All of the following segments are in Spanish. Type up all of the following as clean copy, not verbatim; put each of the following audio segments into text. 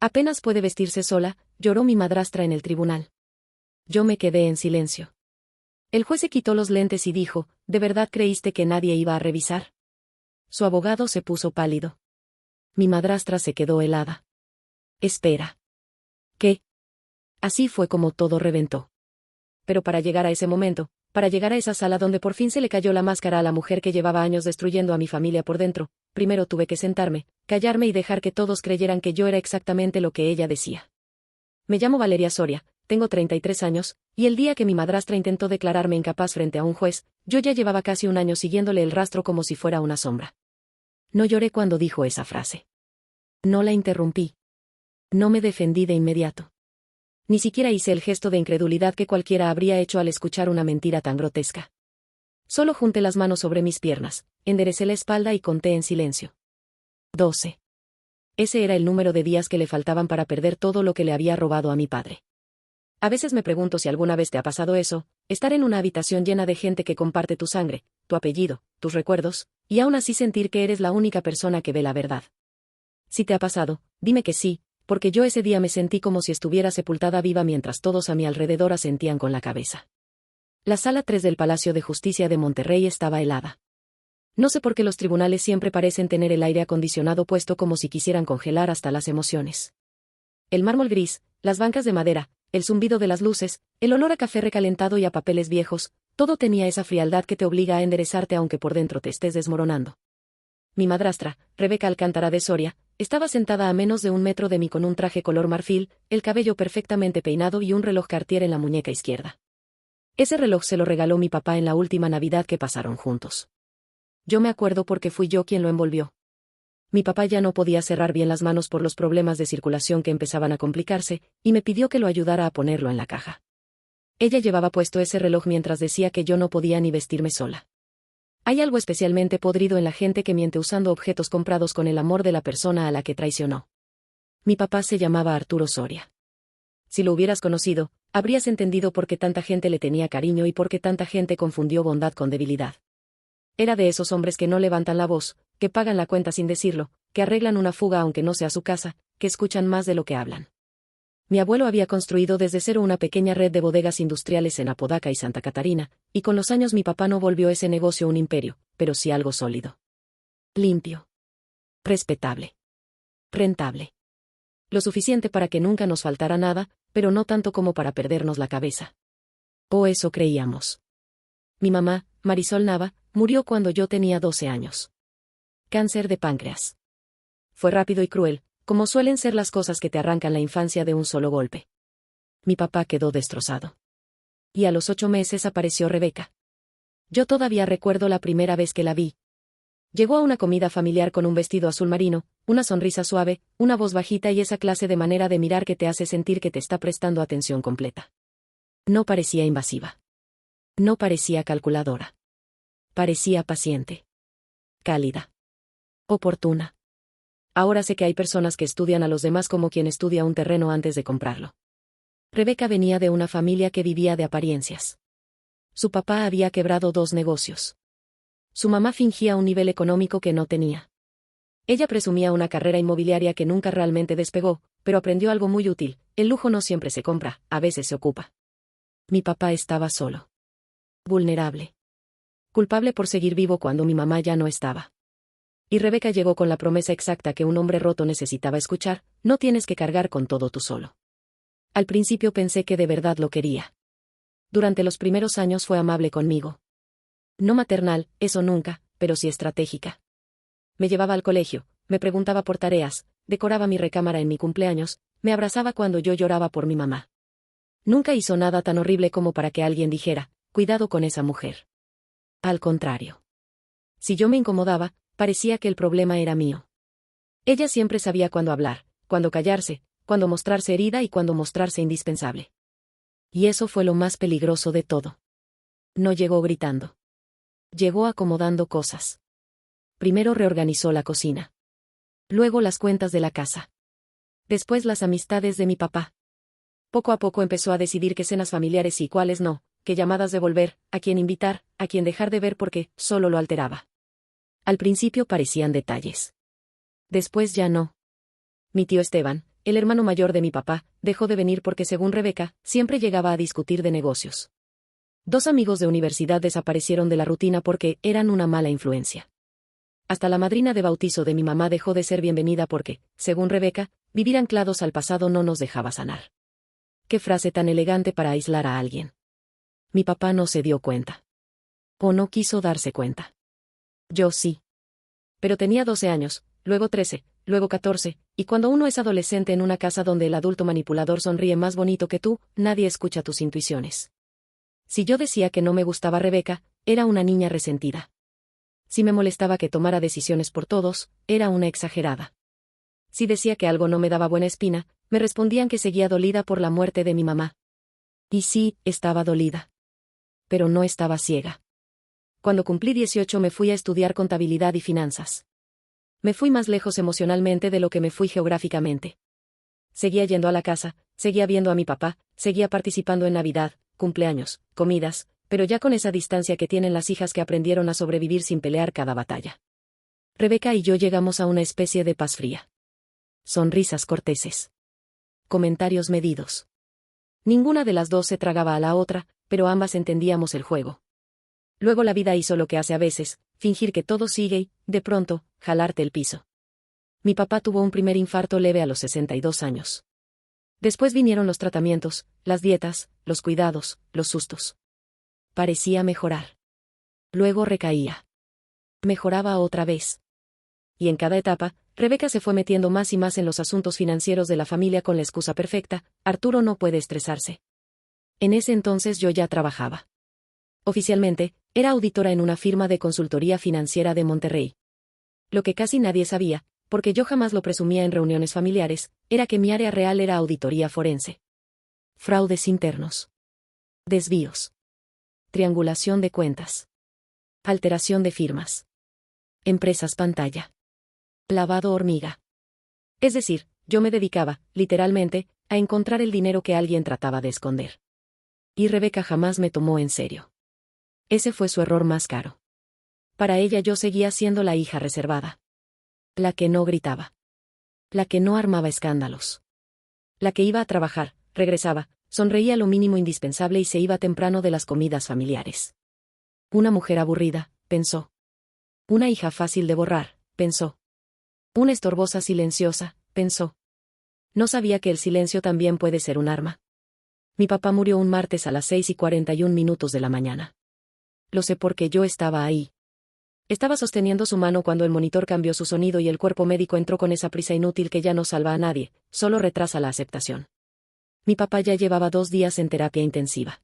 Apenas puede vestirse sola, lloró mi madrastra en el tribunal. Yo me quedé en silencio. El juez se quitó los lentes y dijo, ¿de verdad creíste que nadie iba a revisar? Su abogado se puso pálido. Mi madrastra se quedó helada. Espera. ¿Qué? Así fue como todo reventó. Pero para llegar a ese momento, para llegar a esa sala donde por fin se le cayó la máscara a la mujer que llevaba años destruyendo a mi familia por dentro, primero tuve que sentarme, callarme y dejar que todos creyeran que yo era exactamente lo que ella decía. Me llamo Valeria Soria, tengo 33 años, y el día que mi madrastra intentó declararme incapaz frente a un juez, yo ya llevaba casi un año siguiéndole el rastro como si fuera una sombra. No lloré cuando dijo esa frase. No la interrumpí. No me defendí de inmediato. Ni siquiera hice el gesto de incredulidad que cualquiera habría hecho al escuchar una mentira tan grotesca. Solo junté las manos sobre mis piernas, enderecé la espalda y conté en silencio. 12. Ese era el número de días que le faltaban para perder todo lo que le había robado a mi padre. A veces me pregunto si alguna vez te ha pasado eso, estar en una habitación llena de gente que comparte tu sangre, tu apellido, tus recuerdos, y aún así sentir que eres la única persona que ve la verdad. Si te ha pasado, dime que sí, porque yo ese día me sentí como si estuviera sepultada viva mientras todos a mi alrededor asentían con la cabeza. La sala 3 del Palacio de Justicia de Monterrey estaba helada. No sé por qué los tribunales siempre parecen tener el aire acondicionado puesto como si quisieran congelar hasta las emociones. El mármol gris, las bancas de madera, el zumbido de las luces, el olor a café recalentado y a papeles viejos, todo tenía esa frialdad que te obliga a enderezarte aunque por dentro te estés desmoronando. Mi madrastra, Rebeca Alcántara de Soria, estaba sentada a menos de 1 metro de mí con un traje color marfil, el cabello perfectamente peinado y un reloj Cartier en la muñeca izquierda. Ese reloj se lo regaló mi papá en la última Navidad que pasaron juntos. Yo me acuerdo porque fui yo quien lo envolvió. Mi papá ya no podía cerrar bien las manos por los problemas de circulación que empezaban a complicarse, y me pidió que lo ayudara a ponerlo en la caja. Ella llevaba puesto ese reloj mientras decía que yo no podía ni vestirme sola. Hay algo especialmente podrido en la gente que miente usando objetos comprados con el amor de la persona a la que traicionó. Mi papá se llamaba Arturo Soria. Si lo hubieras conocido, habrías entendido por qué tanta gente le tenía cariño y por qué tanta gente confundió bondad con debilidad. Era de esos hombres que no levantan la voz, que pagan la cuenta sin decirlo, que arreglan una fuga aunque no sea su casa, que escuchan más de lo que hablan. Mi abuelo había construido desde cero una pequeña red de bodegas industriales en Apodaca y Santa Catarina, y con los años mi papá no volvió ese negocio un imperio, pero sí algo sólido. Limpio. Respetable. Rentable. Lo suficiente para que nunca nos faltara nada, pero no tanto como para perdernos la cabeza. O eso creíamos. Mi mamá, Marisol Nava, murió cuando yo tenía 12 años. Cáncer de páncreas. Fue rápido y cruel, como suelen ser las cosas que te arrancan la infancia de un solo golpe. Mi papá quedó destrozado. Y a los 8 meses apareció Rebeca. Yo todavía recuerdo la primera vez que la vi. Llegó a una comida familiar con un vestido azul marino, una sonrisa suave, una voz bajita y esa clase de manera de mirar que te hace sentir que te está prestando atención completa. No parecía invasiva. No parecía calculadora. Parecía paciente. Cálida. Oportuna. Ahora sé que hay personas que estudian a los demás como quien estudia un terreno antes de comprarlo. Rebeca venía de una familia que vivía de apariencias. Su papá había quebrado 2 negocios. Su mamá fingía un nivel económico que no tenía. Ella presumía una carrera inmobiliaria que nunca realmente despegó, pero aprendió algo muy útil: el lujo no siempre se compra, a veces se ocupa. Mi papá estaba solo. Vulnerable. Culpable por seguir vivo cuando mi mamá ya no estaba. Y Rebeca llegó con la promesa exacta que un hombre roto necesitaba escuchar: no tienes que cargar con todo tú solo. Al principio pensé que de verdad lo quería. Durante los primeros años fue amable conmigo. No maternal, eso nunca, pero sí estratégica. Me llevaba al colegio, me preguntaba por tareas, decoraba mi recámara en mi cumpleaños, me abrazaba cuando yo lloraba por mi mamá. Nunca hizo nada tan horrible como para que alguien dijera: cuidado con esa mujer. Al contrario. Si yo me incomodaba, parecía que el problema era mío. Ella siempre sabía cuándo hablar, cuándo callarse, cuándo mostrarse herida y cuándo mostrarse indispensable. Y eso fue lo más peligroso de todo. No llegó gritando. Llegó acomodando cosas. Primero reorganizó la cocina. Luego las cuentas de la casa. Después las amistades de mi papá. Poco a poco empezó a decidir qué cenas familiares y cuáles no, qué llamadas devolver, a quién invitar, a quién dejar de ver porque solo lo alteraba. Al principio parecían detalles. Después ya no. Mi tío Esteban, el hermano mayor de mi papá, dejó de venir porque según Rebeca, siempre llegaba a discutir de negocios. 2 amigos de universidad desaparecieron de la rutina porque eran una mala influencia. Hasta la madrina de bautizo de mi mamá dejó de ser bienvenida porque, según Rebeca, vivir anclados al pasado no nos dejaba sanar. Qué frase tan elegante para aislar a alguien. Mi papá no se dio cuenta. O no quiso darse cuenta. Yo sí. Pero tenía 12 años, luego 13, luego 14, y cuando uno es adolescente en una casa donde el adulto manipulador sonríe más bonito que tú, nadie escucha tus intuiciones. Si yo decía que no me gustaba Rebeca, era una niña resentida. Si me molestaba que tomara decisiones por todos, era una exagerada. Si decía que algo no me daba buena espina, me respondían que seguía dolida por la muerte de mi mamá. Y sí, estaba dolida. Pero no estaba ciega. Cuando cumplí 18 me fui a estudiar contabilidad y finanzas. Me fui más lejos emocionalmente de lo que me fui geográficamente. Seguía yendo a la casa, seguía viendo a mi papá, seguía participando en Navidad, cumpleaños, comidas, pero ya con esa distancia que tienen las hijas que aprendieron a sobrevivir sin pelear cada batalla. Rebeca y yo llegamos a una especie de paz fría. Sonrisas corteses. Comentarios medidos. Ninguna de las dos se tragaba a la otra, pero ambas entendíamos el juego. Luego la vida hizo lo que hace a veces, fingir que todo sigue y, de pronto, jalarte el piso. Mi papá tuvo un primer infarto leve a los 62 años. Después vinieron los tratamientos, las dietas, los cuidados, los sustos. Parecía mejorar. Luego recaía. Mejoraba otra vez. Y en cada etapa, Rebeca se fue metiendo más y más en los asuntos financieros de la familia con la excusa perfecta: Arturo no puede estresarse. En ese entonces yo ya trabajaba. Oficialmente, era auditora en una firma de consultoría financiera de Monterrey. Lo que casi nadie sabía, porque yo jamás lo presumía en reuniones familiares, era que mi área real era auditoría forense. Fraudes internos. Desvíos. Triangulación de cuentas. Alteración de firmas. Empresas pantalla. Lavado hormiga. Es decir, yo me dedicaba, literalmente, a encontrar el dinero que alguien trataba de esconder. Y Rebeca jamás me tomó en serio. Ese fue su error más caro. Para ella yo seguía siendo la hija reservada. La que no gritaba. La que no armaba escándalos. La que iba a trabajar, regresaba, sonreía lo mínimo indispensable y se iba temprano de las comidas familiares. Una mujer aburrida, pensó. Una hija fácil de borrar, pensó. Una estorbosa silenciosa, pensó. No sabía que el silencio también puede ser un arma. Mi papá murió un martes a las 6:41 de la mañana. Lo sé porque yo estaba ahí. Estaba sosteniendo su mano cuando el monitor cambió su sonido y el cuerpo médico entró con esa prisa inútil que ya no salva a nadie, solo retrasa la aceptación. Mi papá ya llevaba 2 días en terapia intensiva.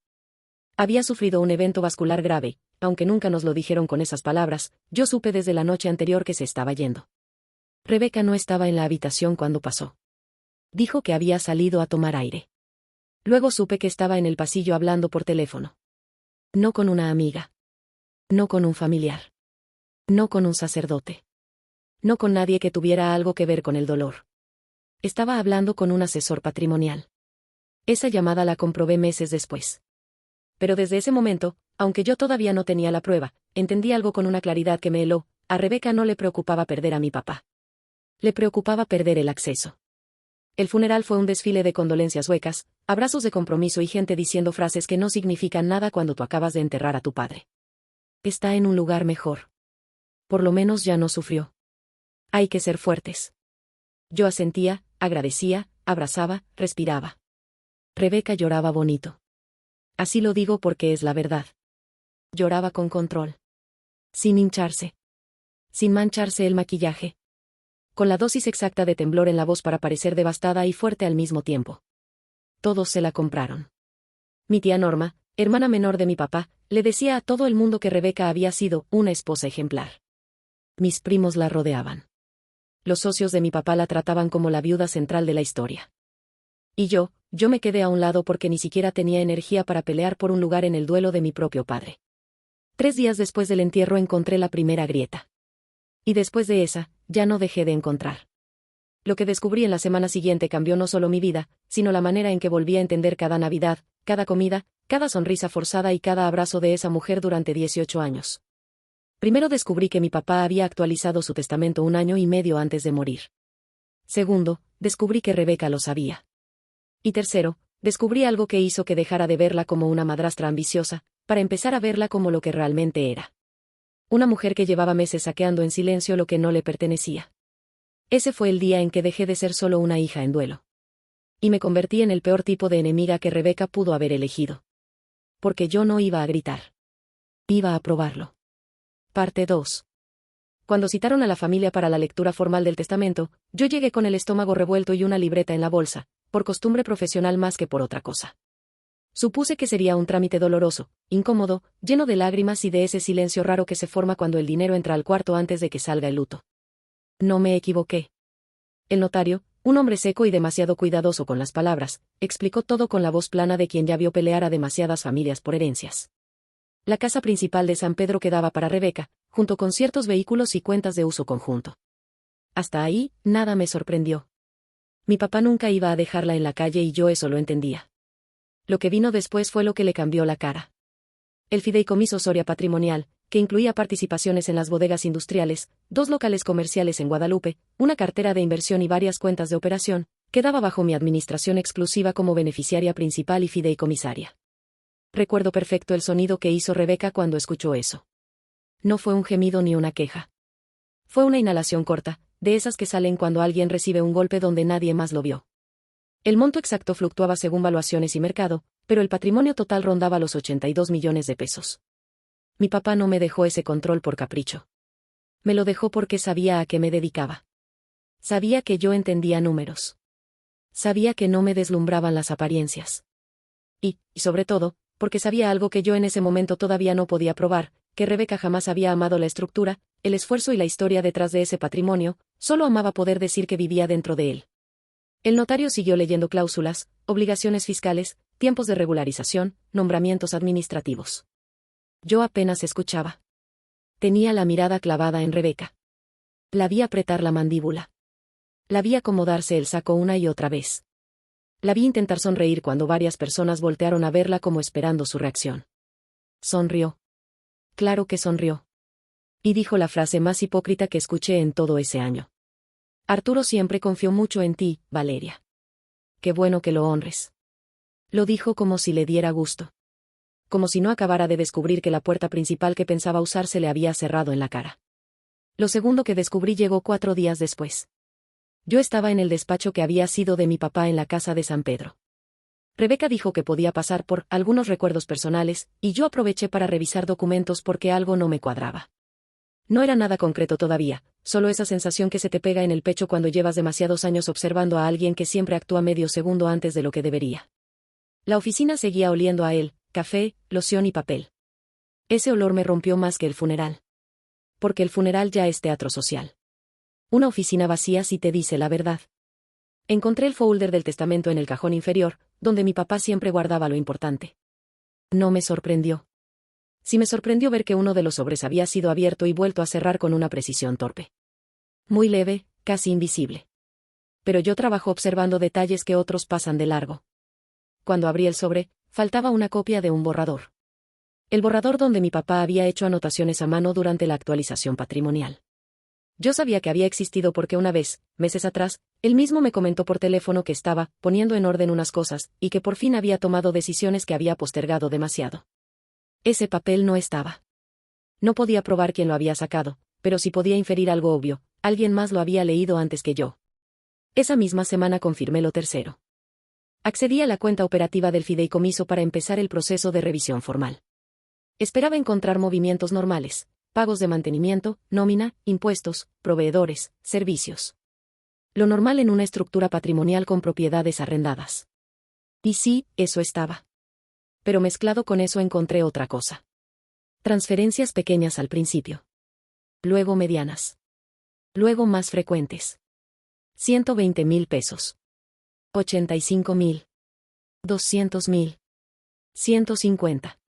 Había sufrido un evento vascular grave, aunque nunca nos lo dijeron con esas palabras, yo supe desde la noche anterior que se estaba yendo. Rebeca no estaba en la habitación cuando pasó. Dijo que había salido a tomar aire. Luego supe que estaba en el pasillo hablando por teléfono. No con una amiga. No con un familiar. No con un sacerdote. No con nadie que tuviera algo que ver con el dolor. Estaba hablando con un asesor patrimonial. Esa llamada la comprobé meses después. Pero desde ese momento, aunque yo todavía no tenía la prueba, entendí algo con una claridad que me heló: a Rebeca no le preocupaba perder a mi papá. Le preocupaba perder el acceso. El funeral fue un desfile de condolencias huecas, abrazos de compromiso y gente diciendo frases que no significan nada cuando tú acabas de enterrar a tu padre. Está en un lugar mejor. Por lo menos ya no sufrió. Hay que ser fuertes. Yo asentía, agradecía, abrazaba, respiraba. Rebeca lloraba bonito. Así lo digo porque es la verdad. Lloraba con control. Sin hincharse. Sin mancharse el maquillaje. Con la dosis exacta de temblor en la voz para parecer devastada y fuerte al mismo tiempo. Todos se la compraron. Mi tía Norma, hermana menor de mi papá, le decía a todo el mundo que Rebeca había sido una esposa ejemplar. Mis primos la rodeaban. Los socios de mi papá la trataban como la viuda central de la historia. Y yo me quedé a un lado porque ni siquiera tenía energía para pelear por un lugar en el duelo de mi propio padre. 3 días después del entierro encontré la primera grieta. Y después de esa, ya no dejé de encontrar. Lo que descubrí en la semana siguiente cambió no solo mi vida, sino la manera en que volví a entender cada Navidad, cada comida, cada sonrisa forzada y cada abrazo de esa mujer durante 18 años. Primero descubrí que mi papá había actualizado su testamento 1 año y medio antes de morir. Segundo, descubrí que Rebeca lo sabía. Y tercero, descubrí algo que hizo que dejara de verla como una madrastra ambiciosa, para empezar a verla como lo que realmente era. Una mujer que llevaba meses saqueando en silencio lo que no le pertenecía. Ese fue el día en que dejé de ser solo una hija en duelo. Y me convertí en el peor tipo de enemiga que Rebeca pudo haber elegido. Porque yo no iba a gritar. Iba a probarlo. Parte 2. Cuando citaron a la familia para la lectura formal del testamento, yo llegué con el estómago revuelto y una libreta en la bolsa, por costumbre profesional más que por otra cosa. Supuse que sería un trámite doloroso, incómodo, lleno de lágrimas y de ese silencio raro que se forma cuando el dinero entra al cuarto antes de que salga el luto. No me equivoqué. El notario, un hombre seco y demasiado cuidadoso con las palabras, explicó todo con la voz plana de quien ya vio pelear a demasiadas familias por herencias. La casa principal de San Pedro quedaba para Rebeca, junto con ciertos vehículos y cuentas de uso conjunto. Hasta ahí, nada me sorprendió. Mi papá nunca iba a dejarla en la calle y yo eso lo entendía. Lo que vino después fue lo que le cambió la cara. El fideicomiso Soria Patrimonial, que incluía participaciones en las bodegas industriales, 2 locales comerciales en Guadalupe, una cartera de inversión y varias cuentas de operación, quedaba bajo mi administración exclusiva como beneficiaria principal y fideicomisaria. Recuerdo perfecto el sonido que hizo Rebeca cuando escuchó eso. No fue un gemido ni una queja. Fue una inhalación corta, de esas que salen cuando alguien recibe un golpe donde nadie más lo vio. El monto exacto fluctuaba según valuaciones y mercado, pero el patrimonio total rondaba los 82 millones de pesos. Mi papá no me dejó ese control por capricho. Me lo dejó porque sabía a qué me dedicaba. Sabía que yo entendía números. Sabía que no me deslumbraban las apariencias. Y, sobre todo, porque sabía algo que yo en ese momento todavía no podía probar, que Rebeca jamás había amado la estructura, el esfuerzo y la historia detrás de ese patrimonio, solo amaba poder decir que vivía dentro de él. El notario siguió leyendo cláusulas, obligaciones fiscales, tiempos de regularización, nombramientos administrativos. Yo apenas escuchaba. Tenía la mirada clavada en Rebeca. La vi apretar la mandíbula. La vi acomodarse el saco una y otra vez. La vi intentar sonreír cuando varias personas voltearon a verla como esperando su reacción. Sonrió. Claro que sonrió. Y dijo la frase más hipócrita que escuché en todo ese año. Arturo siempre confió mucho en ti, Valeria. Qué bueno que lo honres. Lo dijo como si le diera gusto. Como si no acabara de descubrir que la puerta principal que pensaba usar se le había cerrado en la cara. Lo segundo que descubrí llegó 4 días después. Yo estaba en el despacho que había sido de mi papá en la casa de San Pedro. Rebeca dijo que podía pasar por algunos recuerdos personales, y yo aproveché para revisar documentos porque algo no me cuadraba. No era nada concreto todavía, solo esa sensación que se te pega en el pecho cuando llevas demasiados años observando a alguien que siempre actúa medio segundo antes de lo que debería. La oficina seguía oliendo a él, café, loción y papel. Ese olor me rompió más que el funeral. Porque el funeral ya es teatro social. Una oficina vacía si te dice la verdad. Encontré el folder del testamento en el cajón inferior, donde mi papá siempre guardaba lo importante. No me sorprendió. Sí me sorprendió ver que uno de los sobres había sido abierto y vuelto a cerrar con una precisión torpe. Muy leve, casi invisible. Pero yo trabajo observando detalles que otros pasan de largo. Cuando abrí el sobre, faltaba una copia de un borrador. El borrador donde mi papá había hecho anotaciones a mano durante la actualización patrimonial. Yo sabía que había existido porque una vez, meses atrás, él mismo me comentó por teléfono que estaba poniendo en orden unas cosas, y que por fin había tomado decisiones que había postergado demasiado. Ese papel no estaba. No podía probar quién lo había sacado, pero sí podía inferir algo obvio, alguien más lo había leído antes que yo. Esa misma semana confirmé lo tercero. Accedí a la cuenta operativa del fideicomiso para empezar el proceso de revisión formal. Esperaba encontrar movimientos normales, pagos de mantenimiento, nómina, impuestos, proveedores, servicios. Lo normal en una estructura patrimonial con propiedades arrendadas. Y sí, eso estaba. Pero mezclado con eso encontré otra cosa. Transferencias pequeñas al principio. Luego medianas. Luego más frecuentes. 120,000 pesos. 85,000. 200,000. 150.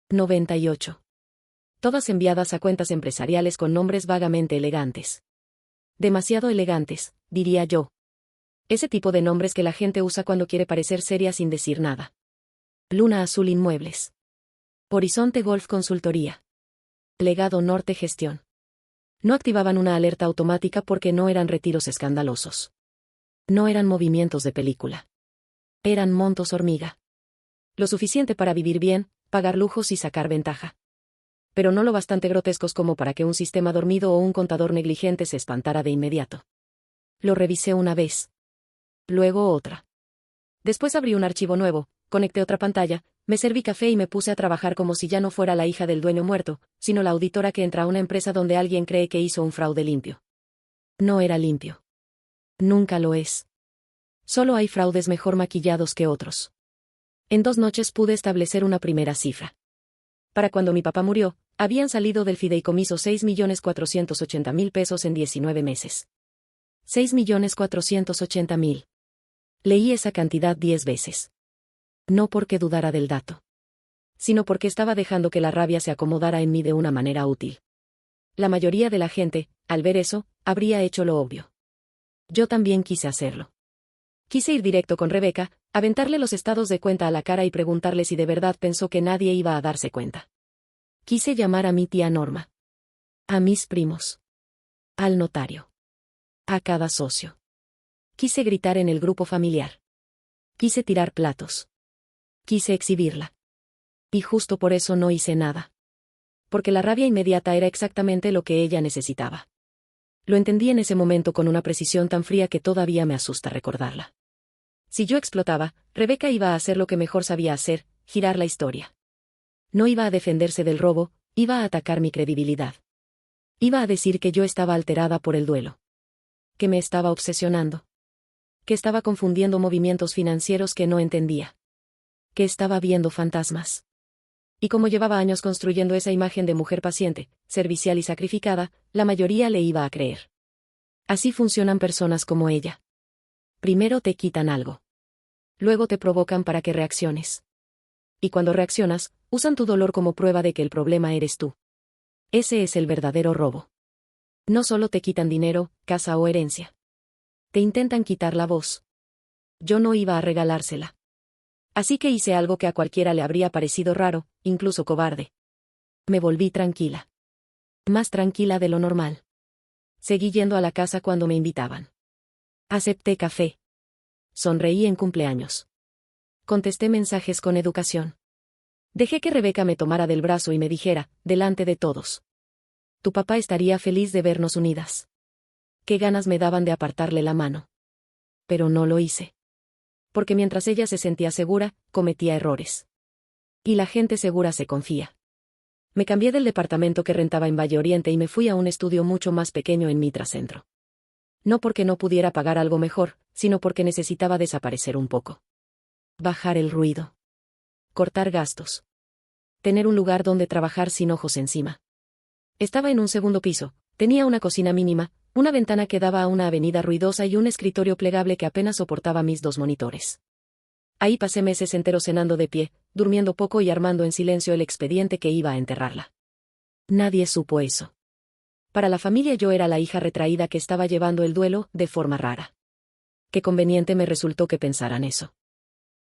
98. Todas enviadas a cuentas empresariales con nombres vagamente elegantes. Demasiado elegantes, diría yo. Ese tipo de nombres que la gente usa cuando quiere parecer seria sin decir nada. Luna Azul Inmuebles. Horizonte Golf Consultoría. Legado Norte Gestión. No activaban una alerta automática porque no eran retiros escandalosos. No eran movimientos de película. Eran montos hormiga. Lo suficiente para vivir bien, pagar lujos y sacar ventaja. Pero no lo bastante grotescos como para que un sistema dormido o un contador negligente se espantara de inmediato. Lo revisé una vez. Luego otra. Después abrí un archivo nuevo, conecté otra pantalla, me serví café y me puse a trabajar como si ya no fuera la hija del dueño muerto, sino la auditora que entra a una empresa donde alguien cree que hizo un fraude limpio. No era limpio. Nunca lo es. Solo hay fraudes mejor maquillados que otros. En 2 noches pude establecer una primera cifra. Para cuando mi papá murió, habían salido del fideicomiso 6.480.000 pesos en 19 meses. 6.480.000. Leí esa cantidad 10 veces. No porque dudara del dato, sino porque estaba dejando que la rabia se acomodara en mí de una manera útil. La mayoría de la gente, al ver eso, habría hecho lo obvio. Yo también quise hacerlo. Quise ir directo con Rebeca, aventarle los estados de cuenta a la cara y preguntarle si de verdad pensó que nadie iba a darse cuenta. Quise llamar a mi tía Norma. A mis primos. Al notario. A cada socio. Quise gritar en el grupo familiar. Quise tirar platos. Quise exhibirla. Y justo por eso no hice nada. Porque la rabia inmediata era exactamente lo que ella necesitaba. Lo entendí en ese momento con una precisión tan fría que todavía me asusta recordarla. Si yo explotaba, Rebeca iba a hacer lo que mejor sabía hacer, girar la historia. No iba a defenderse del robo, iba a atacar mi credibilidad. Iba a decir que yo estaba alterada por el duelo. Que me estaba obsesionando. Que estaba confundiendo movimientos financieros que no entendía. Que estaba viendo fantasmas. Y como llevaba años construyendo esa imagen de mujer paciente, servicial y sacrificada, la mayoría le iba a creer. Así funcionan personas como ella. Primero te quitan algo. Luego te provocan para que reacciones. Y cuando reaccionas, usan tu dolor como prueba de que el problema eres tú. Ese es el verdadero robo. No solo te quitan dinero, casa o herencia. Te intentan quitar la voz. Yo no iba a regalársela. Así que hice algo que a cualquiera le habría parecido raro, incluso cobarde. Me volví tranquila. Más tranquila de lo normal. Seguí yendo a la casa cuando me invitaban. Acepté café. Sonreí en cumpleaños. Contesté mensajes con educación. Dejé que Rebeca me tomara del brazo y me dijera, delante de todos. Tu papá estaría feliz de vernos unidas. Qué ganas me daban de apartarle la mano. Pero no lo hice. Porque mientras ella se sentía segura, cometía errores. Y la gente segura se confía. Me cambié del departamento que rentaba en Valle Oriente y me fui a un estudio mucho más pequeño en Mitra Centro. No porque no pudiera pagar algo mejor, sino porque necesitaba desaparecer un poco. Bajar el ruido. Cortar gastos. Tener un lugar donde trabajar sin ojos encima. Estaba en un segundo piso, tenía una cocina mínima, una ventana que daba a una avenida ruidosa y un escritorio plegable que apenas soportaba mis 2 monitores. Ahí pasé meses enteros cenando de pie, durmiendo poco y armando en silencio el expediente que iba a enterrarla. Nadie supo eso. Para la familia yo era la hija retraída que estaba llevando el duelo de forma rara. Qué conveniente me resultó que pensaran eso.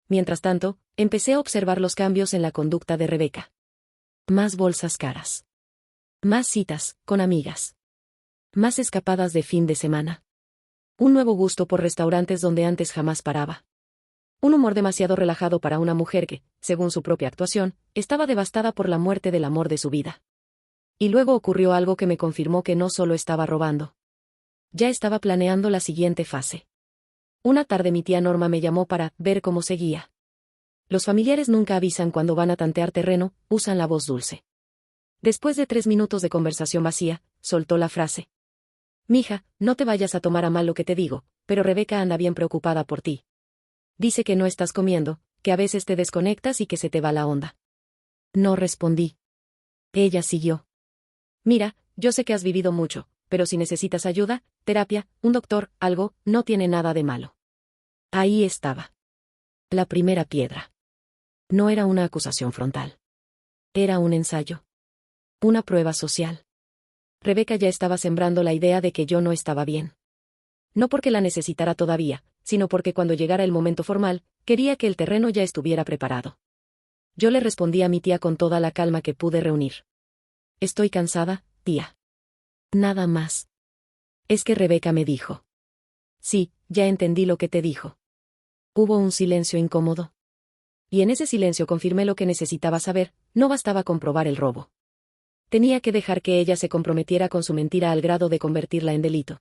Mientras tanto, empecé a observar los cambios en la conducta de Rebeca. Más bolsas caras. Más citas, con amigas. Más escapadas de fin de semana. Un nuevo gusto por restaurantes donde antes jamás paraba. Un humor demasiado relajado para una mujer que, según su propia actuación, estaba devastada por la muerte del amor de su vida. Y luego ocurrió algo que me confirmó que no solo estaba robando. Ya estaba planeando la siguiente fase. Una tarde mi tía Norma me llamó para ver cómo seguía. Los familiares nunca avisan cuando van a tantear terreno, usan la voz dulce. Después de 3 minutos de conversación vacía, soltó la frase. Mija, no te vayas a tomar a mal lo que te digo, pero Rebeca anda bien preocupada por ti. Dice que no estás comiendo, que a veces te desconectas y que se te va la onda. No respondí. Ella siguió. Mira, yo sé que has vivido mucho, pero si necesitas ayuda, terapia, un doctor, algo, no tiene nada de malo. Ahí estaba. La primera piedra. No era una acusación frontal. Era un ensayo. Una prueba social. Rebeca ya estaba sembrando la idea de que yo no estaba bien. No porque la necesitara todavía, sino porque cuando llegara el momento formal, quería que el terreno ya estuviera preparado. Yo le respondí a mi tía con toda la calma que pude reunir. Estoy cansada, tía. Nada más. Es que Rebeca me dijo. Sí, ya entendí lo que te dijo. Hubo un silencio incómodo. Y en ese silencio confirmé lo que necesitaba saber, no bastaba comprobar el robo. Tenía que dejar que ella se comprometiera con su mentira al grado de convertirla en delito.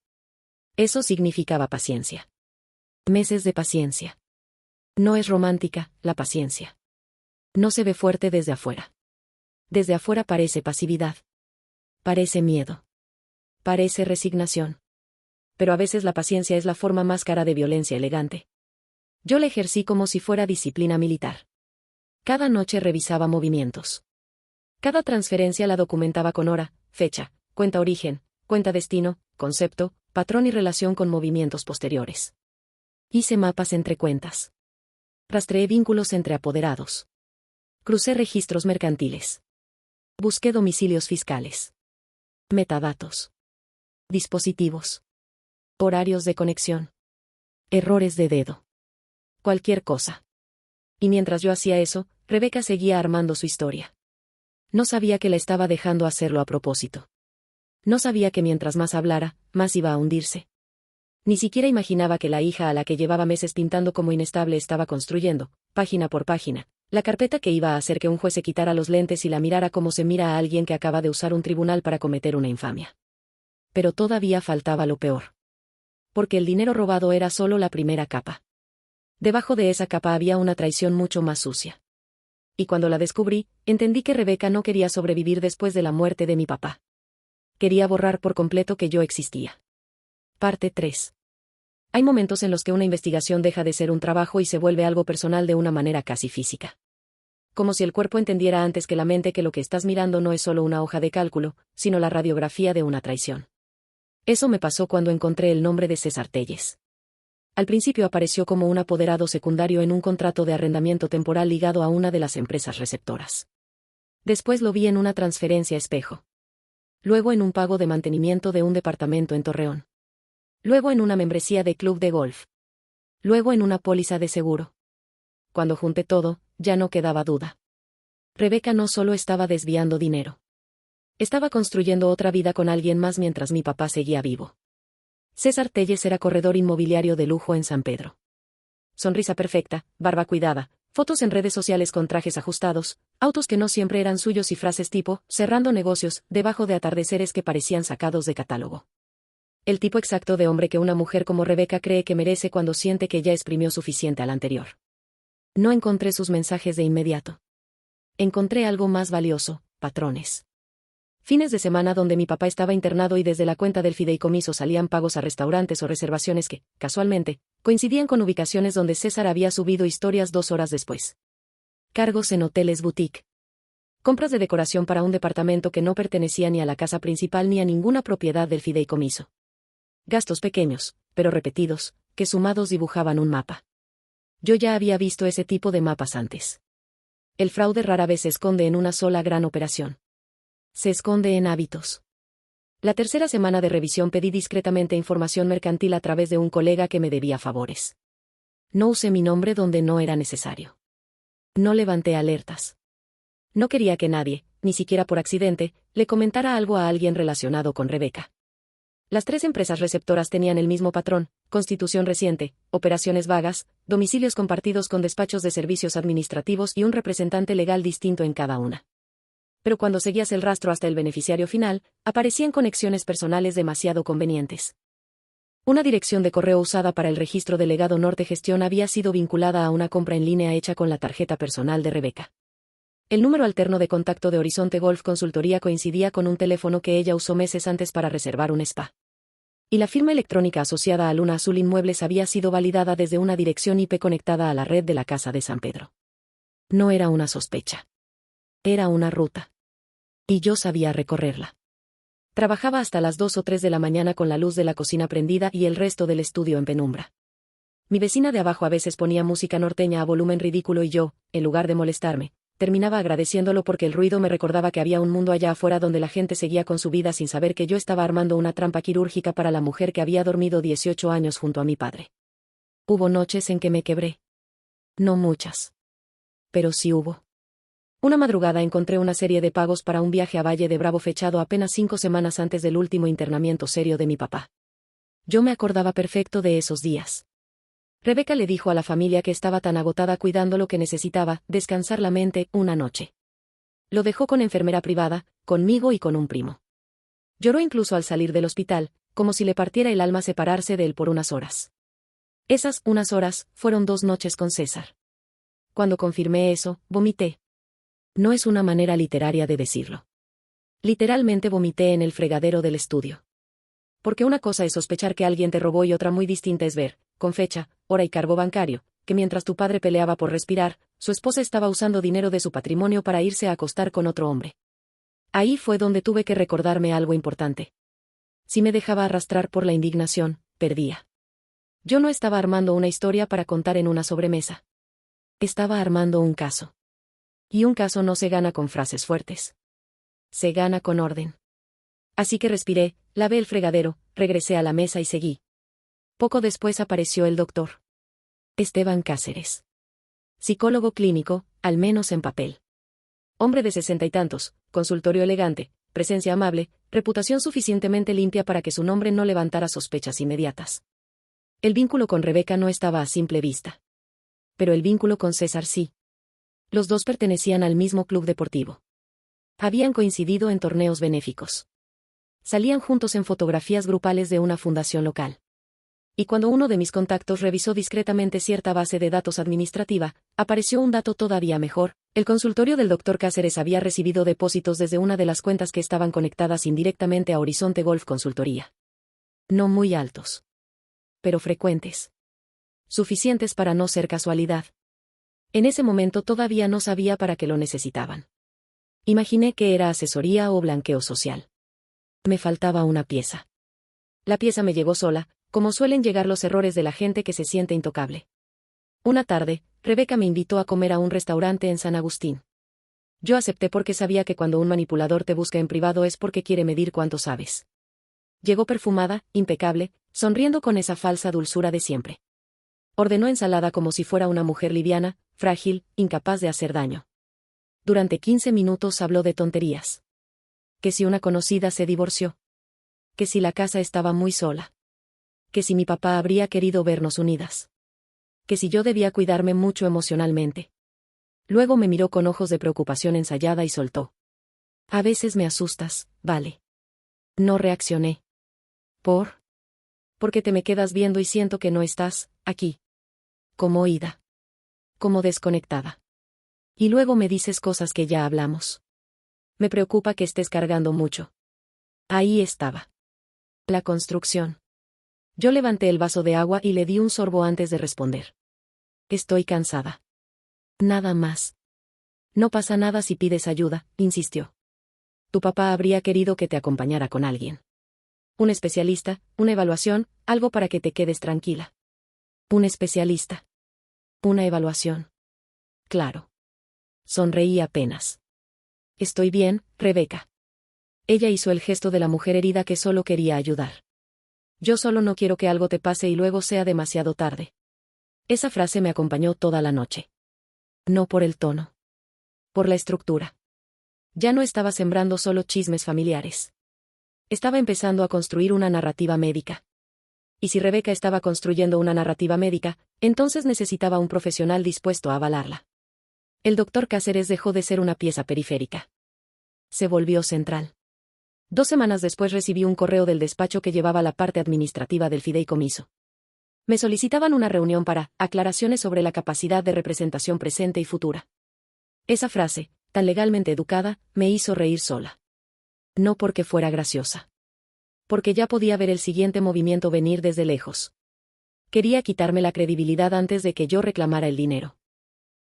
Eso significaba paciencia. Meses de paciencia. No es romántica, la paciencia. No se ve fuerte desde afuera. Desde afuera parece pasividad. Parece miedo. Parece resignación. Pero a veces la paciencia es la forma más cara de violencia elegante. Yo la ejercí como si fuera disciplina militar. Cada noche revisaba movimientos. Cada transferencia la documentaba con hora, fecha, cuenta origen, cuenta destino, concepto, patrón y relación con movimientos posteriores. Hice mapas entre cuentas. Rastreé vínculos entre apoderados. Crucé registros mercantiles. Busqué domicilios fiscales. Metadatos. Dispositivos. Horarios de conexión. Errores de dedo. Cualquier cosa. Y mientras yo hacía eso, Rebeca seguía armando su historia. No sabía que la estaba dejando hacerlo a propósito. No sabía que mientras más hablara, más iba a hundirse. Ni siquiera imaginaba que la hija a la que llevaba meses pintando como inestable estaba construyendo, página por página, la carpeta que iba a hacer que un juez se quitara los lentes y la mirara como se mira a alguien que acaba de usar un tribunal para cometer una infamia. Pero todavía faltaba lo peor. Porque el dinero robado era solo la primera capa. Debajo de esa capa había una traición mucho más sucia. Y cuando la descubrí, entendí que Rebeca no quería sobrevivir después de la muerte de mi papá. Quería borrar por completo que yo existía. Parte 3. Hay momentos en los que una investigación deja de ser un trabajo y se vuelve algo personal de una manera casi física. Como si el cuerpo entendiera antes que la mente que lo que estás mirando no es solo una hoja de cálculo, sino la radiografía de una traición. Eso me pasó cuando encontré el nombre de César Telles. Al principio apareció como un apoderado secundario en un contrato de arrendamiento temporal ligado a una de las empresas receptoras. Después lo vi en una transferencia espejo. Luego en un pago de mantenimiento de un departamento en Torreón. Luego en una membresía de club de golf. Luego en una póliza de seguro. Cuando junté todo, ya no quedaba duda. Rebeca no solo estaba desviando dinero. Estaba construyendo otra vida con alguien más mientras mi papá seguía vivo. César Telles era corredor inmobiliario de lujo en San Pedro. Sonrisa perfecta, barba cuidada, fotos en redes sociales con trajes ajustados, autos que no siempre eran suyos y frases tipo, cerrando negocios, debajo de atardeceres que parecían sacados de catálogo. El tipo exacto de hombre que una mujer como Rebeca cree que merece cuando siente que ya exprimió suficiente al anterior. No encontré sus mensajes de inmediato. Encontré algo más valioso, patrones. Fines de semana donde mi papá estaba internado y desde la cuenta del fideicomiso salían pagos a restaurantes o reservaciones que, casualmente, coincidían con ubicaciones donde César había subido historias 2 horas después. Cargos en hoteles boutique. Compras de decoración para un departamento que no pertenecía ni a la casa principal ni a ninguna propiedad del fideicomiso. Gastos pequeños, pero repetidos, que sumados dibujaban un mapa. Yo ya había visto ese tipo de mapas antes. El fraude rara vez se esconde en una sola gran operación. Se esconde en hábitos. La tercera semana de revisión pedí discretamente información mercantil a través de un colega que me debía favores. No usé mi nombre donde no era necesario. No levanté alertas. No quería que nadie, ni siquiera por accidente, le comentara algo a alguien relacionado con Rebeca. Las 3 empresas receptoras tenían el mismo patrón, constitución reciente, operaciones vagas, domicilios compartidos con despachos de servicios administrativos y un representante legal distinto en cada una. Pero cuando seguías el rastro hasta el beneficiario final, aparecían conexiones personales demasiado convenientes. Una dirección de correo usada para el registro del Legado Norte Gestión había sido vinculada a una compra en línea hecha con la tarjeta personal de Rebeca. El número alterno de contacto de Horizonte Golf Consultoría coincidía con un teléfono que ella usó meses antes para reservar un spa. Y la firma electrónica asociada a Luna Azul Inmuebles había sido validada desde una dirección IP conectada a la red de la Casa de San Pedro. No era una sospecha. Era una ruta. Y yo sabía recorrerla. Trabajaba hasta las 2 o 3 de la mañana con la luz de la cocina prendida y el resto del estudio en penumbra. Mi vecina de abajo a veces ponía música norteña a volumen ridículo y yo, en lugar de molestarme, terminaba agradeciéndolo porque el ruido me recordaba que había un mundo allá afuera donde la gente seguía con su vida sin saber que yo estaba armando una trampa quirúrgica para la mujer que había dormido 18 años junto a mi padre. Hubo noches en que me quebré. No muchas. Pero sí hubo. Una madrugada encontré una serie de pagos para un viaje a Valle de Bravo fechado apenas 5 semanas antes del último internamiento serio de mi papá. Yo me acordaba perfecto de esos días. Rebeca le dijo a la familia que estaba tan agotada cuidando lo que necesitaba, descansar la mente, una noche. Lo dejó con enfermera privada, conmigo y con un primo. Lloró incluso al salir del hospital, como si le partiera el alma separarse de él por unas horas. Esas unas horas fueron 2 noches con César. Cuando confirmé eso, vomité. No es una manera literaria de decirlo. Literalmente vomité en el fregadero del estudio. Porque una cosa es sospechar que alguien te robó y otra muy distinta es ver, con fecha, hora y cargo bancario, que mientras tu padre peleaba por respirar, su esposa estaba usando dinero de su patrimonio para irse a acostar con otro hombre. Ahí fue donde tuve que recordarme algo importante. Si me dejaba arrastrar por la indignación, perdía. Yo no estaba armando una historia para contar en una sobremesa. Estaba armando un caso. Y un caso no se gana con frases fuertes. Se gana con orden. Así que respiré, lavé el fregadero, regresé a la mesa y seguí. Poco después apareció el doctor Esteban Cáceres. Psicólogo clínico, al menos en papel. Hombre de 60 y tantos, consultorio elegante, presencia amable, reputación suficientemente limpia para que su nombre no levantara sospechas inmediatas. El vínculo con Rebeca no estaba a simple vista. Pero el vínculo con César sí. Los dos pertenecían al mismo club deportivo. Habían coincidido en torneos benéficos. Salían juntos en fotografías grupales de una fundación local. Y cuando uno de mis contactos revisó discretamente cierta base de datos administrativa, apareció un dato todavía mejor: el consultorio del Dr. Cáceres había recibido depósitos desde una de las cuentas que estaban conectadas indirectamente a Horizonte Golf Consultoría. No muy altos. Pero frecuentes. Suficientes para no ser casualidad. En ese momento todavía no sabía para qué lo necesitaban. Imaginé que era asesoría o blanqueo social. Me faltaba una pieza. La pieza me llegó sola, como suelen llegar los errores de la gente que se siente intocable. Una tarde, Rebeca me invitó a comer a un restaurante en San Agustín. Yo acepté porque sabía que cuando un manipulador te busca en privado es porque quiere medir cuánto sabes. Llegó perfumada, impecable, sonriendo con esa falsa dulzura de siempre. Ordenó ensalada como si fuera una mujer liviana, frágil, incapaz de hacer daño. Durante 15 minutos habló de tonterías. Que si una conocida se divorció. Que si la casa estaba muy sola. Que si mi papá habría querido vernos unidas. Que si yo debía cuidarme mucho emocionalmente. Luego me miró con ojos de preocupación ensayada y soltó: a veces me asustas, vale. No reaccioné. Porque te me quedas viendo y siento que no estás aquí. Como oída. Como desconectada. Y luego me dices cosas que ya hablamos. Me preocupa que estés cargando mucho. Ahí estaba. La construcción. Yo levanté el vaso de agua y le di un sorbo antes de responder. Estoy cansada. Nada más. No pasa nada si pides ayuda, insistió. Tu papá habría querido que te acompañara con alguien. Un especialista, una evaluación, algo para que te quedes tranquila. Un especialista. Una evaluación. Claro. Sonreí apenas. Estoy bien, Rebeca. Ella hizo el gesto de la mujer herida que solo quería ayudar. Yo solo no quiero que algo te pase y luego sea demasiado tarde. Esa frase me acompañó toda la noche. No por el tono. Por la estructura. Ya no estaba sembrando solo chismes familiares. Estaba empezando a construir una narrativa médica. Y si Rebeca estaba construyendo una narrativa médica, entonces necesitaba un profesional dispuesto a avalarla. El doctor Cáceres dejó de ser una pieza periférica. Se volvió central. 2 semanas después recibí un correo del despacho que llevaba la parte administrativa del fideicomiso. Me solicitaban una reunión para aclaraciones sobre la capacidad de representación presente y futura. Esa frase, tan legalmente educada, me hizo reír sola. No porque fuera graciosa. Porque ya podía ver el siguiente movimiento venir desde lejos. Quería quitarme la credibilidad antes de que yo reclamara el dinero.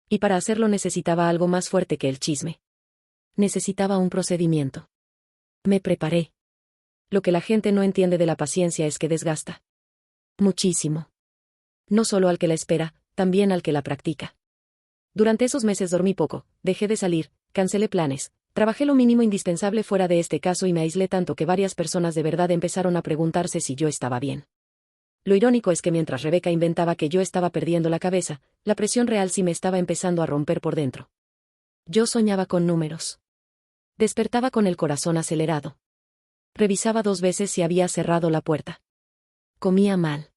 Y para hacerlo necesitaba algo más fuerte que el chisme. Necesitaba un procedimiento. Me preparé. Lo que la gente no entiende de la paciencia es que desgasta. Muchísimo. No solo al que la espera, también al que la practica. Durante esos meses dormí poco, dejé de salir, cancelé planes, trabajé lo mínimo indispensable fuera de este caso y me aislé tanto que varias personas de verdad empezaron a preguntarse si yo estaba bien. Lo irónico es que mientras Rebeca inventaba que yo estaba perdiendo la cabeza, la presión real sí me estaba empezando a romper por dentro. Yo soñaba con números. Despertaba con el corazón acelerado. Revisaba 2 veces si había cerrado la puerta. Comía mal.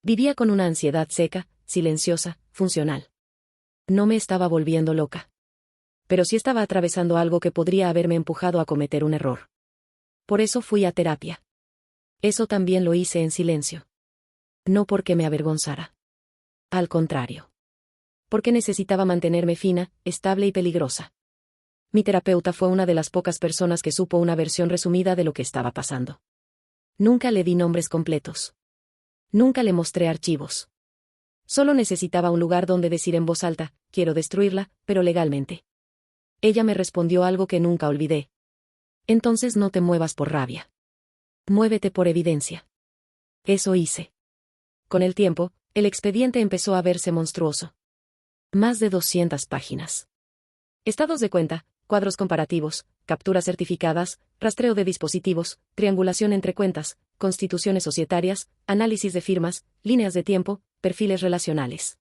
Vivía con una ansiedad seca, silenciosa, funcional. No me estaba volviendo loca. Pero sí estaba atravesando algo que podría haberme empujado a cometer un error. Por eso fui a terapia. Eso también lo hice en silencio. No porque me avergonzara. Al contrario. Porque necesitaba mantenerme fina, estable y peligrosa. Mi terapeuta fue una de las pocas personas que supo una versión resumida de lo que estaba pasando. Nunca le di nombres completos. Nunca le mostré archivos. Solo necesitaba un lugar donde decir en voz alta, quiero destruirla, pero legalmente. Ella me respondió algo que nunca olvidé. Entonces no te muevas por rabia. Muévete por evidencia. Eso hice. Con el tiempo, el expediente empezó a verse monstruoso. Más de 200 páginas. Estados de cuenta, cuadros comparativos, capturas certificadas, rastreo de dispositivos, triangulación entre cuentas, constituciones societarias, análisis de firmas, líneas de tiempo, perfiles relacionales.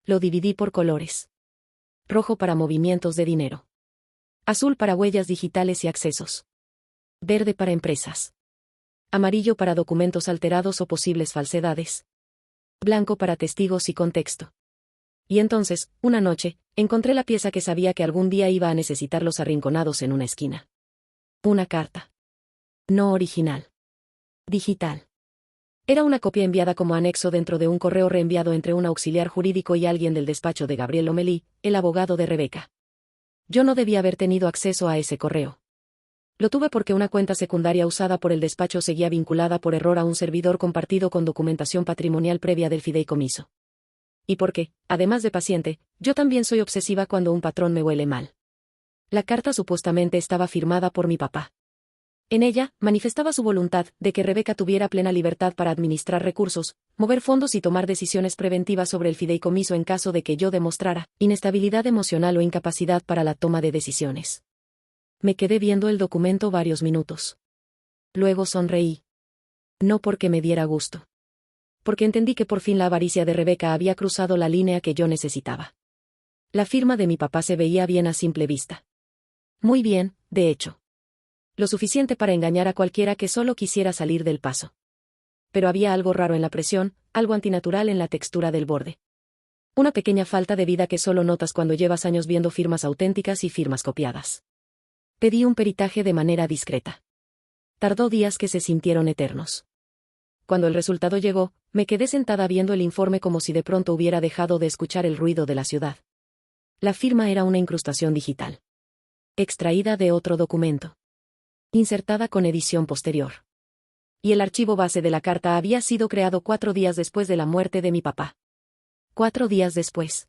Lo dividí por colores. Rojo para movimientos de dinero. Azul para huellas digitales y accesos. Verde para empresas. Amarillo para documentos alterados o posibles falsedades. Blanco para testigos y contexto. Y entonces, una noche, encontré la pieza que sabía que algún día iba a necesitar los arrinconados en una esquina. Una carta. No original. Digital. Era una copia enviada como anexo dentro de un correo reenviado entre un auxiliar jurídico y alguien del despacho de Gabriel Lomelí, el abogado de Rebeca. Yo no debía haber tenido acceso a ese correo. Lo tuve porque una cuenta secundaria usada por el despacho seguía vinculada por error a un servidor compartido con documentación patrimonial previa del fideicomiso. Y porque, además de paciente, yo también soy obsesiva cuando un patrón me huele mal. La carta supuestamente estaba firmada por mi papá. En ella, manifestaba su voluntad de que Rebeca tuviera plena libertad para administrar recursos, mover fondos y tomar decisiones preventivas sobre el fideicomiso en caso de que yo demostrara inestabilidad emocional o incapacidad para la toma de decisiones. Me quedé viendo el documento varios minutos. Luego sonreí. No porque me diera gusto. Porque entendí que por fin la avaricia de Rebeca había cruzado la línea que yo necesitaba. La firma de mi papá se veía bien a simple vista. Muy bien, de hecho. Lo suficiente para engañar a cualquiera que solo quisiera salir del paso. Pero había algo raro en la presión, algo antinatural en la textura del borde. Una pequeña falta de vida que solo notas cuando llevas años viendo firmas auténticas y firmas copiadas. Pedí un peritaje de manera discreta. Tardó días que se sintieron eternos. Cuando el resultado llegó, me quedé sentada viendo el informe como si de pronto hubiera dejado de escuchar el ruido de la ciudad. La firma era una incrustación digital. Extraída de otro documento. Insertada con edición posterior. Y el archivo base de la carta había sido creado 4 días después de la muerte de mi papá. 4 días después.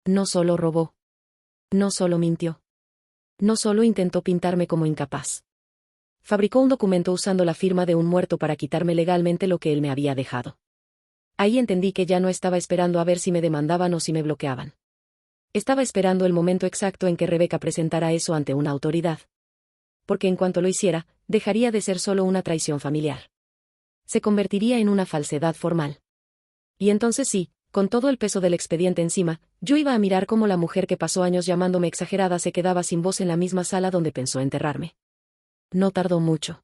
No solo robó. No solo mintió. No solo intentó pintarme como incapaz. Fabricó un documento usando la firma de un muerto para quitarme legalmente lo que él me había dejado. Ahí entendí que ya no estaba esperando a ver si me demandaban o si me bloqueaban. Estaba esperando el momento exacto en que Rebeca presentara eso ante una autoridad. Porque en cuanto lo hiciera, dejaría de ser solo una traición familiar. Se convertiría en una falsedad formal. Y entonces sí, con todo el peso del expediente encima, yo iba a mirar cómo la mujer que pasó años llamándome exagerada se quedaba sin voz en la misma sala donde pensó enterrarme. No tardó mucho.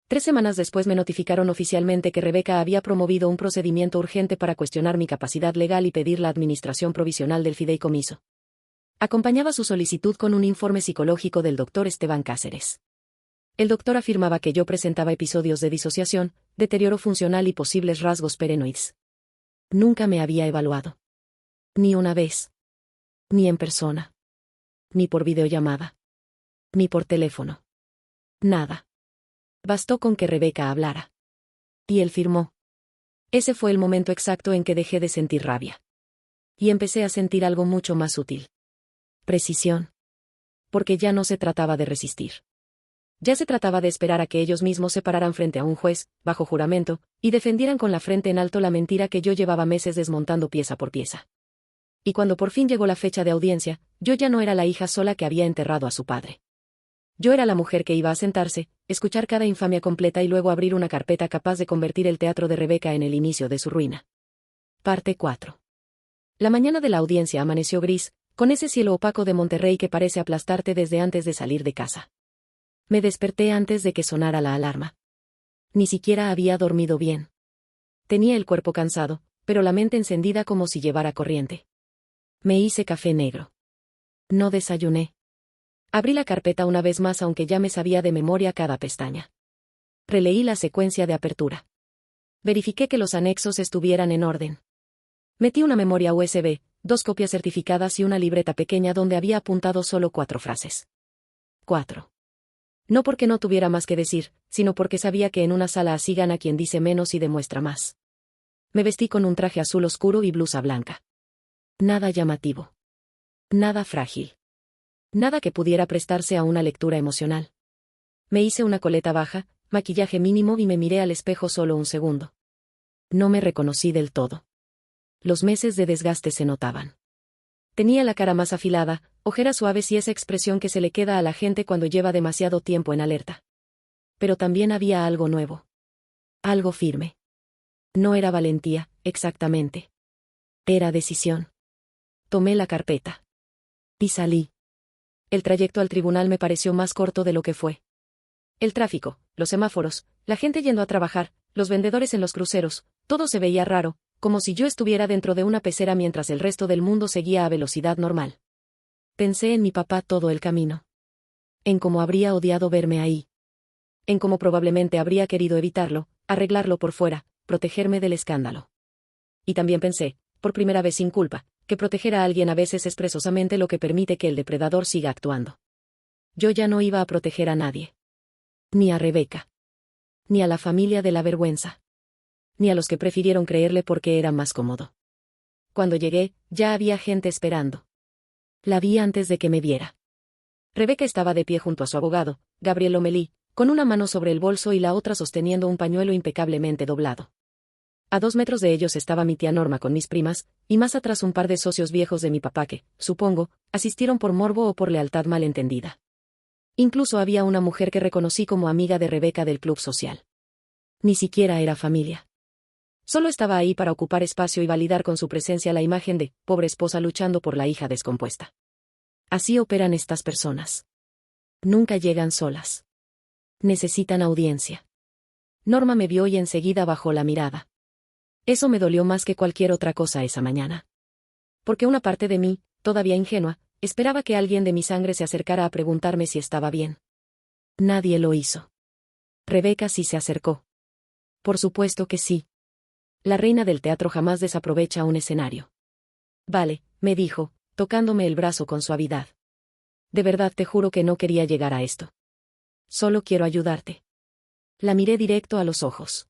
3 semanas después me notificaron oficialmente que Rebeca había promovido un procedimiento urgente para cuestionar mi capacidad legal y pedir la administración provisional del fideicomiso. Acompañaba su solicitud con un informe psicológico del doctor Esteban Cáceres. El doctor afirmaba que yo presentaba episodios de disociación, deterioro funcional y posibles rasgos paranoides. Nunca me había evaluado. Ni una vez. Ni en persona. Ni por videollamada. Ni por teléfono. Nada. Bastó con que Rebeca hablara. Y él firmó. Ese fue el momento exacto en que dejé de sentir rabia. Y empecé a sentir algo mucho más útil. Precisión. Porque ya no se trataba de resistir. Ya se trataba de esperar a que ellos mismos se pararan frente a un juez, bajo juramento, y defendieran con la frente en alto la mentira que yo llevaba meses desmontando pieza por pieza. Y cuando por fin llegó la fecha de audiencia, yo ya no era la hija sola que había enterrado a su padre. Yo era la mujer que iba a sentarse, escuchar cada infamia completa y luego abrir una carpeta capaz de convertir el teatro de Rebeca en el inicio de su ruina. Parte 4. La mañana de la audiencia amaneció gris, con ese cielo opaco de Monterrey que parece aplastarte desde antes de salir de casa. Me desperté antes de que sonara la alarma. Ni siquiera había dormido bien. Tenía el cuerpo cansado, pero la mente encendida como si llevara corriente. Me hice café negro. No desayuné. Abrí la carpeta una vez más aunque ya me sabía de memoria cada pestaña. Releí la secuencia de apertura. Verifiqué que los anexos estuvieran en orden. Metí una memoria USB, 2 copias certificadas y una libreta pequeña donde había apuntado solo 4 frases. 4. No porque no tuviera más que decir, sino porque sabía que en una sala así gana quien dice menos y demuestra más. Me vestí con un traje azul oscuro y blusa blanca. Nada llamativo. Nada frágil. Nada que pudiera prestarse a una lectura emocional. Me hice una coleta baja, maquillaje mínimo y me miré al espejo solo un segundo. No me reconocí del todo. Los meses de desgaste se notaban. Tenía la cara más afilada, ojeras suaves y esa expresión que se le queda a la gente cuando lleva demasiado tiempo en alerta. Pero también había algo nuevo. Algo firme. No era valentía, exactamente. Era decisión. Tomé la carpeta. Y salí. El trayecto al tribunal me pareció más corto de lo que fue. El tráfico, los semáforos, la gente yendo a trabajar, los vendedores en los cruceros, todo se veía raro, como si yo estuviera dentro de una pecera mientras el resto del mundo seguía a velocidad normal. Pensé en mi papá todo el camino. En cómo habría odiado verme ahí. En cómo probablemente habría querido evitarlo, arreglarlo por fuera, protegerme del escándalo. Y también pensé, por primera vez sin culpa, que proteger a alguien a veces es precisamente lo que permite que el depredador siga actuando. Yo ya no iba a proteger a nadie. Ni a Rebeca. Ni a la familia de la vergüenza. Ni a los que prefirieron creerle porque era más cómodo. Cuando llegué, ya había gente esperando. La vi antes de que me viera. Rebeca estaba de pie junto a su abogado, Gabriel Lomelí, con una mano sobre el bolso y la otra sosteniendo un pañuelo impecablemente doblado. A 2 metros de ellos estaba mi tía Norma con mis primas, y más atrás un par de socios viejos de mi papá que, supongo, asistieron por morbo o por lealtad malentendida. Incluso había una mujer que reconocí como amiga de Rebeca del club social. Ni siquiera era familia. Solo estaba ahí para ocupar espacio y validar con su presencia la imagen de pobre esposa luchando por la hija descompuesta. Así operan estas personas. Nunca llegan solas. Necesitan audiencia. Norma me vio y enseguida bajó la mirada. Eso me dolió más que cualquier otra cosa esa mañana. Porque una parte de mí, todavía ingenua, esperaba que alguien de mi sangre se acercara a preguntarme si estaba bien. Nadie lo hizo. Rebeca sí se acercó. Por supuesto que sí. La reina del teatro jamás desaprovecha un escenario. Vale, me dijo, tocándome el brazo con suavidad. De verdad te juro que no quería llegar a esto. Solo quiero ayudarte. La miré directo a los ojos.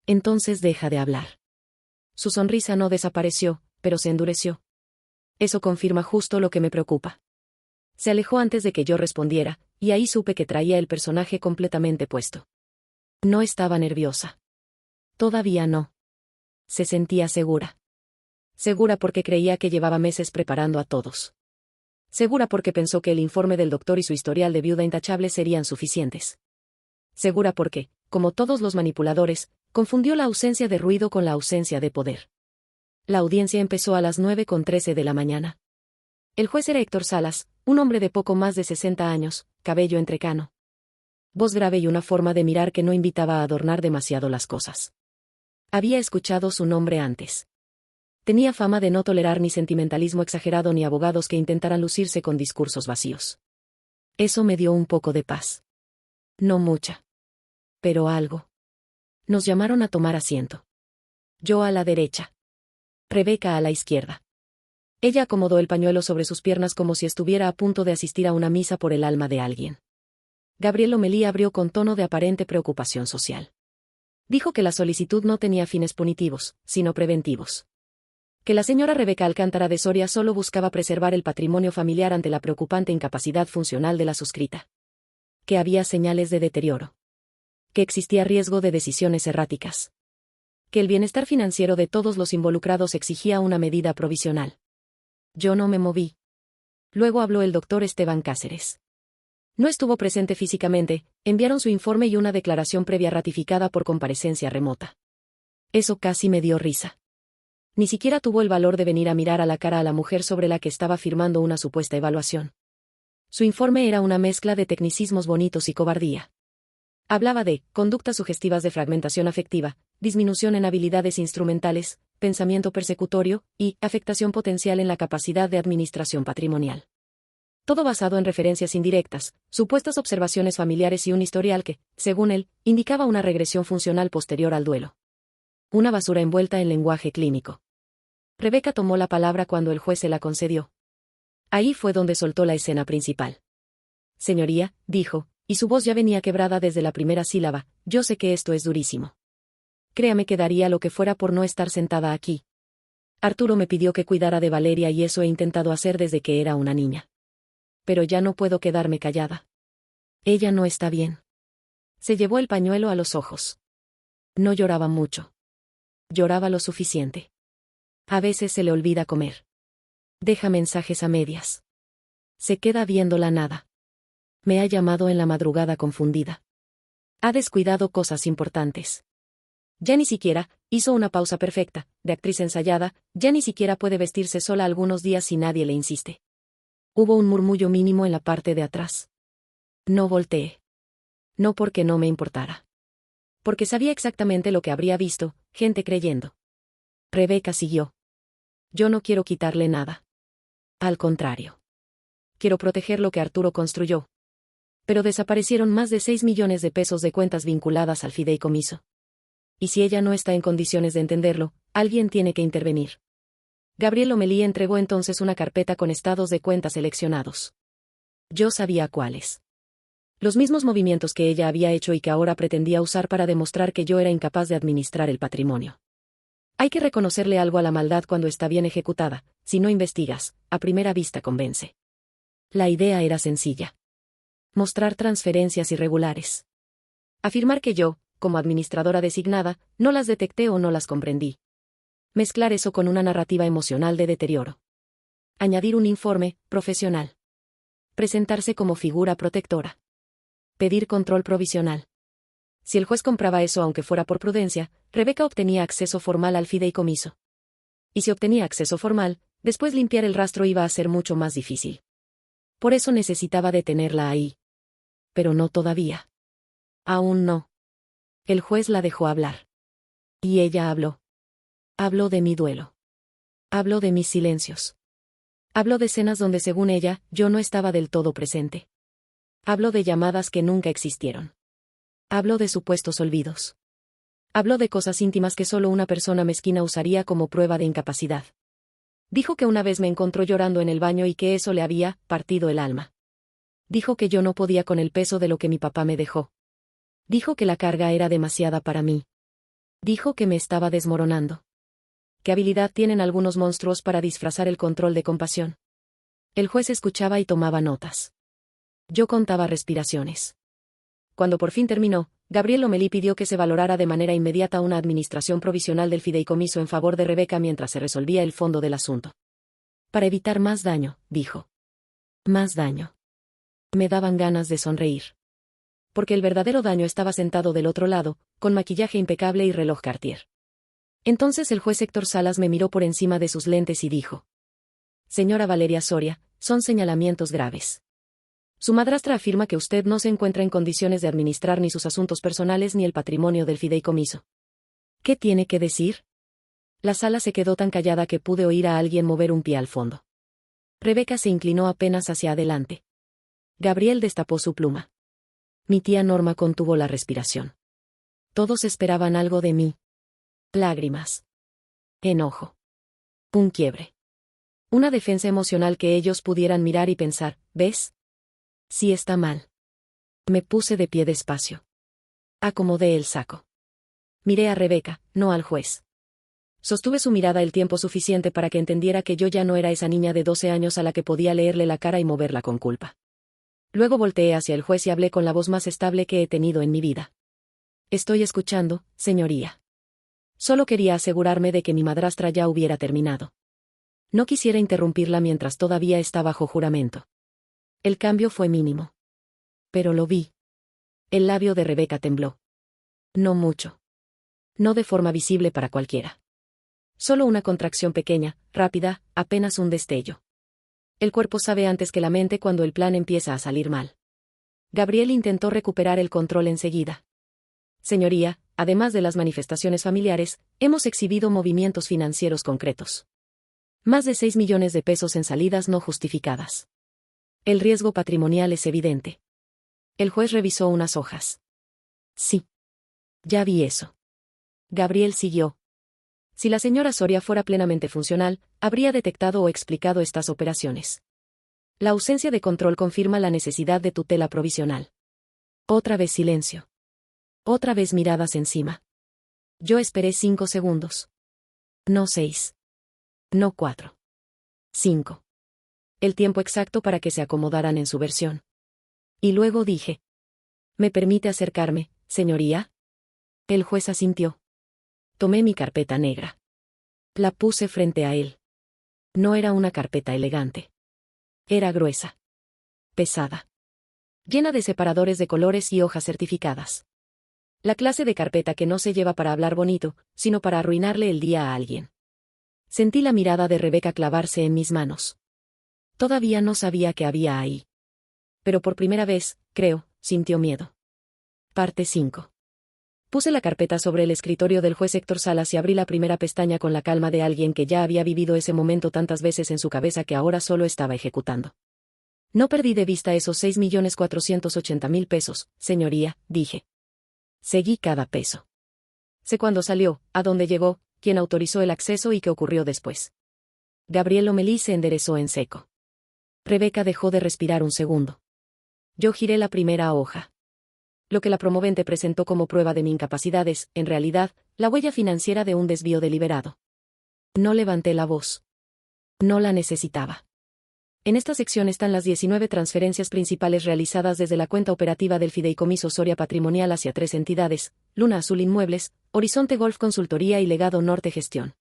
Entonces deja de hablar. Su sonrisa no desapareció, pero se endureció. Eso confirma justo lo que me preocupa. Se alejó antes de que yo respondiera, y ahí supe que traía el personaje completamente puesto. No estaba nerviosa. Todavía no. Se sentía segura. Segura porque creía que llevaba meses preparando a todos. Segura porque pensó que el informe del doctor y su historial de viuda intachable serían suficientes. Segura porque, como todos los manipuladores, confundió la ausencia de ruido con la ausencia de poder. La audiencia empezó a las 9:13 de la mañana. El juez era Héctor Salas, un hombre de poco más de 60 años, cabello entrecano. Voz grave y una forma de mirar que no invitaba a adornar demasiado las cosas. Había escuchado su nombre antes. Tenía fama de no tolerar ni sentimentalismo exagerado ni abogados que intentaran lucirse con discursos vacíos. Eso me dio un poco de paz. No mucha. Pero algo. Nos llamaron a tomar asiento. Yo a la derecha. Rebeca a la izquierda. Ella acomodó el pañuelo sobre sus piernas como si estuviera a punto de asistir a una misa por el alma de alguien. Gabriel Lomelí abrió con tono de aparente preocupación social. Dijo que la solicitud no tenía fines punitivos, sino preventivos. Que la señora Rebeca Alcántara de Soria solo buscaba preservar el patrimonio familiar ante la preocupante incapacidad funcional de la suscrita. Que había señales de deterioro. Que existía riesgo de decisiones erráticas. Que el bienestar financiero de todos los involucrados exigía una medida provisional. Yo no me moví. Luego habló el doctor Esteban Cáceres. No estuvo presente físicamente, enviaron su informe y una declaración previa ratificada por comparecencia remota. Eso casi me dio risa. Ni siquiera tuvo el valor de venir a mirar a la cara a la mujer sobre la que estaba firmando una supuesta evaluación. Su informe era una mezcla de tecnicismos bonitos y cobardía. Hablaba de conductas sugestivas de fragmentación afectiva, disminución en habilidades instrumentales, pensamiento persecutorio, y afectación potencial en la capacidad de administración patrimonial. Todo basado en referencias indirectas, supuestas observaciones familiares y un historial que, según él, indicaba una regresión funcional posterior al duelo. Una basura envuelta en lenguaje clínico. Rebeca tomó la palabra cuando el juez se la concedió. Ahí fue donde soltó la escena principal. Señoría, dijo, y su voz ya venía quebrada desde la primera sílaba, yo sé que esto es durísimo. Créame que daría lo que fuera por no estar sentada aquí. Arturo me pidió que cuidara de Valeria y eso he intentado hacer desde que era una niña. Pero ya no puedo quedarme callada. Ella no está bien. Se llevó el pañuelo a los ojos. No lloraba mucho. Lloraba lo suficiente. A veces se le olvida comer. Deja mensajes a medias. Se queda viendo la nada. Me ha llamado en la madrugada confundida. Ha descuidado cosas importantes. Ya ni siquiera, hizo una pausa perfecta, de actriz ensayada, ya ni siquiera puede vestirse sola algunos días si nadie le insiste. Hubo un murmullo mínimo en la parte de atrás. No volteé. No porque no me importara. Porque sabía exactamente lo que habría visto, gente creyendo. Rebeca siguió. Yo no quiero quitarle nada. Al contrario. Quiero proteger lo que Arturo construyó. Pero desaparecieron más de 6 millones de pesos de cuentas vinculadas al fideicomiso. Y si ella no está en condiciones de entenderlo, alguien tiene que intervenir. Gabriel Lomelí entregó entonces una carpeta con estados de cuentas seleccionados. Yo sabía cuáles. Los mismos movimientos que ella había hecho y que ahora pretendía usar para demostrar que yo era incapaz de administrar el patrimonio. Hay que reconocerle algo a la maldad cuando está bien ejecutada, si no investigas, a primera vista convence. La idea era sencilla. Mostrar transferencias irregulares. Afirmar que yo, como administradora designada, no las detecté o no las comprendí. Mezclar eso con una narrativa emocional de deterioro. Añadir un informe profesional. Presentarse como figura protectora. Pedir control provisional. Si el juez compraba eso aunque fuera por prudencia, Rebeca obtenía acceso formal al fideicomiso. Y si obtenía acceso formal, después limpiar el rastro iba a ser mucho más difícil. Por eso necesitaba detenerla ahí. Pero no todavía. Aún no. El juez la dejó hablar. Y ella habló. Habló de mi duelo. Habló de mis silencios. Habló de escenas donde según ella, yo no estaba del todo presente. Habló de llamadas que nunca existieron. Habló de supuestos olvidos. Habló de cosas íntimas que solo una persona mezquina usaría como prueba de incapacidad. Dijo que una vez me encontró llorando en el baño y que eso le había partido el alma. Dijo que yo no podía con el peso de lo que mi papá me dejó. Dijo que la carga era demasiada para mí. Dijo que me estaba desmoronando. ¿Qué habilidad tienen algunos monstruos para disfrazar el control de compasión? El juez escuchaba y tomaba notas. Yo contaba respiraciones. Cuando por fin terminó, Gabriel Lomelí pidió que se valorara de manera inmediata una administración provisional del fideicomiso en favor de Rebeca mientras se resolvía el fondo del asunto. Para evitar más daño, dijo. Más daño. Me daban ganas de sonreír. Porque el verdadero daño estaba sentado del otro lado, con maquillaje impecable y reloj Cartier. Entonces el juez Héctor Salas me miró por encima de sus lentes y dijo: Señora Valeria Soria, son señalamientos graves. Su madrastra afirma que usted no se encuentra en condiciones de administrar ni sus asuntos personales ni el patrimonio del fideicomiso. ¿Qué tiene que decir? La sala se quedó tan callada que pude oír a alguien mover un pie al fondo. Rebeca se inclinó apenas hacia adelante. Gabriel destapó su pluma. Mi tía Norma contuvo la respiración. Todos esperaban algo de mí. Lágrimas. Enojo. Un quiebre. Una defensa emocional que ellos pudieran mirar y pensar, ¿ves? Sí está mal. Me puse de pie despacio. Acomodé el saco. Miré a Rebeca, no al juez. Sostuve su mirada el tiempo suficiente para que entendiera que yo ya no era esa niña de 12 años a la que podía leerle la cara y moverla con culpa. Luego volteé hacia el juez y hablé con la voz más estable que he tenido en mi vida. Estoy escuchando, señoría. Solo quería asegurarme de que mi madrastra ya hubiera terminado. No quisiera interrumpirla mientras todavía está bajo juramento. El cambio fue mínimo. Pero lo vi. El labio de Rebeca tembló. No mucho. No de forma visible para cualquiera. Solo una contracción pequeña, rápida, apenas un destello. El cuerpo sabe antes que la mente cuando el plan empieza a salir mal. Gabriel intentó recuperar el control enseguida. Señoría, además de las manifestaciones familiares, hemos exhibido movimientos financieros concretos. Más de 6 millones de pesos en salidas no justificadas. El riesgo patrimonial es evidente. El juez revisó unas hojas. Sí. Ya vi eso. Gabriel siguió. Si la señora Soria fuera plenamente funcional, habría detectado o explicado estas operaciones. La ausencia de control confirma la necesidad de tutela provisional. Otra vez silencio. Otra vez miradas encima. Yo esperé 5 segundos. No 6. No 4. 5. El tiempo exacto para que se acomodaran en su versión. Y luego dije. ¿Me permite acercarme, señoría? El juez asintió. Tomé mi carpeta negra. La puse frente a él. No era una carpeta elegante. Era gruesa. Pesada. Llena de separadores de colores y hojas certificadas. La clase de carpeta que no se lleva para hablar bonito, sino para arruinarle el día a alguien. Sentí la mirada de Rebeca clavarse en mis manos. Todavía no sabía qué había ahí. Pero por primera vez, creo, sintió miedo. Parte 5. Puse la carpeta sobre el escritorio del juez Héctor Salas y abrí la primera pestaña con la calma de alguien que ya había vivido ese momento tantas veces en su cabeza que ahora solo estaba ejecutando. No perdí de vista esos 6.480.000 pesos, señoría, dije. Seguí cada peso. Sé cuándo salió, a dónde llegó, quién autorizó el acceso y qué ocurrió después. Gabriel Lomelí se enderezó en seco. Rebeca dejó de respirar un segundo. Yo giré la primera hoja. Lo que la promovente presentó como prueba de mi incapacidad es, en realidad, la huella financiera de un desvío deliberado. No levanté la voz. No la necesitaba. En esta sección están las 19 transferencias principales realizadas desde la cuenta operativa del Fideicomiso Soria Patrimonial hacia 3 entidades, Luna Azul Inmuebles, Horizonte Golf Consultoría y Legado Norte Gestión.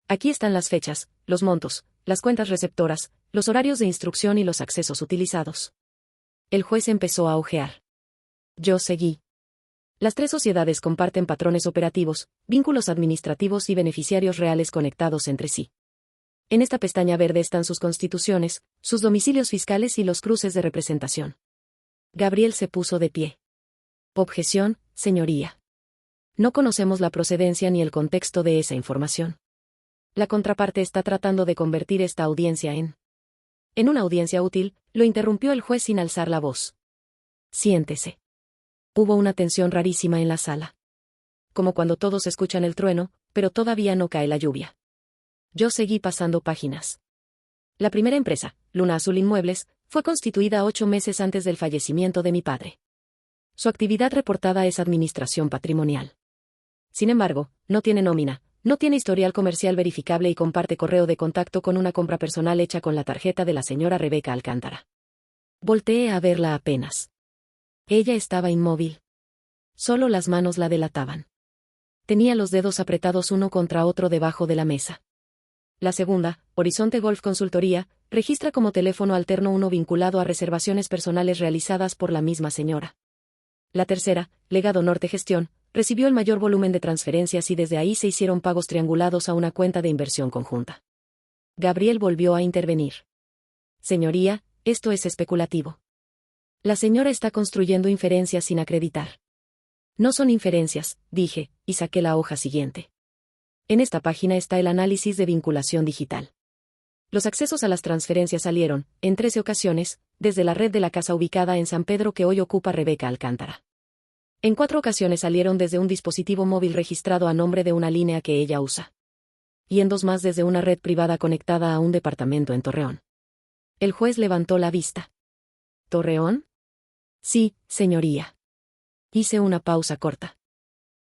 Aquí están las fechas, los montos, las cuentas receptoras, los horarios de instrucción y los accesos utilizados. El juez empezó a ojear. Yo seguí. Las 3 sociedades comparten patrones operativos, vínculos administrativos y beneficiarios reales conectados entre sí. En esta pestaña verde están sus constituciones, sus domicilios fiscales y los cruces de representación. Gabriel se puso de pie. Objeción, señoría. No conocemos la procedencia ni el contexto de esa información. La contraparte está tratando de convertir esta audiencia en una audiencia útil, lo interrumpió el juez sin alzar la voz. Siéntese. Hubo una tensión rarísima en la sala. Como cuando todos escuchan el trueno, pero todavía no cae la lluvia. Yo seguí pasando páginas. La primera empresa, Luna Azul Inmuebles, fue constituida 8 meses antes del fallecimiento de mi padre. Su actividad reportada es administración patrimonial. Sin embargo, no tiene nómina, no tiene historial comercial verificable y comparte correo de contacto con una compra personal hecha con la tarjeta de la señora Rebeca Alcántara. Volteé a verla apenas. Ella estaba inmóvil. Solo las manos la delataban. Tenía los dedos apretados uno contra otro debajo de la mesa. La segunda, Horizonte Golf Consultoría, registra como teléfono alterno uno vinculado a reservaciones personales realizadas por la misma señora. La tercera, Legado Norte Gestión, recibió el mayor volumen de transferencias y desde ahí se hicieron pagos triangulados a una cuenta de inversión conjunta. Gabriel volvió a intervenir. Señoría, esto es especulativo. La señora está construyendo inferencias sin acreditar. No son inferencias, dije, y saqué la hoja siguiente. En esta página está el análisis de vinculación digital. Los accesos a las transferencias salieron, en 13 ocasiones, desde la red de la casa ubicada en San Pedro que hoy ocupa Rebeca Alcántara. En 4 ocasiones salieron desde un dispositivo móvil registrado a nombre de una línea que ella usa. Y en 2 más desde una red privada conectada a un departamento en Torreón. El juez levantó la vista. ¿Torreón? Sí, señoría. Hice una pausa corta.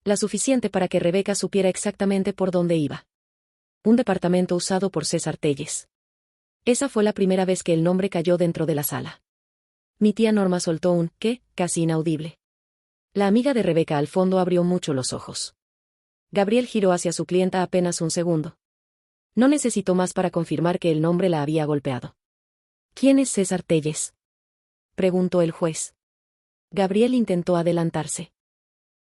La suficiente para que Rebeca supiera exactamente por dónde iba. Un departamento usado por César Telles. Esa fue la primera vez que el nombre cayó dentro de la sala. Mi tía Norma soltó un «¿qué?» casi inaudible. La amiga de Rebeca al fondo abrió mucho los ojos. Gabriel giró hacia su clienta apenas un segundo. No necesitó más para confirmar que el nombre la había golpeado. ¿Quién es César Telles?, preguntó el juez. Gabriel intentó adelantarse.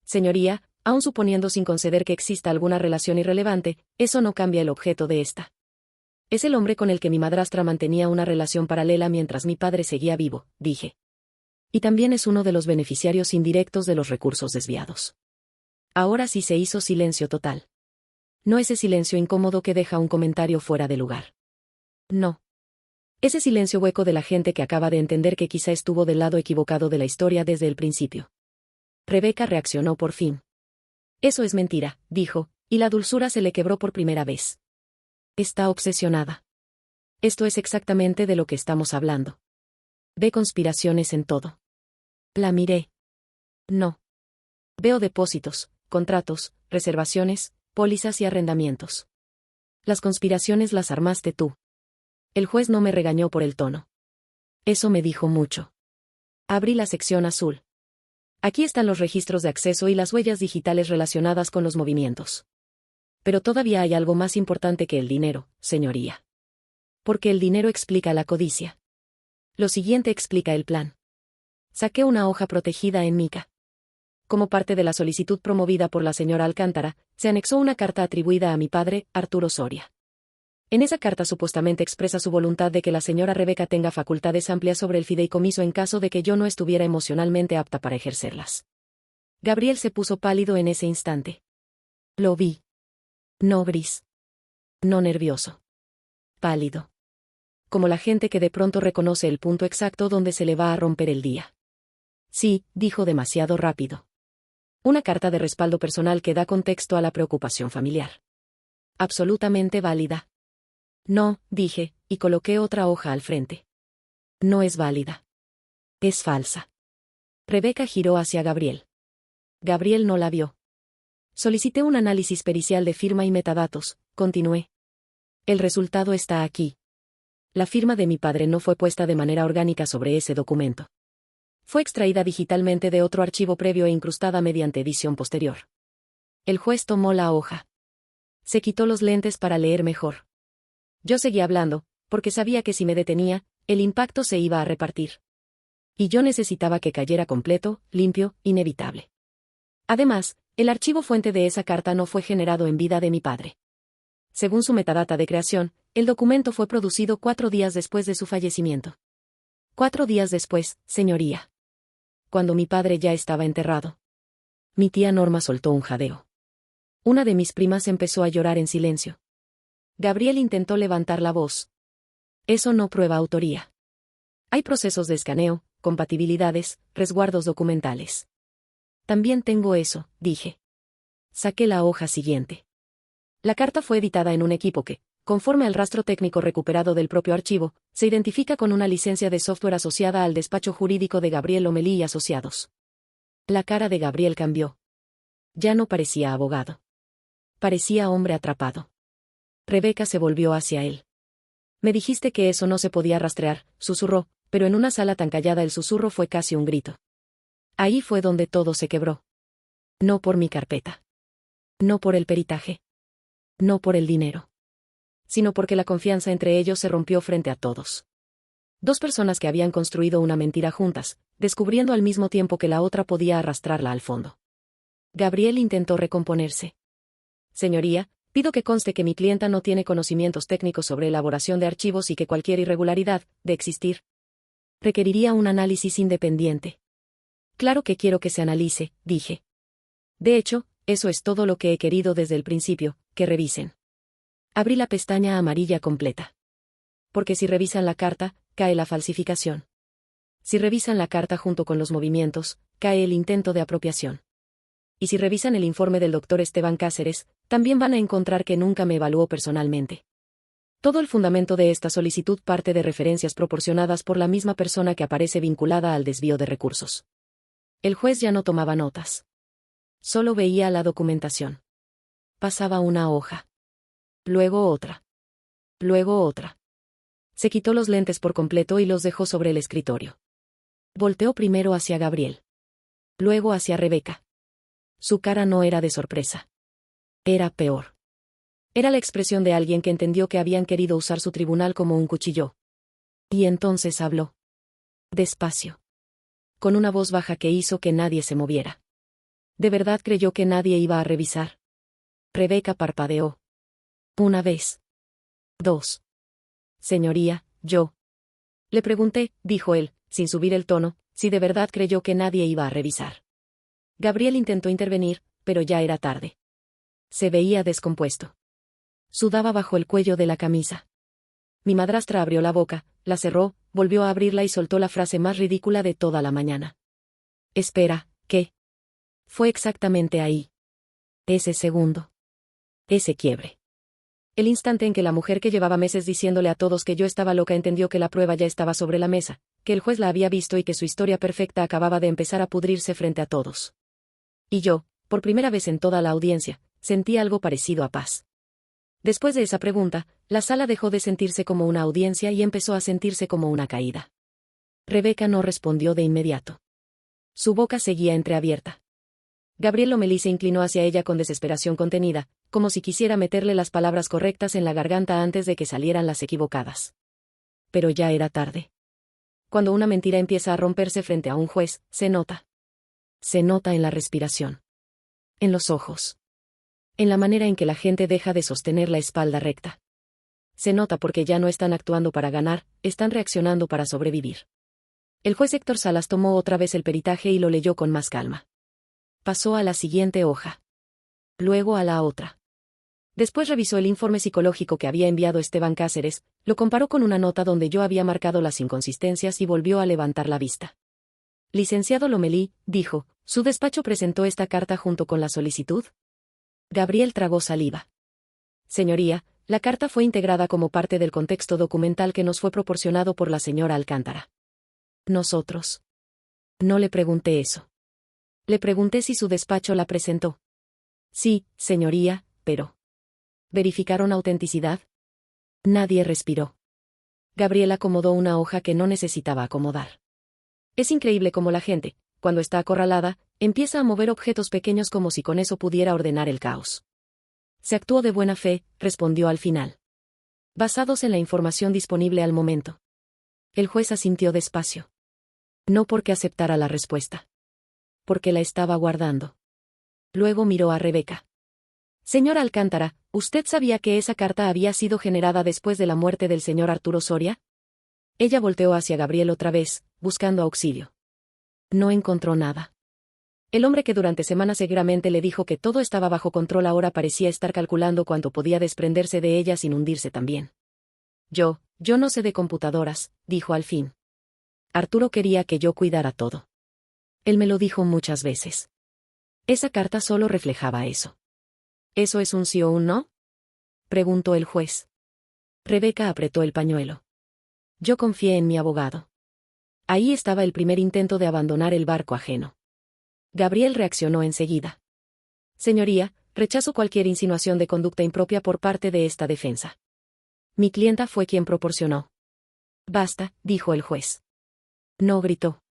Señoría, aun suponiendo sin conceder que exista alguna relación irrelevante, eso no cambia el objeto de esta. Es el hombre con el que mi madrastra mantenía una relación paralela mientras mi padre seguía vivo, dije. Y también es uno de los beneficiarios indirectos de los recursos desviados. Ahora sí se hizo silencio total. No ese silencio incómodo que deja un comentario fuera de lugar. No. Ese silencio hueco de la gente que acaba de entender que quizá estuvo del lado equivocado de la historia desde el principio. Rebeca reaccionó por fin. Eso es mentira, dijo, y la dulzura se le quebró por primera vez. Está obsesionada. Esto es exactamente de lo que estamos hablando. Ve conspiraciones en todo. La miré. No. Veo depósitos, contratos, reservaciones, pólizas y arrendamientos. Las conspiraciones las armaste tú. El juez no me regañó por el tono. Eso me dijo mucho. Abrí la sección azul. Aquí están los registros de acceso y las huellas digitales relacionadas con los movimientos. Pero todavía hay algo más importante que el dinero, señoría. Porque el dinero explica la codicia. Lo siguiente explica el plan. Saqué una hoja protegida en mica. Como parte de la solicitud promovida por la señora Alcántara, se anexó una carta atribuida a mi padre, Arturo Soria. En esa carta supuestamente expresa su voluntad de que la señora Rebeca tenga facultades amplias sobre el fideicomiso en caso de que yo no estuviera emocionalmente apta para ejercerlas. Gabriel se puso pálido en ese instante. Lo vi. No gris. No nervioso. Pálido. Como la gente que de pronto reconoce el punto exacto donde se le va a romper el día. Sí, dijo demasiado rápido. Una carta de respaldo personal que da contexto a la preocupación familiar. Absolutamente válida. No, dije, y coloqué otra hoja al frente. No es válida. Es falsa. Rebeca giró hacia Gabriel. Gabriel no la vio. Solicité un análisis pericial de firma y metadatos, continué. El resultado está aquí. La firma de mi padre no fue puesta de manera orgánica sobre ese documento. Fue extraída digitalmente de otro archivo previo e incrustada mediante edición posterior. El juez tomó la hoja. Se quitó los lentes para leer mejor. Yo seguía hablando, porque sabía que si me detenía, el impacto se iba a repartir. Y yo necesitaba que cayera completo, limpio, inevitable. Además, el archivo fuente de esa carta no fue generado en vida de mi padre. Según su metadata de creación, el documento fue producido 4 días después de su fallecimiento. 4 días después, señoría. Cuando mi padre ya estaba enterrado. Mi tía Norma soltó un jadeo. Una de mis primas empezó a llorar en silencio. Gabriel intentó levantar la voz. Eso no prueba autoría. Hay procesos de escaneo, compatibilidades, resguardos documentales. También tengo eso, dije. Saqué la hoja siguiente. La carta fue editada en un equipo que, conforme al rastro técnico recuperado del propio archivo, se identifica con una licencia de software asociada al despacho jurídico de Gabriel Lomelí y Asociados. La cara de Gabriel cambió. Ya no parecía abogado. Parecía hombre atrapado. Rebeca se volvió hacia él. Me dijiste que eso no se podía rastrear, susurró, pero en una sala tan callada el susurro fue casi un grito. Ahí fue donde todo se quebró. No por mi carpeta. No por el peritaje. No por el dinero. Sino porque la confianza entre ellos se rompió frente a todos. 2 personas que habían construido una mentira juntas, descubriendo al mismo tiempo que la otra podía arrastrarla al fondo. Gabriel intentó recomponerse. Señoría, pido que conste que mi clienta no tiene conocimientos técnicos sobre elaboración de archivos y que cualquier irregularidad, de existir, requeriría un análisis independiente. Claro que quiero que se analice, dije. De hecho, eso es todo lo que he querido desde el principio, que revisen. Abrí la pestaña amarilla completa. Porque si revisan la carta, cae la falsificación. Si revisan la carta junto con los movimientos, cae el intento de apropiación. Y si revisan el informe del doctor Esteban Cáceres, también van a encontrar que nunca me evaluó personalmente. Todo el fundamento de esta solicitud parte de referencias proporcionadas por la misma persona que aparece vinculada al desvío de recursos. El juez ya no tomaba notas. Solo veía la documentación. Pasaba una hoja. Luego otra. Luego otra. Se quitó los lentes por completo y los dejó sobre el escritorio. Volteó primero hacia Gabriel. Luego hacia Rebeca. Su cara no era de sorpresa. Era peor. Era la expresión de alguien que entendió que habían querido usar su tribunal como un cuchillo. Y entonces habló. Despacio. Con una voz baja que hizo que nadie se moviera. ¿De verdad creyó que nadie iba a revisar? Rebeca parpadeó. 1 vez. 2. Señoría, yo. Le pregunté, dijo él, sin subir el tono, si de verdad creyó que nadie iba a revisar. Gabriel intentó intervenir, pero ya era tarde. Se veía descompuesto. Sudaba bajo el cuello de la camisa. Mi madrastra abrió la boca, la cerró, volvió a abrirla y soltó la frase más ridícula de toda la mañana. Espera, ¿qué? Fue exactamente ahí. Ese segundo. Ese quiebre. El instante en que la mujer que llevaba meses diciéndole a todos que yo estaba loca entendió que la prueba ya estaba sobre la mesa, que el juez la había visto y que su historia perfecta acababa de empezar a pudrirse frente a todos. Y yo, por primera vez en toda la audiencia, sentí algo parecido a paz. Después de esa pregunta, la sala dejó de sentirse como una audiencia y empezó a sentirse como una caída. Rebeca no respondió de inmediato. Su boca seguía entreabierta. Gabriel Lomelí se inclinó hacia ella con desesperación contenida, como si quisiera meterle las palabras correctas en la garganta antes de que salieran las equivocadas. Pero ya era tarde. Cuando una mentira empieza a romperse frente a un juez, se nota. Se nota en la respiración. En los ojos. En la manera en que la gente deja de sostener la espalda recta. Se nota porque ya no están actuando para ganar, están reaccionando para sobrevivir. El juez Héctor Salas tomó otra vez el peritaje y lo leyó con más calma. Pasó a la siguiente hoja. Luego a la otra. Después revisó el informe psicológico que había enviado Esteban Cáceres, lo comparó con una nota donde yo había marcado las inconsistencias y volvió a levantar la vista. Licenciado Lomelí, dijo, ¿su despacho presentó esta carta junto con la solicitud? Gabriel tragó saliva. Señoría, la carta fue integrada como parte del contexto documental que nos fue proporcionado por la señora Alcántara. Nosotros. No le pregunté eso. Le pregunté si su despacho la presentó. Sí, señoría, pero... ¿verificaron autenticidad? Nadie respiró. Gabriel acomodó una hoja que no necesitaba acomodar. Es increíble cómo la gente, cuando está acorralada, empieza a mover objetos pequeños como si con eso pudiera ordenar el caos. Se actuó de buena fe, respondió al final. Basados en la información disponible al momento. El juez asintió despacio. No porque aceptara la respuesta. Porque la estaba guardando. Luego miró a Rebeca. Señora Alcántara, ¿usted sabía que esa carta había sido generada después de la muerte del señor Arturo Soria? Ella volteó hacia Gabriel otra vez, buscando auxilio. No encontró nada. El hombre que durante semanas seguramente le dijo que todo estaba bajo control ahora parecía estar calculando cuánto podía desprenderse de ella sin hundirse también. Yo no sé de computadoras, dijo al fin. Arturo quería que yo cuidara todo. Él me lo dijo muchas veces. Esa carta solo reflejaba eso. ¿Eso es un sí o un no? Preguntó el juez. Rebeca apretó el pañuelo. Yo confié en mi abogado. Ahí estaba el primer intento de abandonar el barco ajeno. Gabriel reaccionó enseguida. Señoría, rechazo cualquier insinuación de conducta impropia por parte de esta defensa. Mi clienta fue quien proporcionó. Basta, dijo el juez. No gritó.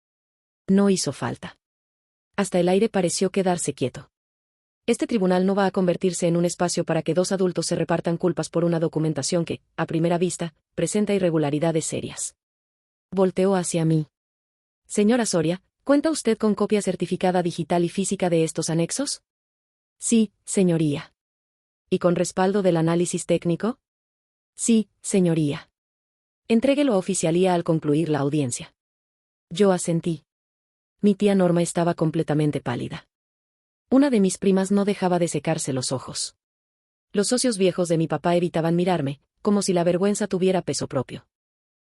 No hizo falta. Hasta el aire pareció quedarse quieto. Este tribunal no va a convertirse en un espacio para que dos adultos se repartan culpas por una documentación que, a primera vista, presenta irregularidades serias. Volteó hacia mí. Señora Soria, ¿cuenta usted con copia certificada digital y física de estos anexos? Sí, señoría. ¿Y con respaldo del análisis técnico? Sí, señoría. Entréguelo a oficialía al concluir la audiencia. Yo asentí. Mi tía Norma estaba completamente pálida. Una de mis primas no dejaba de secarse los ojos. Los socios viejos de mi papá evitaban mirarme, como si la vergüenza tuviera peso propio.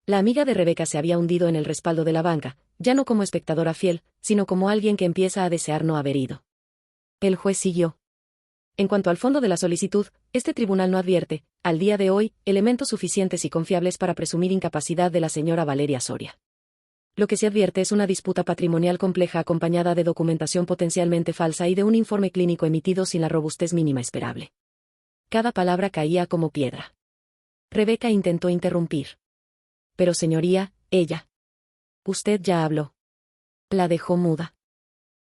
La amiga de Rebeca se había hundido en el respaldo de la banca, ya no como espectadora fiel, sino como alguien que empieza a desear no haber ido. El juez siguió. En cuanto al fondo de la solicitud, este tribunal no advierte, al día de hoy, elementos suficientes y confiables para presumir incapacidad de la señora Valeria Soria. Lo que se advierte es una disputa patrimonial compleja acompañada de documentación potencialmente falsa y de un informe clínico emitido sin la robustez mínima esperable. Cada palabra caía como piedra. Rebeca intentó interrumpir. Pero señoría, ella. Usted ya habló. La dejó muda.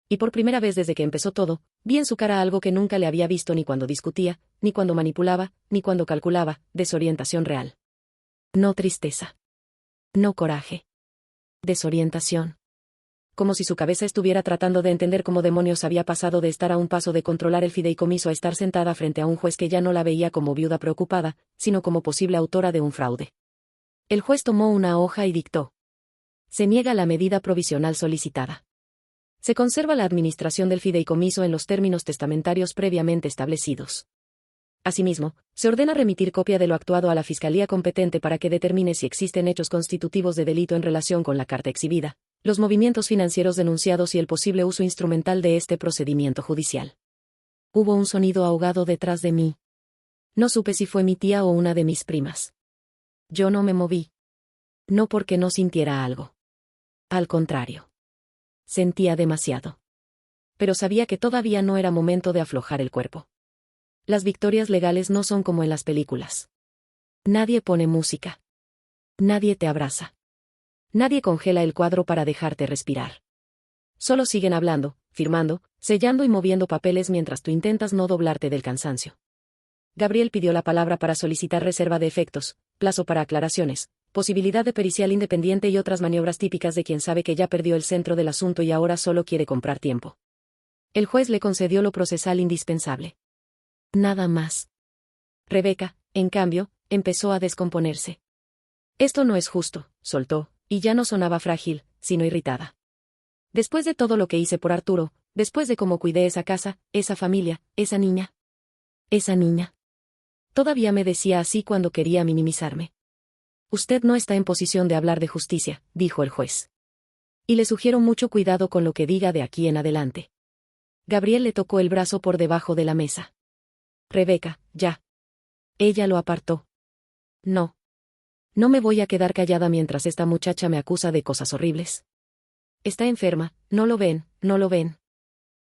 Y por primera vez desde que empezó todo, vi en su cara algo que nunca le había visto ni cuando discutía, ni cuando manipulaba, ni cuando calculaba, desorientación real. No tristeza. No coraje. Desorientación. Como si su cabeza estuviera tratando de entender cómo demonios había pasado de estar a un paso de controlar el fideicomiso a estar sentada frente a un juez que ya no la veía como viuda preocupada, sino como posible autora de un fraude. El juez tomó una hoja y dictó. Se niega la medida provisional solicitada. Se conserva la administración del fideicomiso en los términos testamentarios previamente establecidos. Asimismo, se ordena remitir copia de lo actuado a la Fiscalía competente para que determine si existen hechos constitutivos de delito en relación con la carta exhibida, los movimientos financieros denunciados y el posible uso instrumental de este procedimiento judicial. Hubo un sonido ahogado detrás de mí. No supe si fue mi tía o una de mis primas. Yo no me moví. No porque no sintiera algo. Al contrario. Sentía demasiado. Pero sabía que todavía no era momento de aflojar el cuerpo. Las victorias legales no son como en las películas. Nadie pone música. Nadie te abraza. Nadie congela el cuadro para dejarte respirar. Solo siguen hablando, firmando, sellando y moviendo papeles mientras tú intentas no doblarte del cansancio. Gabriel pidió la palabra para solicitar reserva de efectos, plazo para aclaraciones, posibilidad de pericial independiente y otras maniobras típicas de quien sabe que ya perdió el centro del asunto y ahora solo quiere comprar tiempo. El juez le concedió lo procesal indispensable. Nada más. Rebeca, en cambio, empezó a descomponerse. Esto no es justo, soltó, y ya no sonaba frágil, sino irritada. Después de todo lo que hice por Arturo, después de cómo cuidé esa casa, esa familia, esa niña. Esa niña. Todavía me decía así cuando quería minimizarme. Usted no está en posición de hablar de justicia, dijo el juez. Y le sugiero mucho cuidado con lo que diga de aquí en adelante. Gabriel le tocó el brazo por debajo de la mesa. Rebeca, ya. Ella lo apartó. No. No me voy a quedar callada mientras esta muchacha me acusa de cosas horribles. Está enferma, ¿no lo ven, no lo ven?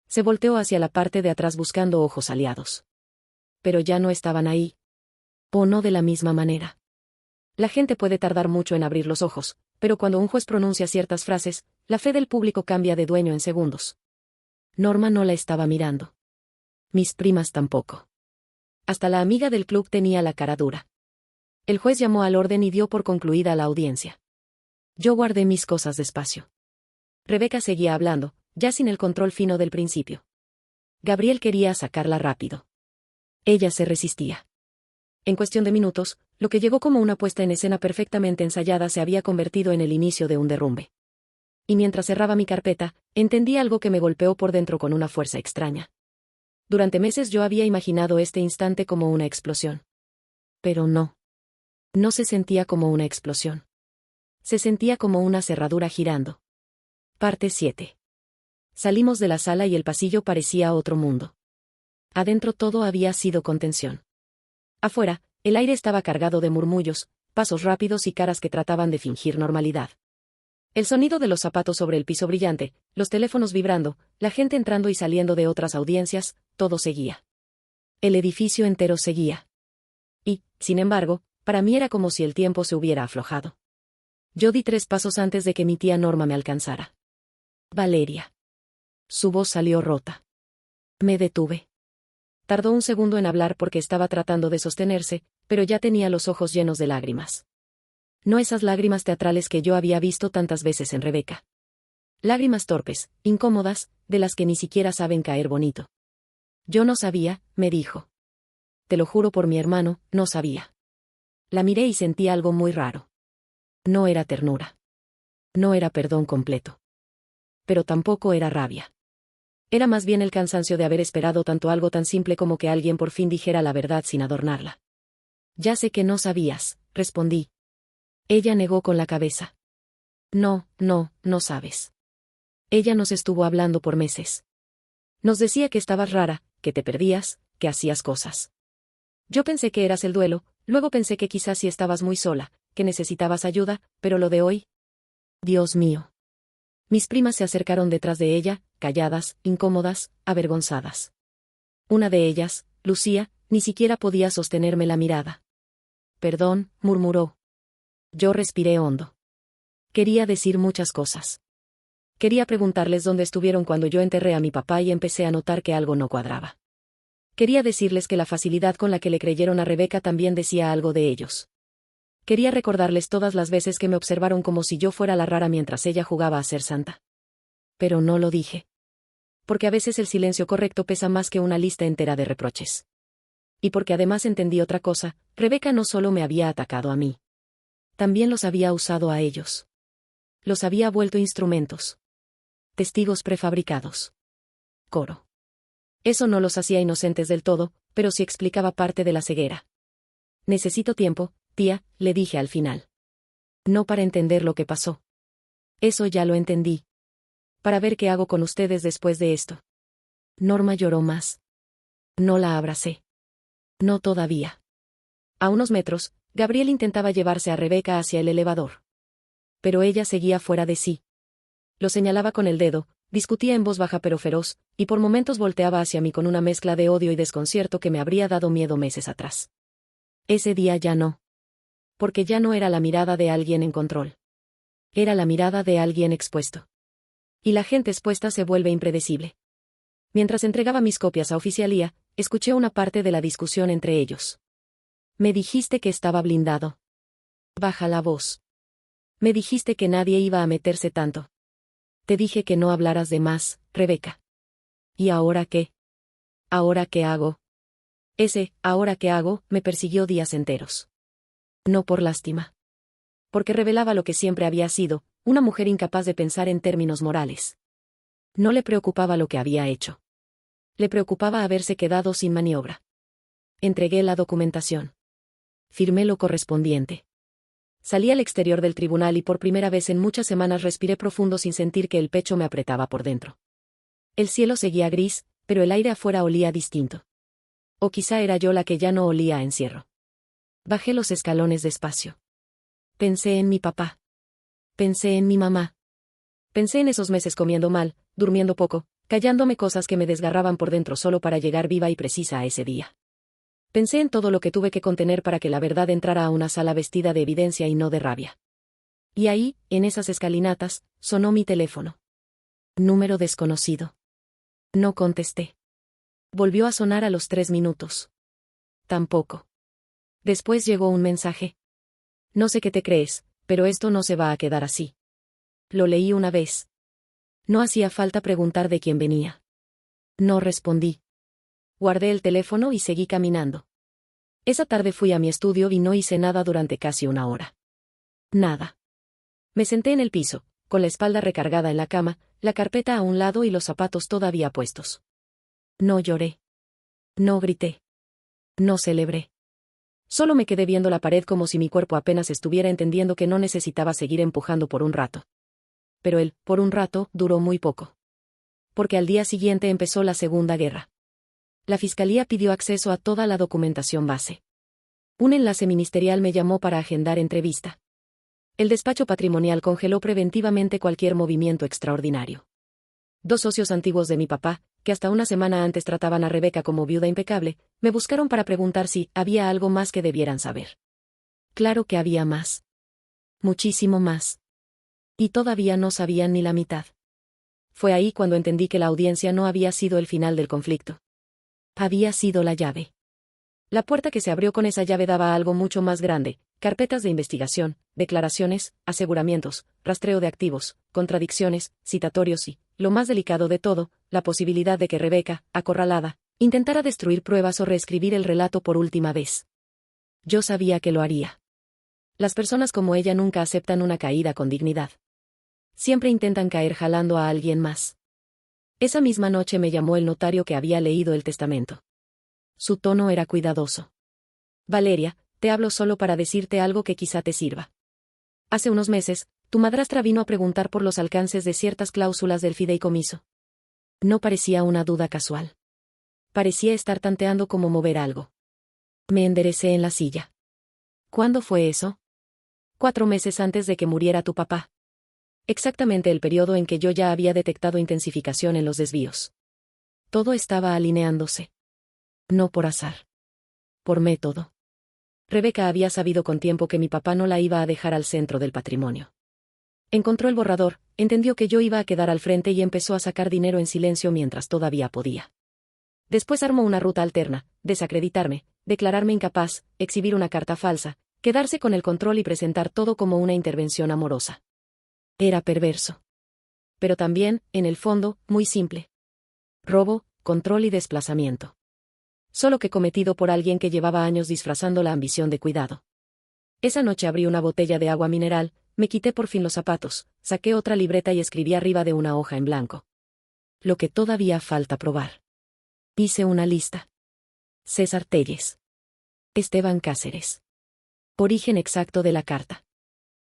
Se volteó hacia la parte de atrás buscando ojos aliados. Pero ya no estaban ahí. O no de la misma manera. La gente puede tardar mucho en abrir los ojos, pero cuando un juez pronuncia ciertas frases, la fe del público cambia de dueño en segundos. Norma no la estaba mirando. Mis primas tampoco. Hasta la amiga del club tenía la cara dura. El juez llamó al orden y dio por concluida la audiencia. Yo guardé mis cosas despacio. Rebeca seguía hablando, ya sin el control fino del principio. Gabriel quería sacarla rápido. Ella se resistía. En cuestión de minutos, lo que llegó como una puesta en escena perfectamente ensayada se había convertido en el inicio de un derrumbe. Y mientras cerraba mi carpeta, entendí algo que me golpeó por dentro con una fuerza extraña. Durante meses yo había imaginado este instante como una explosión. Pero no. No se sentía como una explosión. Se sentía como una cerradura girando. Parte 7. Salimos de la sala y el pasillo parecía otro mundo. Adentro todo había sido contención. Afuera, el aire estaba cargado de murmullos, pasos rápidos y caras que trataban de fingir normalidad. El sonido de los zapatos sobre el piso brillante, los teléfonos vibrando, la gente entrando y saliendo de otras audiencias, todo seguía. El edificio entero seguía. Y, sin embargo, para mí era como si el tiempo se hubiera aflojado. Yo di 3 pasos antes de que mi tía Norma me alcanzara. Valeria. Su voz salió rota. Me detuve. Tardó un segundo en hablar porque estaba tratando de sostenerse, pero ya tenía los ojos llenos de lágrimas. No esas lágrimas teatrales que yo había visto tantas veces en Rebeca. Lágrimas torpes, incómodas, de las que ni siquiera saben caer bonito. Yo no sabía, me dijo. Te lo juro por mi hermano, no sabía. La miré y sentí algo muy raro. No era ternura. No era perdón completo. Pero tampoco era rabia. Era más bien el cansancio de haber esperado tanto algo tan simple como que alguien por fin dijera la verdad sin adornarla. Ya sé que no sabías, respondí. Ella negó con la cabeza. No, no, no sabes. Ella nos estuvo hablando por meses. Nos decía que estabas rara, que te perdías, que hacías cosas. Yo pensé que eras el duelo, luego pensé que quizás sí estabas muy sola, que necesitabas ayuda, pero lo de hoy. Dios mío. Mis primas se acercaron detrás de ella, calladas, incómodas, avergonzadas. Una de ellas, Lucía, ni siquiera podía sostenerme la mirada. Perdón, murmuró. Yo respiré hondo. Quería decir muchas cosas. Quería preguntarles dónde estuvieron cuando yo enterré a mi papá y empecé a notar que algo no cuadraba. Quería decirles que la facilidad con la que le creyeron a Rebeca también decía algo de ellos. Quería recordarles todas las veces que me observaron como si yo fuera la rara mientras ella jugaba a ser santa. Pero no lo dije. Porque a veces el silencio correcto pesa más que una lista entera de reproches. Y porque además entendí otra cosa, Rebeca no solo me había atacado a mí. También los había usado a ellos. Los había vuelto instrumentos. Testigos prefabricados. Coro. Eso no los hacía inocentes del todo, pero sí explicaba parte de la ceguera. Necesito tiempo, tía, le dije al final. No para entender lo que pasó. Eso ya lo entendí. Para ver qué hago con ustedes después de esto. Norma lloró más. No la abracé. No todavía. A unos metros, Gabriel intentaba llevarse a Rebeca hacia el elevador. Pero ella seguía fuera de sí. Lo señalaba con el dedo, discutía en voz baja pero feroz, y por momentos volteaba hacia mí con una mezcla de odio y desconcierto que me habría dado miedo meses atrás. Ese día ya no. Porque ya no era la mirada de alguien en control. Era la mirada de alguien expuesto. Y la gente expuesta se vuelve impredecible. Mientras entregaba mis copias a oficialía, escuché una parte de la discusión entre ellos. Me dijiste que estaba blindado. Baja la voz. Me dijiste que nadie iba a meterse tanto. Te dije que no hablaras de más, Rebeca. ¿Y ahora qué? ¿Ahora qué hago? Ese, ahora qué hago, me persiguió días enteros. No por lástima. Porque revelaba lo que siempre había sido, una mujer incapaz de pensar en términos morales. No le preocupaba lo que había hecho. Le preocupaba haberse quedado sin maniobra. Entregué la documentación. Firmé lo correspondiente. Salí al exterior del tribunal y por primera vez en muchas semanas respiré profundo sin sentir que el pecho me apretaba por dentro. El cielo seguía gris, pero el aire afuera olía distinto. O quizá era yo la que ya no olía a encierro. Bajé los escalones despacio. Pensé en mi papá. Pensé en mi mamá. Pensé en esos meses comiendo mal, durmiendo poco, callándome cosas que me desgarraban por dentro solo para llegar viva y precisa a ese día. Pensé en todo lo que tuve que contener para que la verdad entrara a una sala vestida de evidencia y no de rabia. Y ahí, en esas escalinatas, sonó mi teléfono. Número desconocido. No contesté. Volvió a sonar a los 3 minutos. Tampoco. Después llegó un mensaje. No sé qué te crees, pero esto no se va a quedar así. Lo leí una vez. No hacía falta preguntar de quién venía. No respondí. Guardé el teléfono y seguí caminando. Esa tarde fui a mi estudio y no hice nada durante casi una hora. Nada. Me senté en el piso, con la espalda recargada en la cama, la carpeta a un lado y los zapatos todavía puestos. No lloré. No grité. No celebré. Solo me quedé viendo la pared como si mi cuerpo apenas estuviera entendiendo que no necesitaba seguir empujando por un rato. Pero el, por un rato, duró muy poco. Porque al día siguiente empezó la Segunda Guerra. La Fiscalía pidió acceso a toda la documentación base. Un enlace ministerial me llamó para agendar entrevista. El despacho patrimonial congeló preventivamente cualquier movimiento extraordinario. 2 socios antiguos de mi papá, que hasta una semana antes trataban a Rebeca como viuda impecable, me buscaron para preguntar si había algo más que debieran saber. Claro que había más. Muchísimo más. Y todavía no sabían ni la mitad. Fue ahí cuando entendí que la audiencia no había sido el final del conflicto. Había sido la llave. La puerta que se abrió con esa llave daba a algo mucho más grande: carpetas de investigación, declaraciones, aseguramientos, rastreo de activos, contradicciones, citatorios y, lo más delicado de todo, la posibilidad de que Rebeca, acorralada, intentara destruir pruebas o reescribir el relato por última vez. Yo sabía que lo haría. Las personas como ella nunca aceptan una caída con dignidad. Siempre intentan caer jalando a alguien más. Esa misma noche me llamó el notario que había leído el testamento. Su tono era cuidadoso. Valeria, te hablo solo para decirte algo que quizá te sirva. Hace unos meses, tu madrastra vino a preguntar por los alcances de ciertas cláusulas del fideicomiso. No parecía una duda casual. Parecía estar tanteando cómo mover algo. Me enderecé en la silla. ¿Cuándo fue eso? 4 meses antes de que muriera tu papá. Exactamente el periodo en que yo ya había detectado intensificación en los desvíos. Todo estaba alineándose. No por azar. Por método. Rebeca había sabido con tiempo que mi papá no la iba a dejar al centro del patrimonio. Encontró el borrador, entendió que yo iba a quedar al frente y empezó a sacar dinero en silencio mientras todavía podía. Después armó una ruta alterna: desacreditarme, declararme incapaz, exhibir una carta falsa, quedarse con el control y presentar todo como una intervención amorosa. Era perverso. Pero también, en el fondo, muy simple. Robo, control y desplazamiento. Solo que cometido por alguien que llevaba años disfrazando la ambición de cuidado. Esa noche abrí una botella de agua mineral, Me quité por fin los zapatos, saqué otra libreta y escribí arriba de una hoja en blanco. Lo que todavía falta probar. Hice una lista. César Telles. Esteban Cáceres. Origen exacto de la carta.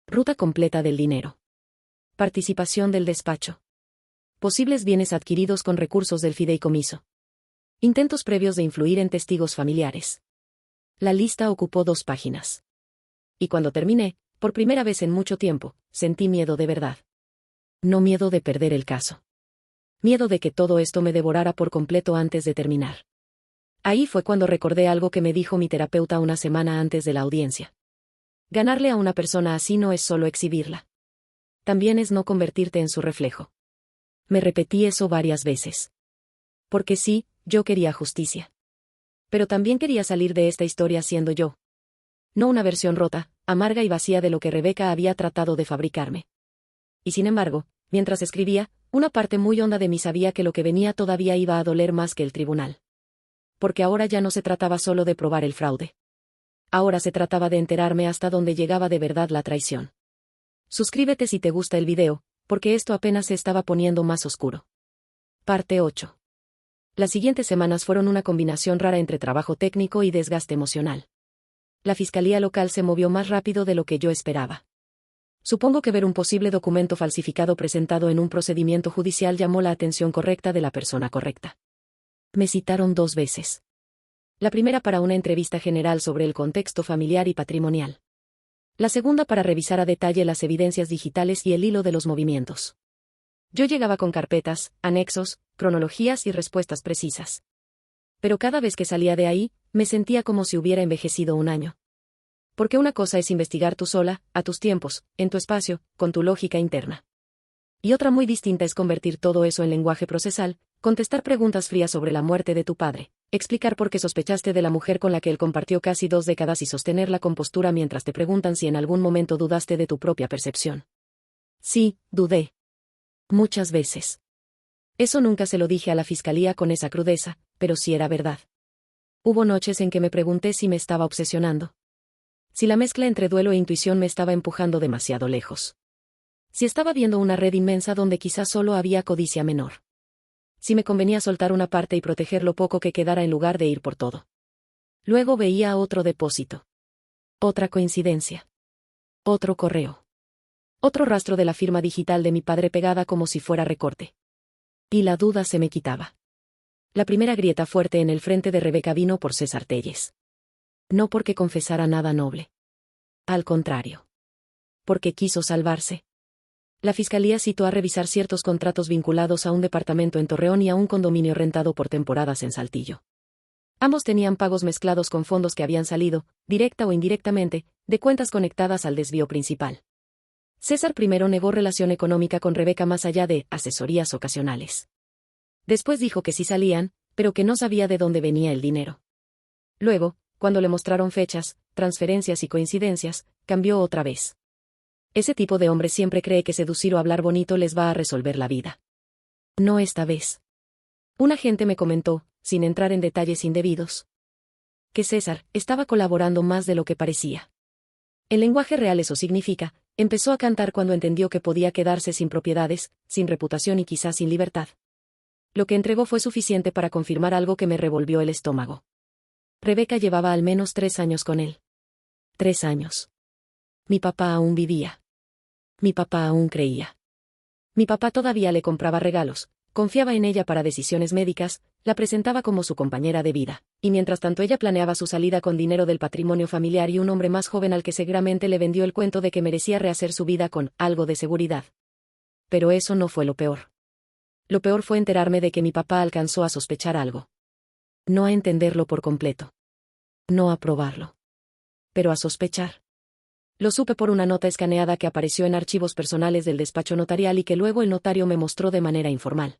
Ruta completa del dinero. Participación del despacho. Posibles bienes adquiridos con recursos del fideicomiso. Intentos previos de influir en testigos familiares. La lista ocupó 2 páginas. Y cuando terminé, por primera vez en mucho tiempo, sentí miedo de verdad. No miedo de perder el caso. Miedo de que todo esto me devorara por completo antes de terminar. Ahí fue cuando recordé algo que me dijo mi terapeuta una semana antes de la audiencia. Ganarle a una persona así no es solo exhibirla. También es no convertirte en su reflejo. Me repetí eso varias veces. Porque sí, yo quería justicia. Pero también quería salir de esta historia siendo yo. No una versión rota, amarga y vacía de lo que Rebeca había tratado de fabricarme. Y sin embargo, mientras escribía, una parte muy honda de mí sabía que lo que venía todavía iba a doler más que el tribunal. Porque ahora ya no se trataba solo de probar el fraude. Ahora se trataba de enterarme hasta dónde llegaba de verdad la traición. Suscríbete si te gusta el video, porque esto apenas se estaba poniendo más oscuro. Parte 8. Las siguientes semanas fueron una combinación rara entre trabajo técnico y desgaste emocional. La fiscalía local se movió más rápido de lo que yo esperaba. Supongo que ver un posible documento falsificado presentado en un procedimiento judicial llamó la atención correcta de la persona correcta. Me citaron 2 veces. La primera para una entrevista general sobre el contexto familiar y patrimonial. La segunda para revisar a detalle las evidencias digitales y el hilo de los movimientos. Yo llegaba con carpetas, anexos, cronologías y respuestas precisas. Pero cada vez que salía de ahí, me sentía como si hubiera envejecido 1 año. Porque una cosa es investigar tú sola, a tus tiempos, en tu espacio, con tu lógica interna. Y otra muy distinta es convertir todo eso en lenguaje procesal, contestar preguntas frías sobre la muerte de tu padre, explicar por qué sospechaste de la mujer con la que él compartió casi 2 décadas y sostener la compostura mientras te preguntan si en algún momento dudaste de tu propia percepción. Sí, dudé. Muchas veces. Eso nunca se lo dije a la fiscalía con esa crudeza, pero sí era verdad. Hubo noches en que me pregunté si me estaba obsesionando. Si la mezcla entre duelo e intuición me estaba empujando demasiado lejos. Si estaba viendo una red inmensa donde quizás solo había codicia menor. Si me convenía soltar una parte y proteger lo poco que quedara en lugar de ir por todo. Luego veía otro depósito. Otra coincidencia. Otro correo. Otro rastro de la firma digital de mi padre pegada como si fuera recorte. Y la duda se me quitaba. La primera grieta fuerte en el frente de Rebeca vino por César Telles. No porque confesara nada noble. Al contrario. Porque quiso salvarse. La fiscalía citó a revisar ciertos contratos vinculados a un departamento en Torreón y a un condominio rentado por temporadas en Saltillo. Ambos tenían pagos mezclados con fondos que habían salido, directa o indirectamente, de cuentas conectadas al desvío principal. César primero negó relación económica con Rebeca más allá de asesorías ocasionales. Después dijo que sí salían, pero que no sabía de dónde venía el dinero. Luego, cuando le mostraron fechas, transferencias y coincidencias, cambió otra vez. Ese tipo de hombre siempre cree que seducir o hablar bonito les va a resolver la vida. No esta vez. Un agente me comentó, sin entrar en detalles indebidos, que César estaba colaborando más de lo que parecía. En lenguaje real eso significa, empezó a cantar cuando entendió que podía quedarse sin propiedades, sin reputación y quizás sin libertad. Lo que entregó fue suficiente para confirmar algo que me revolvió el estómago. Rebeca llevaba al menos 3 años con él. 3 años. Mi papá aún vivía. Mi papá aún creía. Mi papá todavía le compraba regalos, confiaba en ella para decisiones médicas, la presentaba como su compañera de vida, y mientras tanto ella planeaba su salida con dinero del patrimonio familiar y un hombre más joven al que seguramente le vendió el cuento de que merecía rehacer su vida con algo de seguridad. Pero eso no fue lo peor. Lo peor fue enterarme de que mi papá alcanzó a sospechar algo. No a entenderlo por completo. No a probarlo. Pero a sospechar. Lo supe por una nota escaneada que apareció en archivos personales del despacho notarial y que luego el notario me mostró de manera informal.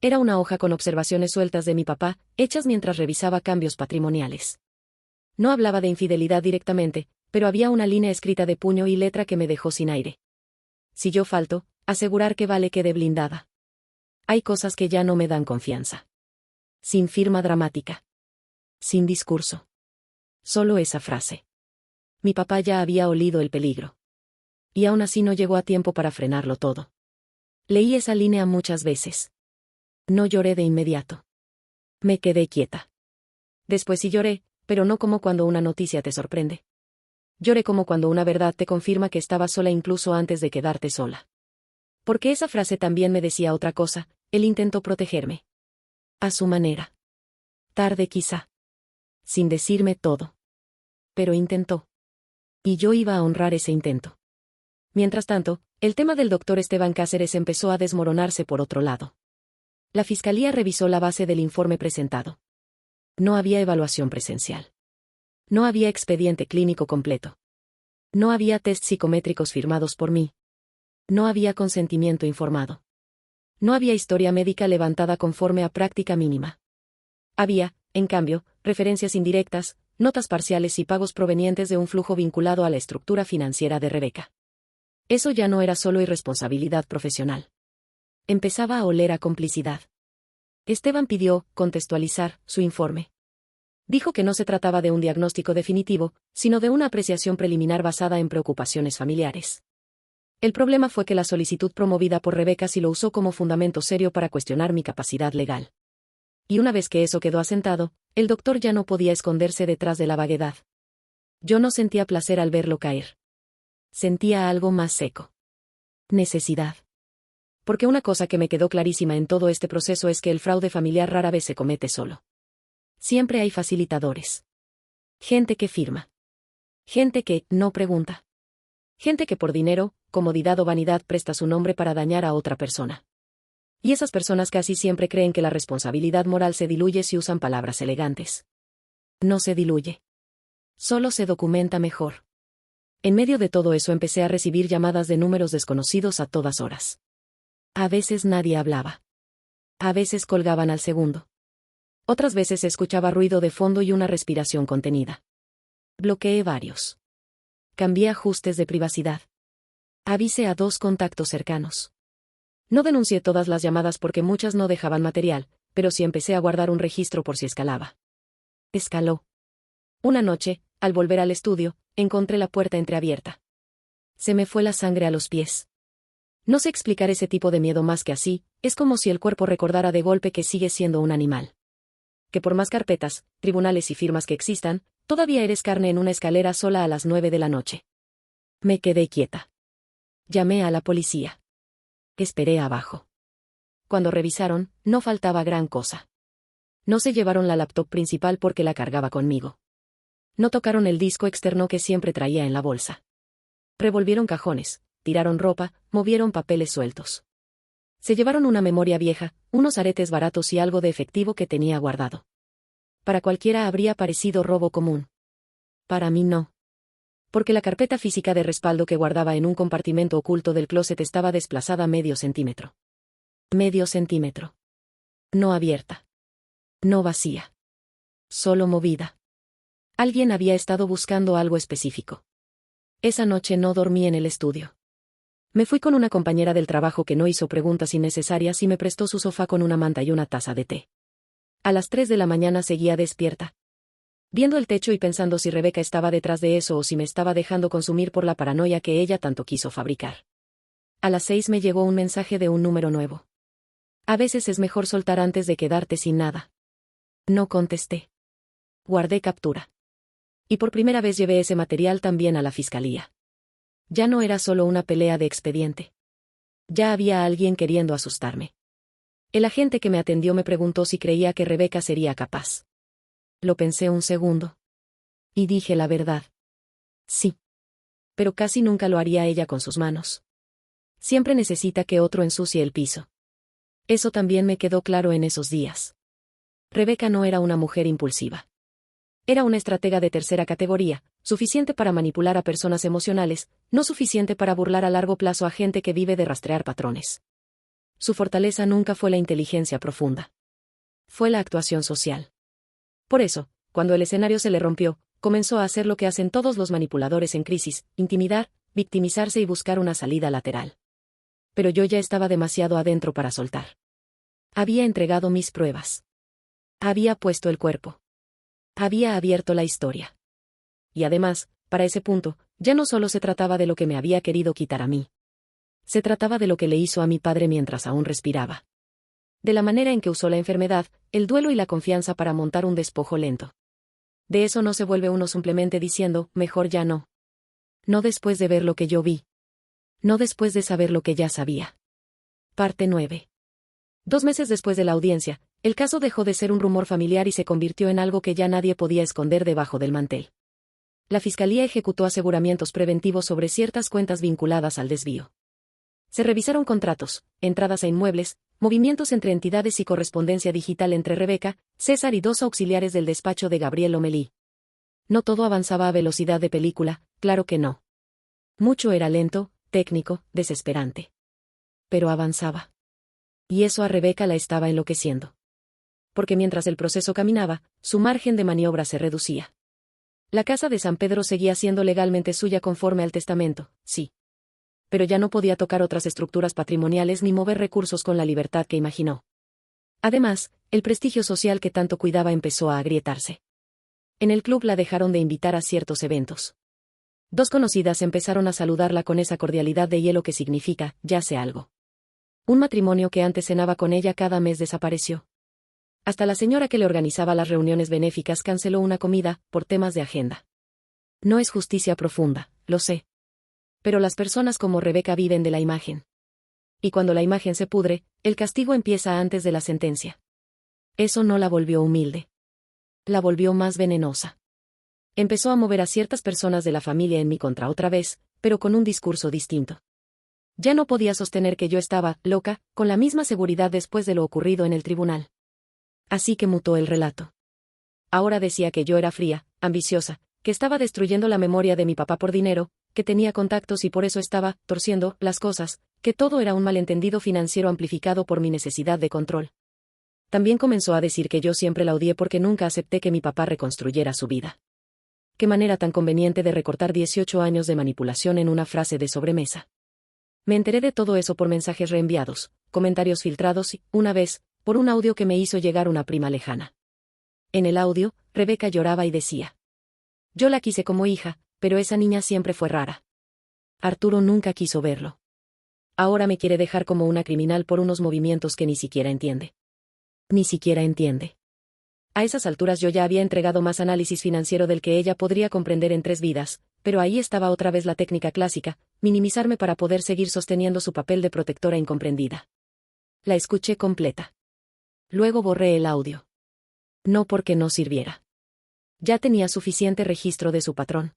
Era una hoja con observaciones sueltas de mi papá, hechas mientras revisaba cambios patrimoniales. No hablaba de infidelidad directamente, pero había una línea escrita de puño y letra que me dejó sin aire. Si yo falto, asegurar que Vale quede blindada. Hay cosas que ya no me dan confianza. Sin firma dramática. Sin discurso. Solo esa frase. Mi papá ya había olido el peligro. Y aún así no llegó a tiempo para frenarlo todo. Leí esa línea muchas veces. No lloré de inmediato. Me quedé quieta. Después sí lloré, pero no como cuando una noticia te sorprende. Lloré como cuando una verdad te confirma que estabas sola incluso antes de quedarte sola. Porque esa frase también me decía otra cosa, él intentó protegerme. A su manera. Tarde quizá. Sin decirme todo. Pero intentó. Y yo iba a honrar ese intento. Mientras tanto, el tema del doctor Esteban Cáceres empezó a desmoronarse por otro lado. La fiscalía revisó la base del informe presentado. No había evaluación presencial. No había expediente clínico completo. No había test psicométricos firmados por mí. No había consentimiento informado. No había historia médica levantada conforme a práctica mínima. Había, en cambio, referencias indirectas, notas parciales y pagos provenientes de un flujo vinculado a la estructura financiera de Rebeca. Eso ya no era solo irresponsabilidad profesional. Empezaba a oler a complicidad. Esteban pidió contextualizar su informe. Dijo que no se trataba de un diagnóstico definitivo, sino de una apreciación preliminar basada en preocupaciones familiares. El problema fue que la solicitud promovida por Rebeca sí lo usó como fundamento serio para cuestionar mi capacidad legal. Y una vez que eso quedó asentado, el doctor ya no podía esconderse detrás de la vaguedad. Yo no sentía placer al verlo caer. Sentía algo más seco. Necesidad. Porque una cosa que me quedó clarísima en todo este proceso es que el fraude familiar rara vez se comete solo. Siempre hay facilitadores. Gente que firma. Gente que no pregunta. Gente que por dinero, comodidad o vanidad presta su nombre para dañar a otra persona. Y esas personas casi siempre creen que la responsabilidad moral se diluye si usan palabras elegantes. No se diluye. Solo se documenta mejor. En medio de todo eso empecé a recibir llamadas de números desconocidos a todas horas. A veces nadie hablaba. A veces colgaban al segundo. Otras veces se escuchaba ruido de fondo y una respiración contenida. Bloqueé varios. Cambié ajustes de privacidad. Avisé a 2 contactos cercanos. No denuncié todas las llamadas porque muchas no dejaban material, pero sí empecé a guardar un registro por si escalaba. Escaló. Una noche, al volver al estudio, encontré la puerta entreabierta. Se me fue la sangre a los pies. No sé explicar ese tipo de miedo más que así, es como si el cuerpo recordara de golpe que sigue siendo un animal. Que por más carpetas, tribunales y firmas que existan, todavía eres carne en una escalera sola a las 9 de la noche. Me quedé quieta. Llamé a la policía. Esperé abajo. Cuando revisaron, no faltaba gran cosa. No se llevaron la laptop principal porque la cargaba conmigo. No tocaron el disco externo que siempre traía en la bolsa. Revolvieron cajones, tiraron ropa, movieron papeles sueltos. Se llevaron una memoria vieja, unos aretes baratos y algo de efectivo que tenía guardado. Para cualquiera habría parecido robo común. Para mí no. Porque la carpeta física de respaldo que guardaba en un compartimento oculto del closet estaba desplazada medio centímetro. Medio centímetro. No abierta. No vacía. Solo movida. Alguien había estado buscando algo específico. Esa noche no dormí en el estudio. Me fui con una compañera del trabajo que no hizo preguntas innecesarias y me prestó su sofá con una manta y una taza de té. A las 3 de la mañana seguía despierta. Viendo el techo y pensando si Rebeca estaba detrás de eso o si me estaba dejando consumir por la paranoia que ella tanto quiso fabricar. A las 6 me llegó un mensaje de un número nuevo. A veces es mejor soltar antes de quedarte sin nada. No contesté. Guardé captura. Y por primera vez llevé ese material también a la fiscalía. Ya no era solo una pelea de expediente. Ya había alguien queriendo asustarme. El agente que me atendió me preguntó si creía que Rebeca sería capaz. Lo pensé un segundo. Y dije la verdad. Sí. Pero casi nunca lo haría ella con sus manos. Siempre necesita que otro ensucie el piso. Eso también me quedó claro en esos días. Rebeca no era una mujer impulsiva. Era una estratega de tercera categoría, suficiente para manipular a personas emocionales, no suficiente para burlar a largo plazo a gente que vive de rastrear patrones. Su fortaleza nunca fue la inteligencia profunda. Fue la actuación social. Por eso, cuando el escenario se le rompió, comenzó a hacer lo que hacen todos los manipuladores en crisis, intimidar, victimizarse y buscar una salida lateral. Pero yo ya estaba demasiado adentro para soltar. Había entregado mis pruebas. Había puesto el cuerpo. Había abierto la historia. Y además, para ese punto, Ya no solo se trataba de lo que me había querido quitar a mí. Se trataba de lo que le hizo a mi padre mientras aún respiraba. De la manera en que usó la enfermedad, el duelo y la confianza para montar un despojo lento. De eso no se vuelve uno simplemente diciendo, mejor ya no. No después de ver lo que yo vi. No después de saber lo que ya sabía. Parte 9. 2 meses después de la audiencia, el caso dejó de ser un rumor familiar y se convirtió en algo que ya nadie podía esconder debajo del mantel. La fiscalía ejecutó aseguramientos preventivos sobre ciertas cuentas vinculadas al desvío. Se revisaron contratos, entradas a inmuebles, movimientos entre entidades y correspondencia digital entre Rebeca, César y 2 auxiliares del despacho de Gabriel Lomelí. No todo avanzaba a velocidad de película, claro que no. Mucho era lento, técnico, desesperante. Pero avanzaba. Y eso a Rebeca la estaba enloqueciendo. Porque mientras el proceso caminaba, su margen de maniobra se reducía. La casa de San Pedro seguía siendo legalmente suya conforme al testamento, sí. Pero ya no podía tocar otras estructuras patrimoniales ni mover recursos con la libertad que imaginó. Además, el prestigio social que tanto cuidaba empezó a agrietarse. En el club la dejaron de invitar a ciertos eventos. 2 conocidas empezaron a saludarla con esa cordialidad de hielo que significa, ya sé algo. Un matrimonio que antes cenaba con ella cada mes desapareció. Hasta la señora que le organizaba las reuniones benéficas canceló una comida, por temas de agenda. No es justicia profunda, lo sé. Pero las personas como Rebeca viven de la imagen. Y cuando la imagen se pudre, el castigo empieza antes de la sentencia. Eso no la volvió humilde. La volvió más venenosa. Empezó a mover a ciertas personas de la familia en mi contra otra vez, pero con un discurso distinto. Ya no podía sostener que yo estaba loca, con la misma seguridad después de lo ocurrido en el tribunal. Así que mutó el relato. Ahora decía que yo era fría, ambiciosa, que estaba destruyendo la memoria de mi papá por dinero, que tenía contactos y por eso estaba torciendo las cosas, que todo era un malentendido financiero amplificado por mi necesidad de control. También comenzó a decir que yo siempre la odié porque nunca acepté que mi papá reconstruyera su vida. Qué manera tan conveniente de recortar 18 años de manipulación en una frase de sobremesa. Me enteré de todo eso por mensajes reenviados, comentarios filtrados y, una vez, por un audio que me hizo llegar una prima lejana. En el audio, Rebeca lloraba y decía: yo la quise como hija, pero esa niña siempre fue rara. Arturo nunca quiso verlo. Ahora me quiere dejar como una criminal por unos movimientos que ni siquiera entiende. Ni siquiera entiende. A esas alturas yo ya había entregado más análisis financiero del que ella podría comprender en 3 vidas, pero ahí estaba otra vez la técnica clásica, minimizarme para poder seguir sosteniendo su papel de protectora incomprendida. La escuché completa. Luego borré el audio. No porque no sirviera. Ya tenía suficiente registro de su patrón.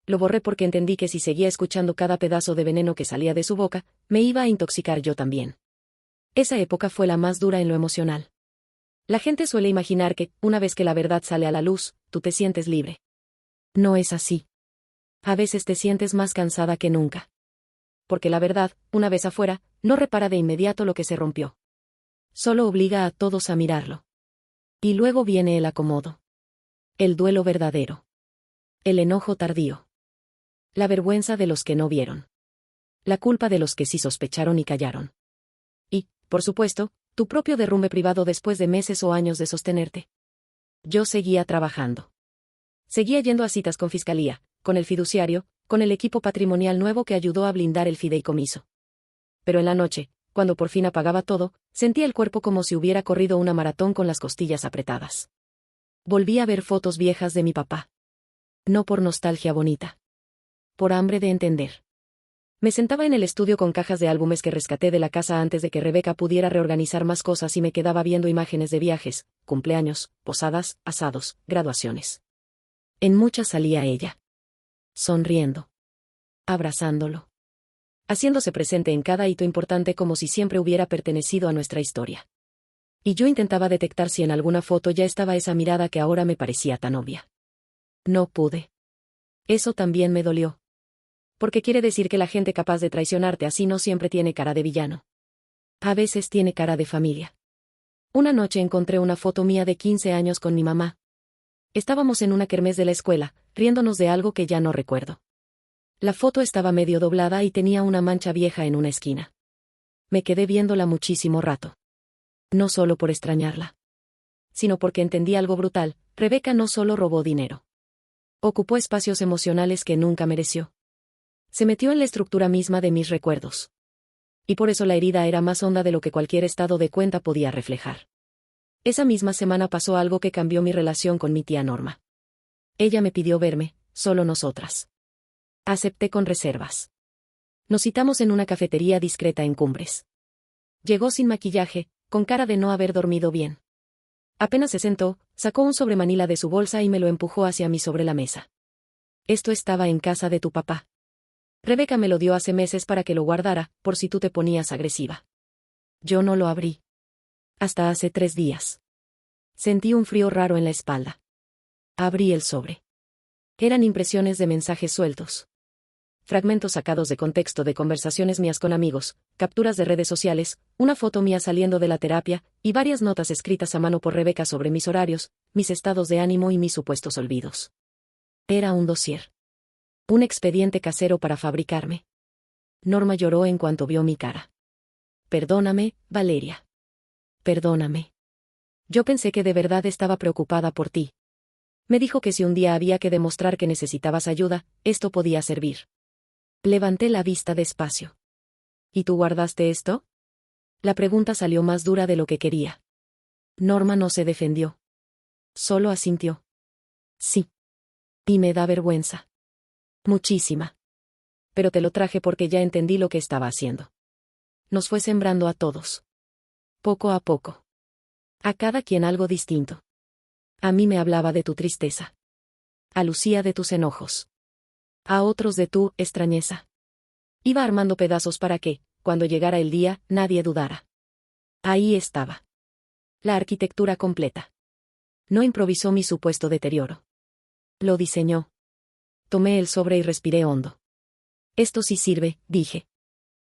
Lo borré porque entendí que si seguía escuchando cada pedazo de veneno que salía de su boca, me iba a intoxicar yo también. Esa época fue la más dura en lo emocional. La gente suele imaginar que, una vez que la verdad sale a la luz, tú te sientes libre. No es así. A veces te sientes más cansada que nunca. Porque la verdad, una vez afuera, no repara de inmediato lo que se rompió. Solo obliga a todos a mirarlo. Y luego viene el acomodo. El duelo verdadero. El enojo tardío. La vergüenza de los que no vieron. La culpa de los que sí sospecharon y callaron. Y, por supuesto, tu propio derrumbe privado después de meses o años de sostenerte. Yo seguía trabajando. Seguía yendo a citas con fiscalía, con el fiduciario, con el equipo patrimonial nuevo que ayudó a blindar el fideicomiso. Pero en la noche, cuando por fin apagaba todo, sentía el cuerpo como si hubiera corrido una maratón con las costillas apretadas. Volví a ver fotos viejas de mi papá. No por nostalgia bonita. Por hambre de entender. Me sentaba en el estudio con cajas de álbumes que rescaté de la casa antes de que Rebeca pudiera reorganizar más cosas y me quedaba viendo imágenes de viajes, cumpleaños, posadas, asados, graduaciones. En muchas salía ella. Sonriendo. Abrazándolo. Haciéndose presente en cada hito importante como si siempre hubiera pertenecido a nuestra historia. Y yo intentaba detectar si en alguna foto ya estaba esa mirada que ahora me parecía tan obvia. No pude. Eso también me dolió. Porque quiere decir que la gente capaz de traicionarte así no siempre tiene cara de villano. A veces tiene cara de familia. Una noche encontré una foto mía de 15 años con mi mamá. Estábamos en una kermés de la escuela, riéndonos de algo que ya no recuerdo. La foto estaba medio doblada y tenía una mancha vieja en una esquina. Me quedé viéndola muchísimo rato. No solo por extrañarla. Sino porque entendí algo brutal: Rebeca no solo robó dinero. Ocupó espacios emocionales que nunca mereció. Se metió en la estructura misma de mis recuerdos. Y por eso la herida era más honda de lo que cualquier estado de cuenta podía reflejar. Esa misma semana pasó algo que cambió mi relación con mi tía Norma. Ella me pidió verme, solo nosotras. Acepté con reservas. Nos citamos en una cafetería discreta en Cumbres. Llegó sin maquillaje, con cara de no haber dormido bien. Apenas se sentó, sacó un sobremanila de su bolsa y me lo empujó hacia mí sobre la mesa. Esto estaba en casa de tu papá. Rebeca me lo dio hace meses para que lo guardara, por si tú te ponías agresiva. Yo no lo abrí. Hasta hace 3 días. Sentí un frío raro en la espalda. Abrí el sobre. Eran impresiones de mensajes sueltos. Fragmentos sacados de contexto de conversaciones mías con amigos, capturas de redes sociales, una foto mía saliendo de la terapia, y varias notas escritas a mano por Rebeca sobre mis horarios, mis estados de ánimo y mis supuestos olvidos. Era un dossier. Un expediente casero para fabricarme. Norma lloró en cuanto vio mi cara. Perdóname, Valeria. Perdóname. Yo pensé que de verdad estaba preocupada por ti. Me dijo que si un día había que demostrar que necesitabas ayuda, esto podía servir. Levanté la vista despacio. ¿Y tú guardaste esto? La pregunta salió más dura de lo que quería. Norma no se defendió. Solo asintió. Sí. Y me da vergüenza. Muchísima. Pero te lo traje porque ya entendí lo que estaba haciendo. Nos fue sembrando a todos. Poco a poco. A cada quien algo distinto. A mí me hablaba de tu tristeza. A Lucía de tus enojos. A otros de tu extrañeza. Iba armando pedazos para que, cuando llegara el día, nadie dudara. Ahí estaba. La arquitectura completa. No improvisó mi supuesto deterioro. Lo diseñó. Tomé el sobre y respiré hondo. Esto sí sirve, dije.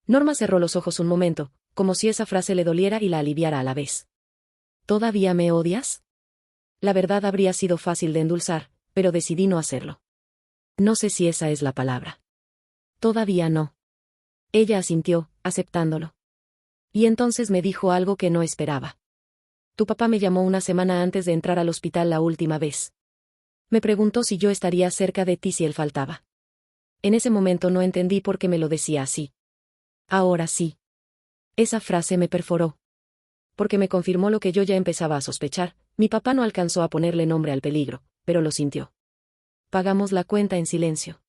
Norma cerró los ojos un momento, como si esa frase le doliera y la aliviara a la vez. ¿Todavía me odias? La verdad habría sido fácil de endulzar, pero decidí no hacerlo. No sé si esa es la palabra. Todavía no. Ella asintió, aceptándolo. Y entonces me dijo algo que no esperaba. Tu papá me llamó una semana antes de entrar al hospital la última vez. Me preguntó si yo estaría cerca de ti si él faltaba. En ese momento no entendí por qué me lo decía así. Ahora sí. Esa frase me perforó. Porque me confirmó lo que yo ya empezaba a sospechar. Mi papá no alcanzó a ponerle nombre al peligro, pero lo sintió. Pagamos la cuenta en silencio.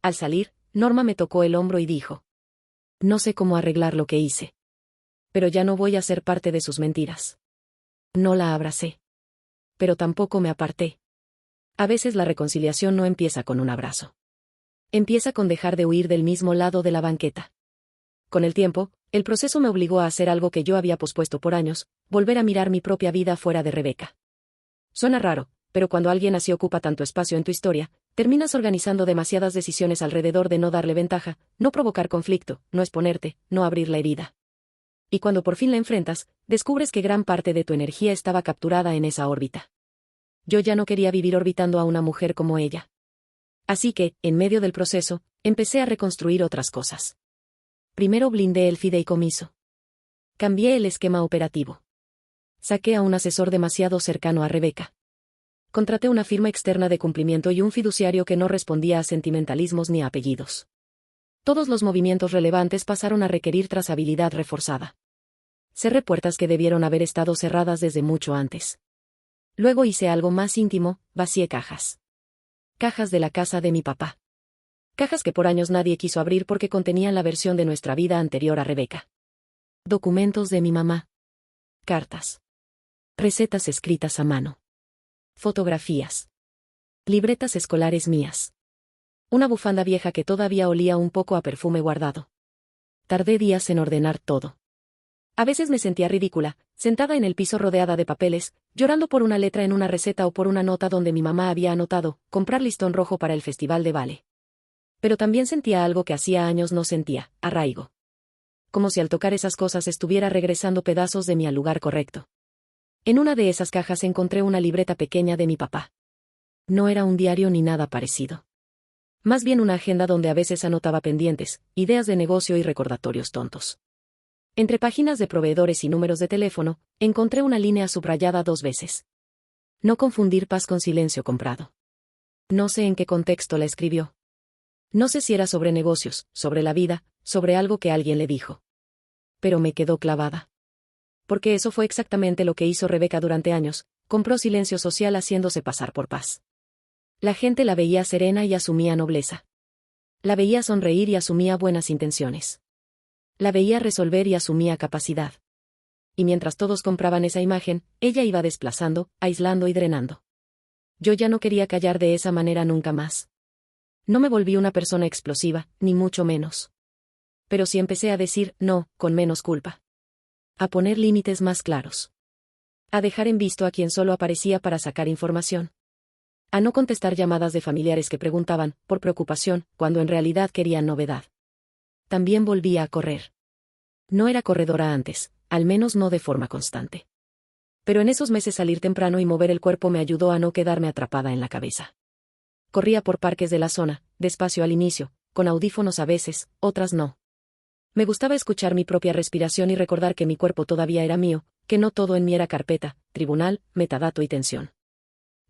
Al salir, Norma me tocó el hombro y dijo: no sé cómo arreglar lo que hice. Pero ya no voy a ser parte de sus mentiras. No la abracé. Pero tampoco me aparté. A veces la reconciliación no empieza con un abrazo. Empieza con dejar de huir del mismo lado de la banqueta. Con el tiempo, el proceso me obligó a hacer algo que yo había pospuesto por años, volver a mirar mi propia vida fuera de Rebeca. Suena raro, pero cuando alguien así ocupa tanto espacio en tu historia, terminas organizando demasiadas decisiones alrededor de no darle ventaja, no provocar conflicto, no exponerte, no abrir la herida. Y cuando por fin la enfrentas, descubres que gran parte de tu energía estaba capturada en esa órbita. Yo ya no quería vivir orbitando a una mujer como ella. Así que, en medio del proceso, empecé a reconstruir otras cosas. Primero blindé el fideicomiso. Cambié el esquema operativo. Saqué a un asesor demasiado cercano a Rebeca. Contraté una firma externa de cumplimiento y un fiduciario que no respondía a sentimentalismos ni a apellidos. Todos los movimientos relevantes pasaron a requerir trazabilidad reforzada. Cerré puertas que debieron haber estado cerradas desde mucho antes. Luego hice algo más íntimo, vacié cajas. Cajas de la casa de mi papá. Cajas que por años nadie quiso abrir porque contenían la versión de nuestra vida anterior a Rebeca. Documentos de mi mamá. Cartas. Recetas escritas a mano. Fotografías. Libretas escolares mías. Una bufanda vieja que todavía olía un poco a perfume guardado. Tardé días en ordenar todo. A veces me sentía ridícula, sentada en el piso rodeada de papeles, llorando por una letra en una receta o por una nota donde mi mamá había anotado: comprar listón rojo para el festival de Vale. Pero también sentía algo que hacía años no sentía: arraigo. Como si al tocar esas cosas estuviera regresando pedazos de mí al lugar correcto. En una de esas cajas encontré una libreta pequeña de mi papá. No era un diario ni nada parecido. Más bien una agenda donde a veces anotaba pendientes, ideas de negocio y recordatorios tontos. Entre páginas de proveedores y números de teléfono, encontré una línea subrayada 2 veces. No confundir paz con silencio comprado. No sé en qué contexto la escribió. No sé si era sobre negocios, sobre la vida, sobre algo que alguien le dijo. Pero me quedó clavada. Porque eso fue exactamente lo que hizo Rebeca durante años, compró silencio social haciéndose pasar por paz. La gente la veía serena y asumía nobleza. La veía sonreír y asumía buenas intenciones. La veía resolver y asumía capacidad. Y mientras todos compraban esa imagen, ella iba desplazando, aislando y drenando. Yo ya no quería callar de esa manera nunca más. No me volví una persona explosiva, ni mucho menos. Pero sí empecé a decir no, con menos culpa. A poner límites más claros. A dejar en visto a quien solo aparecía para sacar información. A no contestar llamadas de familiares que preguntaban, por preocupación, cuando en realidad querían novedad. También volvía a correr. No era corredora antes, al menos no de forma constante. Pero en esos meses salir temprano y mover el cuerpo me ayudó a no quedarme atrapada en la cabeza. Corría por parques de la zona, despacio al inicio, con audífonos a veces, otras no. Me gustaba escuchar mi propia respiración y recordar que mi cuerpo todavía era mío, que no todo en mí era carpeta, tribunal, metadato y tensión.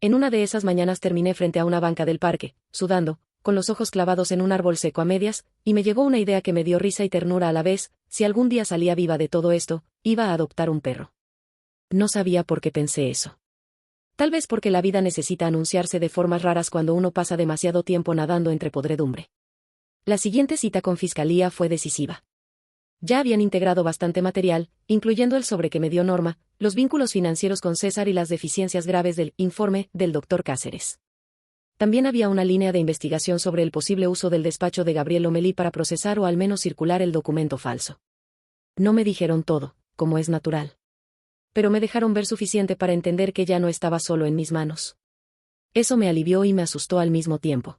En una de esas mañanas terminé frente a una banca del parque, sudando, con los ojos clavados en un árbol seco a medias, y me llegó una idea que me dio risa y ternura a la vez: si algún día salía viva de todo esto, iba a adoptar un perro. No sabía por qué pensé eso. Tal vez porque la vida necesita anunciarse de formas raras cuando uno pasa demasiado tiempo nadando entre podredumbre. La siguiente cita con Fiscalía fue decisiva. Ya habían integrado bastante material, incluyendo el sobre que me dio Norma, los vínculos financieros con César y las deficiencias graves del informe del Dr. Cáceres. También había una línea de investigación sobre el posible uso del despacho de Gabriel Lomelí para procesar o al menos circular el documento falso. No me dijeron todo, como es natural. Pero me dejaron ver suficiente para entender que ya no estaba solo en mis manos. Eso me alivió y me asustó al mismo tiempo.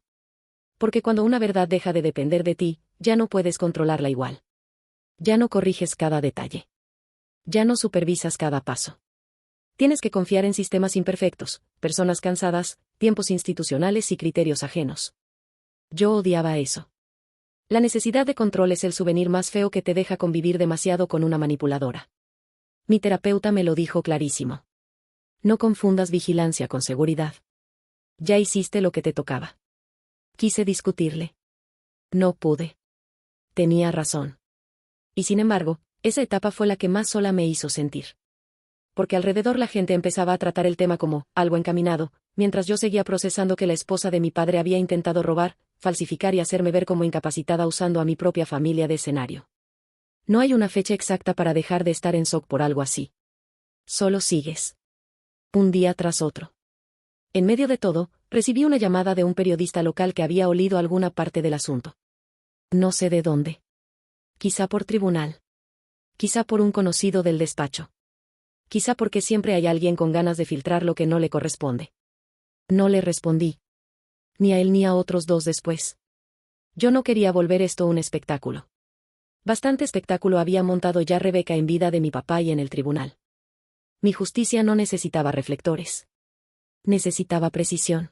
Porque cuando una verdad deja de depender de ti, ya no puedes controlarla igual. Ya no corriges cada detalle. Ya no supervisas cada paso. Tienes que confiar en sistemas imperfectos, personas cansadas, tiempos institucionales y criterios ajenos. Yo odiaba eso. La necesidad de control es el souvenir más feo que te deja convivir demasiado con una manipuladora. Mi terapeuta me lo dijo clarísimo. No confundas vigilancia con seguridad. Ya hiciste lo que te tocaba. Quise discutirle. No pude. Tenía razón. Y sin embargo, esa etapa fue la que más sola me hizo sentir. Porque alrededor la gente empezaba a tratar el tema como algo encaminado, mientras yo seguía procesando que la esposa de mi padre había intentado robar, falsificar y hacerme ver como incapacitada usando a mi propia familia de escenario. No hay una fecha exacta para dejar de estar en shock por algo así. Solo sigues. Un día tras otro. En medio de todo, recibí una llamada de un periodista local que había olido alguna parte del asunto. No sé de dónde. Quizá por tribunal. Quizá por un conocido del despacho. Quizá porque siempre hay alguien con ganas de filtrar lo que no le corresponde. No le respondí. Ni a él ni a otros dos después. Yo no quería volver esto un espectáculo. Bastante espectáculo había montado ya Rebeca en vida de mi papá y en el tribunal. Mi justicia no necesitaba reflectores. Necesitaba precisión.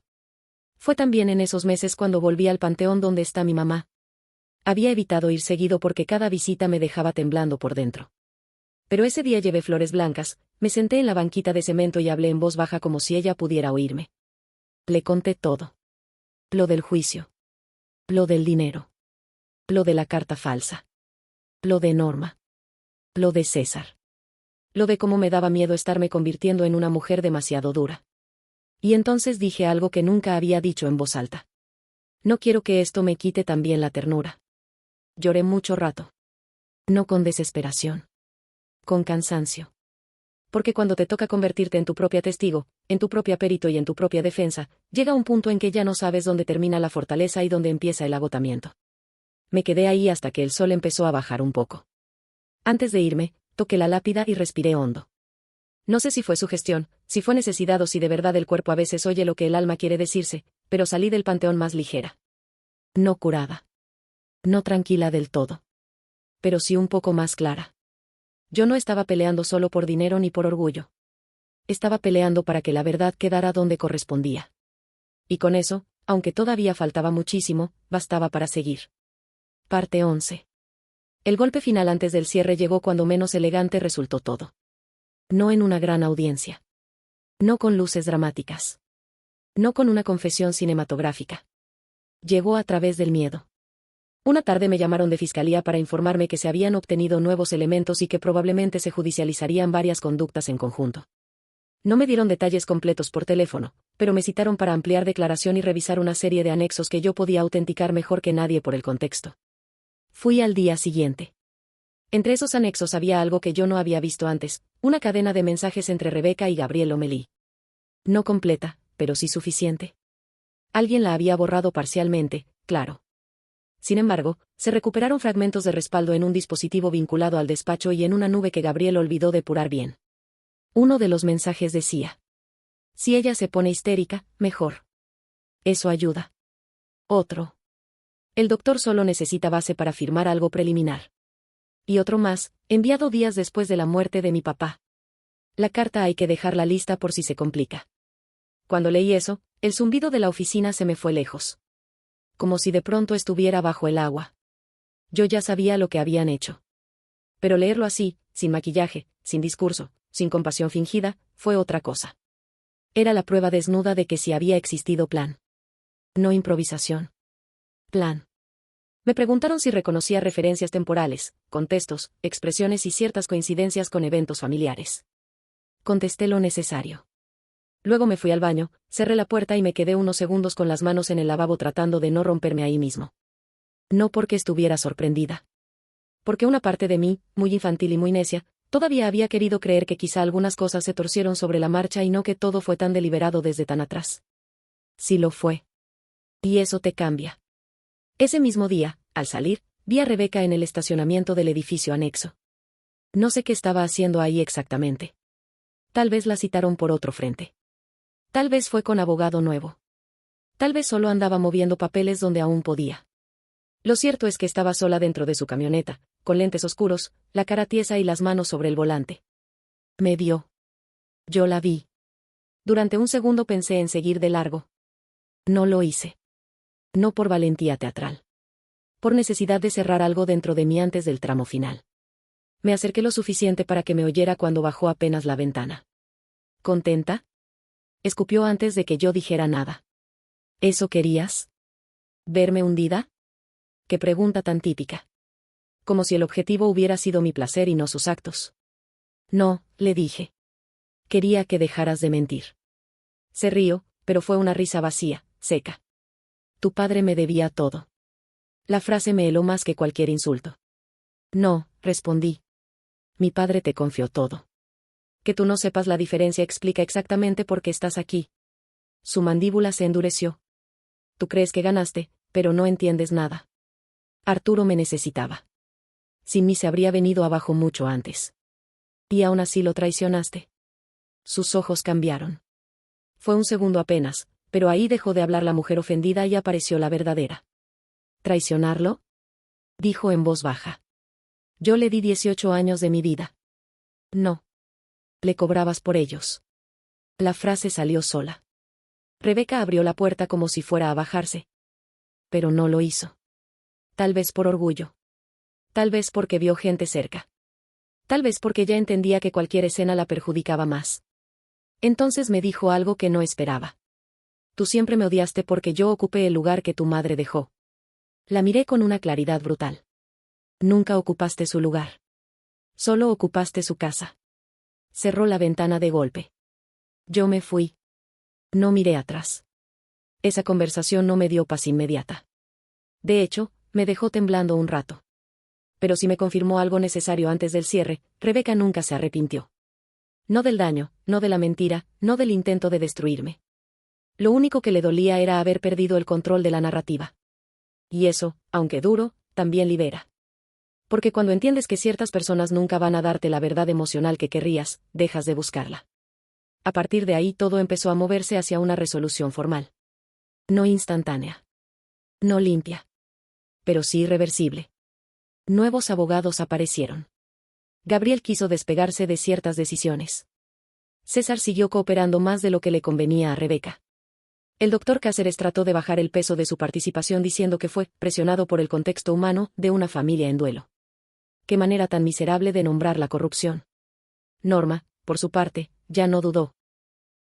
Fue también en esos meses cuando volví al panteón donde está mi mamá. Había evitado ir seguido porque cada visita me dejaba temblando por dentro. Pero ese día llevé flores blancas, me senté en la banquita de cemento y hablé en voz baja como si ella pudiera oírme. Le conté todo. Lo del juicio. Lo del dinero. Lo de la carta falsa. Lo de Norma. Lo de César. Lo de cómo me daba miedo estarme convirtiendo en una mujer demasiado dura. Y entonces dije algo que nunca había dicho en voz alta. No quiero que esto me quite también la ternura. Lloré mucho rato. No con desesperación. Con cansancio. Porque cuando te toca convertirte en tu propia testigo, en tu propia perito y en tu propia defensa, llega un punto en que ya no sabes dónde termina la fortaleza y dónde empieza el agotamiento. Me quedé ahí hasta que el sol empezó a bajar un poco. Antes de irme, toqué la lápida y respiré hondo. No sé si fue sugestión, si fue necesidad o si de verdad el cuerpo a veces oye lo que el alma quiere decirse, pero salí del panteón más ligera. No curada. No tranquila del todo. Pero sí un poco más clara. Yo no estaba peleando solo por dinero ni por orgullo. Estaba peleando para que la verdad quedara donde correspondía. Y con eso, aunque todavía faltaba muchísimo, bastaba para seguir. Parte 11. El golpe final antes del cierre llegó cuando menos elegante resultó todo. No en una gran audiencia. No con luces dramáticas. No con una confesión cinematográfica. Llegó a través del miedo. Una tarde me llamaron de fiscalía para informarme que se habían obtenido nuevos elementos y que probablemente se judicializarían varias conductas en conjunto. No me dieron detalles completos por teléfono, pero me citaron para ampliar declaración y revisar una serie de anexos que yo podía autenticar mejor que nadie por el contexto. Fui al día siguiente. Entre esos anexos había algo que yo no había visto antes, una cadena de mensajes entre Rebeca y Gabriel Omelí. No completa, pero sí suficiente. Alguien la había borrado parcialmente, claro. Sin embargo, se recuperaron fragmentos de respaldo en un dispositivo vinculado al despacho y en una nube que Gabriel olvidó depurar bien. Uno de los mensajes decía: si ella se pone histérica, mejor. Eso ayuda. Otro: el doctor solo necesita base para firmar algo preliminar. Y otro más, enviado días después de la muerte de mi papá. La carta hay que dejarla lista por si se complica. Cuando leí eso, el zumbido de la oficina se me fue lejos. Como si de pronto estuviera bajo el agua. Yo ya sabía lo que habían hecho. Pero leerlo así, sin maquillaje, sin discurso, sin compasión fingida, fue otra cosa. Era la prueba desnuda de que sí había existido plan. No improvisación. Plan. Me preguntaron si reconocía referencias temporales, contextos, expresiones y ciertas coincidencias con eventos familiares. Contesté lo necesario. Luego me fui al baño, cerré la puerta y me quedé unos segundos con las manos en el lavabo tratando de no romperme ahí mismo. No porque estuviera sorprendida. Porque una parte de mí, muy infantil y muy necia, todavía había querido creer que quizá algunas cosas se torcieron sobre la marcha y no que todo fue tan deliberado desde tan atrás. Sí lo fue. Y eso te cambia. Ese mismo día, al salir, vi a Rebeca en el estacionamiento del edificio anexo. No sé qué estaba haciendo ahí exactamente. Tal vez la citaron por otro frente. Tal vez fue con abogado nuevo. Tal vez solo andaba moviendo papeles donde aún podía. Lo cierto es que estaba sola dentro de su camioneta, con lentes oscuros, la cara tiesa y las manos sobre el volante. Me vio. Yo la vi. Durante un segundo pensé en seguir de largo. No lo hice. No por valentía teatral. Por necesidad de cerrar algo dentro de mí antes del tramo final. Me acerqué lo suficiente para que me oyera cuando bajó apenas la ventana. ¿Contenta? Escupió antes de que yo dijera nada. ¿Eso querías? ¿Verme hundida? Qué pregunta tan típica. Como si el objetivo hubiera sido mi placer y no sus actos. No, le dije. Quería que dejaras de mentir. Se rió, pero fue una risa vacía, seca. Tu padre me debía todo. La frase me heló más que cualquier insulto. No, respondí. Mi padre te confió todo. Que tú no sepas la diferencia explica exactamente por qué estás aquí. Su mandíbula se endureció. Tú crees que ganaste, pero no entiendes nada. Arturo me necesitaba. Sin mí se habría venido abajo mucho antes. Y aún así lo traicionaste. Sus ojos cambiaron. Fue un segundo apenas, pero ahí dejó de hablar la mujer ofendida y apareció la verdadera. ¿Traicionarlo? Dijo en voz baja. Yo le di 18 años de mi vida. No. Le cobrabas por ellos. La frase salió sola. Rebeca abrió la puerta como si fuera a bajarse. Pero no lo hizo. Tal vez por orgullo. Tal vez porque vio gente cerca. Tal vez porque ya entendía que cualquier escena la perjudicaba más. Entonces me dijo algo que no esperaba. Tú siempre me odiaste porque yo ocupé el lugar que tu madre dejó. La miré con una claridad brutal. Nunca ocupaste su lugar. Solo ocupaste su casa. Cerró la ventana de golpe. Yo me fui. No miré atrás. Esa conversación no me dio paz inmediata. De hecho, me dejó temblando un rato. Pero sí me confirmó algo necesario antes del cierre: Rebeca nunca se arrepintió. No del daño, no de la mentira, no del intento de destruirme. Lo único que le dolía era haber perdido el control de la narrativa. Y eso, aunque duro, también libera. Porque cuando entiendes que ciertas personas nunca van a darte la verdad emocional que querrías, dejas de buscarla. A partir de ahí todo empezó a moverse hacia una resolución formal. No instantánea. No limpia. Pero sí irreversible. Nuevos abogados aparecieron. Gabriel quiso despegarse de ciertas decisiones. César siguió cooperando más de lo que le convenía a Rebeca. El doctor Cáceres trató de bajar el peso de su participación diciendo que fue presionado por el contexto humano de una familia en duelo. Qué manera tan miserable de nombrar la corrupción. Norma, por su parte, ya no dudó.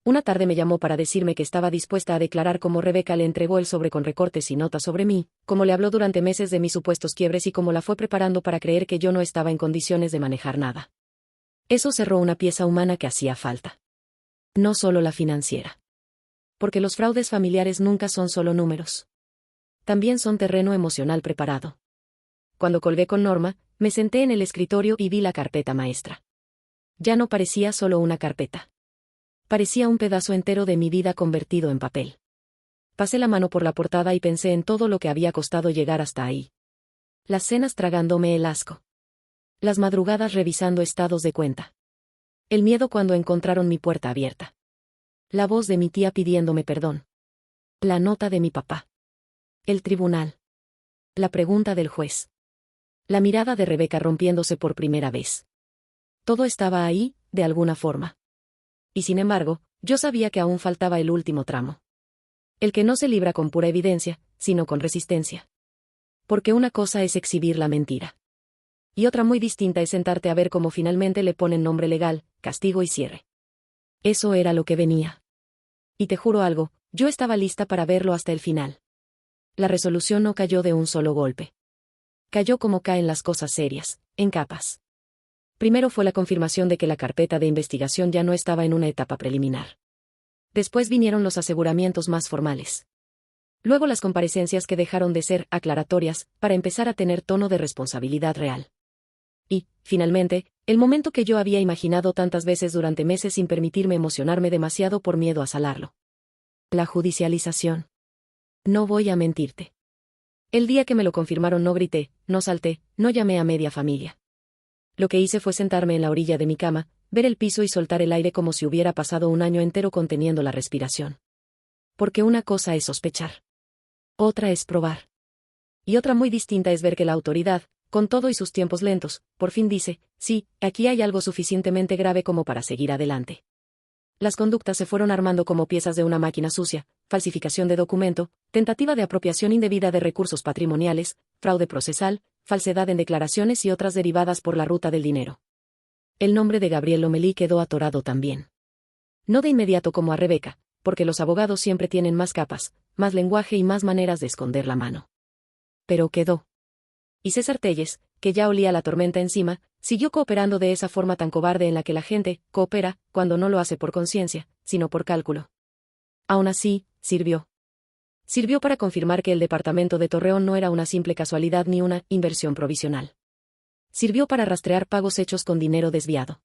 Una tarde me llamó para decirme que estaba dispuesta a declarar cómo Rebeca le entregó el sobre con recortes y notas sobre mí, cómo le habló durante meses de mis supuestos quiebres y cómo la fue preparando para creer que yo no estaba en condiciones de manejar nada. Eso cerró una pieza humana que hacía falta. No solo la financiera. Porque los fraudes familiares nunca son solo números. También son terreno emocional preparado. Cuando colgué con Norma, me senté en el escritorio y vi la carpeta maestra. Ya no parecía solo una carpeta. Parecía un pedazo entero de mi vida convertido en papel. Pasé la mano por la portada y pensé en todo lo que había costado llegar hasta ahí. Las cenas tragándome el asco. Las madrugadas revisando estados de cuenta. El miedo cuando encontraron mi puerta abierta. La voz de mi tía pidiéndome perdón. La nota de mi papá. El tribunal. La pregunta del juez. La mirada de Rebeca rompiéndose por primera vez. Todo estaba ahí, de alguna forma. Y sin embargo, yo sabía que aún faltaba el último tramo. El que no se libra con pura evidencia, sino con resistencia. Porque una cosa es exhibir la mentira. Y otra muy distinta es sentarte a ver cómo finalmente le ponen nombre legal, castigo y cierre. Eso era lo que venía. Y te juro algo, yo estaba lista para verlo hasta el final. La resolución no cayó de un solo golpe. Cayó como caen las cosas serias, en capas. Primero fue la confirmación de que la carpeta de investigación ya no estaba en una etapa preliminar. Después vinieron los aseguramientos más formales. Luego las comparecencias que dejaron de ser aclaratorias, para empezar a tener tono de responsabilidad real. Y, finalmente, el momento que yo había imaginado tantas veces durante meses sin permitirme emocionarme demasiado por miedo a salarlo. La judicialización. No voy a mentirte. El día que me lo confirmaron no grité, no salté, no llamé a media familia. Lo que hice fue sentarme en la orilla de mi cama, ver el piso y soltar el aire como si hubiera pasado un año entero conteniendo la respiración. Porque una cosa es sospechar. Otra es probar. Y otra muy distinta es ver que la autoridad, con todo y sus tiempos lentos, por fin dice, sí, aquí hay algo suficientemente grave como para seguir adelante. Las conductas se fueron armando como piezas de una máquina sucia: falsificación de documento, tentativa de apropiación indebida de recursos patrimoniales, fraude procesal, falsedad en declaraciones y otras derivadas por la ruta del dinero. El nombre de Gabriel Lomelí quedó atorado también. No de inmediato como a Rebeca, porque los abogados siempre tienen más capas, más lenguaje y más maneras de esconder la mano. Pero quedó. Y César Telles, que ya olía la tormenta encima, siguió cooperando de esa forma tan cobarde en la que la gente coopera cuando no lo hace por conciencia, sino por cálculo. Aún así, sirvió. Sirvió para confirmar que el departamento de Torreón no era una simple casualidad ni una inversión provisional. Sirvió para rastrear pagos hechos con dinero desviado.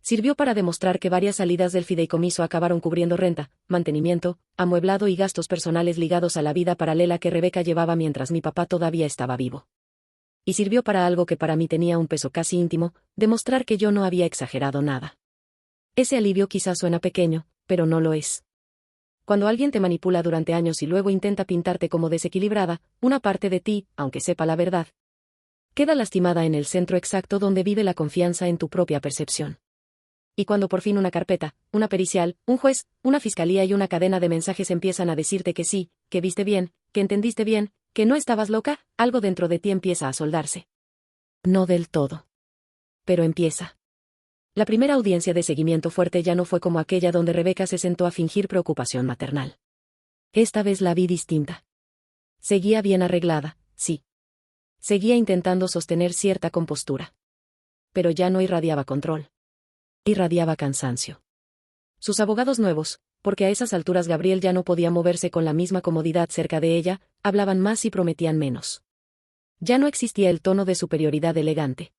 Sirvió para demostrar que varias salidas del fideicomiso acabaron cubriendo renta, mantenimiento, amueblado y gastos personales ligados a la vida paralela que Rebeca llevaba mientras mi papá todavía estaba vivo. Y sirvió para algo que para mí tenía un peso casi íntimo: demostrar que yo no había exagerado nada. Ese alivio quizás suena pequeño, pero no lo es. Cuando alguien te manipula durante años y luego intenta pintarte como desequilibrada, una parte de ti, aunque sepa la verdad, queda lastimada en el centro exacto donde vive la confianza en tu propia percepción. Y cuando por fin una carpeta, una pericial, un juez, una fiscalía y una cadena de mensajes empiezan a decirte que sí, que viste bien, que entendiste bien, que no estabas loca, algo dentro de ti empieza a soldarse. No del todo. Pero empieza. La primera audiencia de seguimiento fuerte ya no fue como aquella donde Rebeca se sentó a fingir preocupación maternal. Esta vez la vi distinta. Seguía bien arreglada, sí. Seguía intentando sostener cierta compostura. Pero ya no irradiaba control. Irradiaba cansancio. Sus abogados nuevos, porque a esas alturas Gabriel ya no podía moverse con la misma comodidad cerca de ella, hablaban más y prometían menos. Ya no existía el tono de superioridad elegante.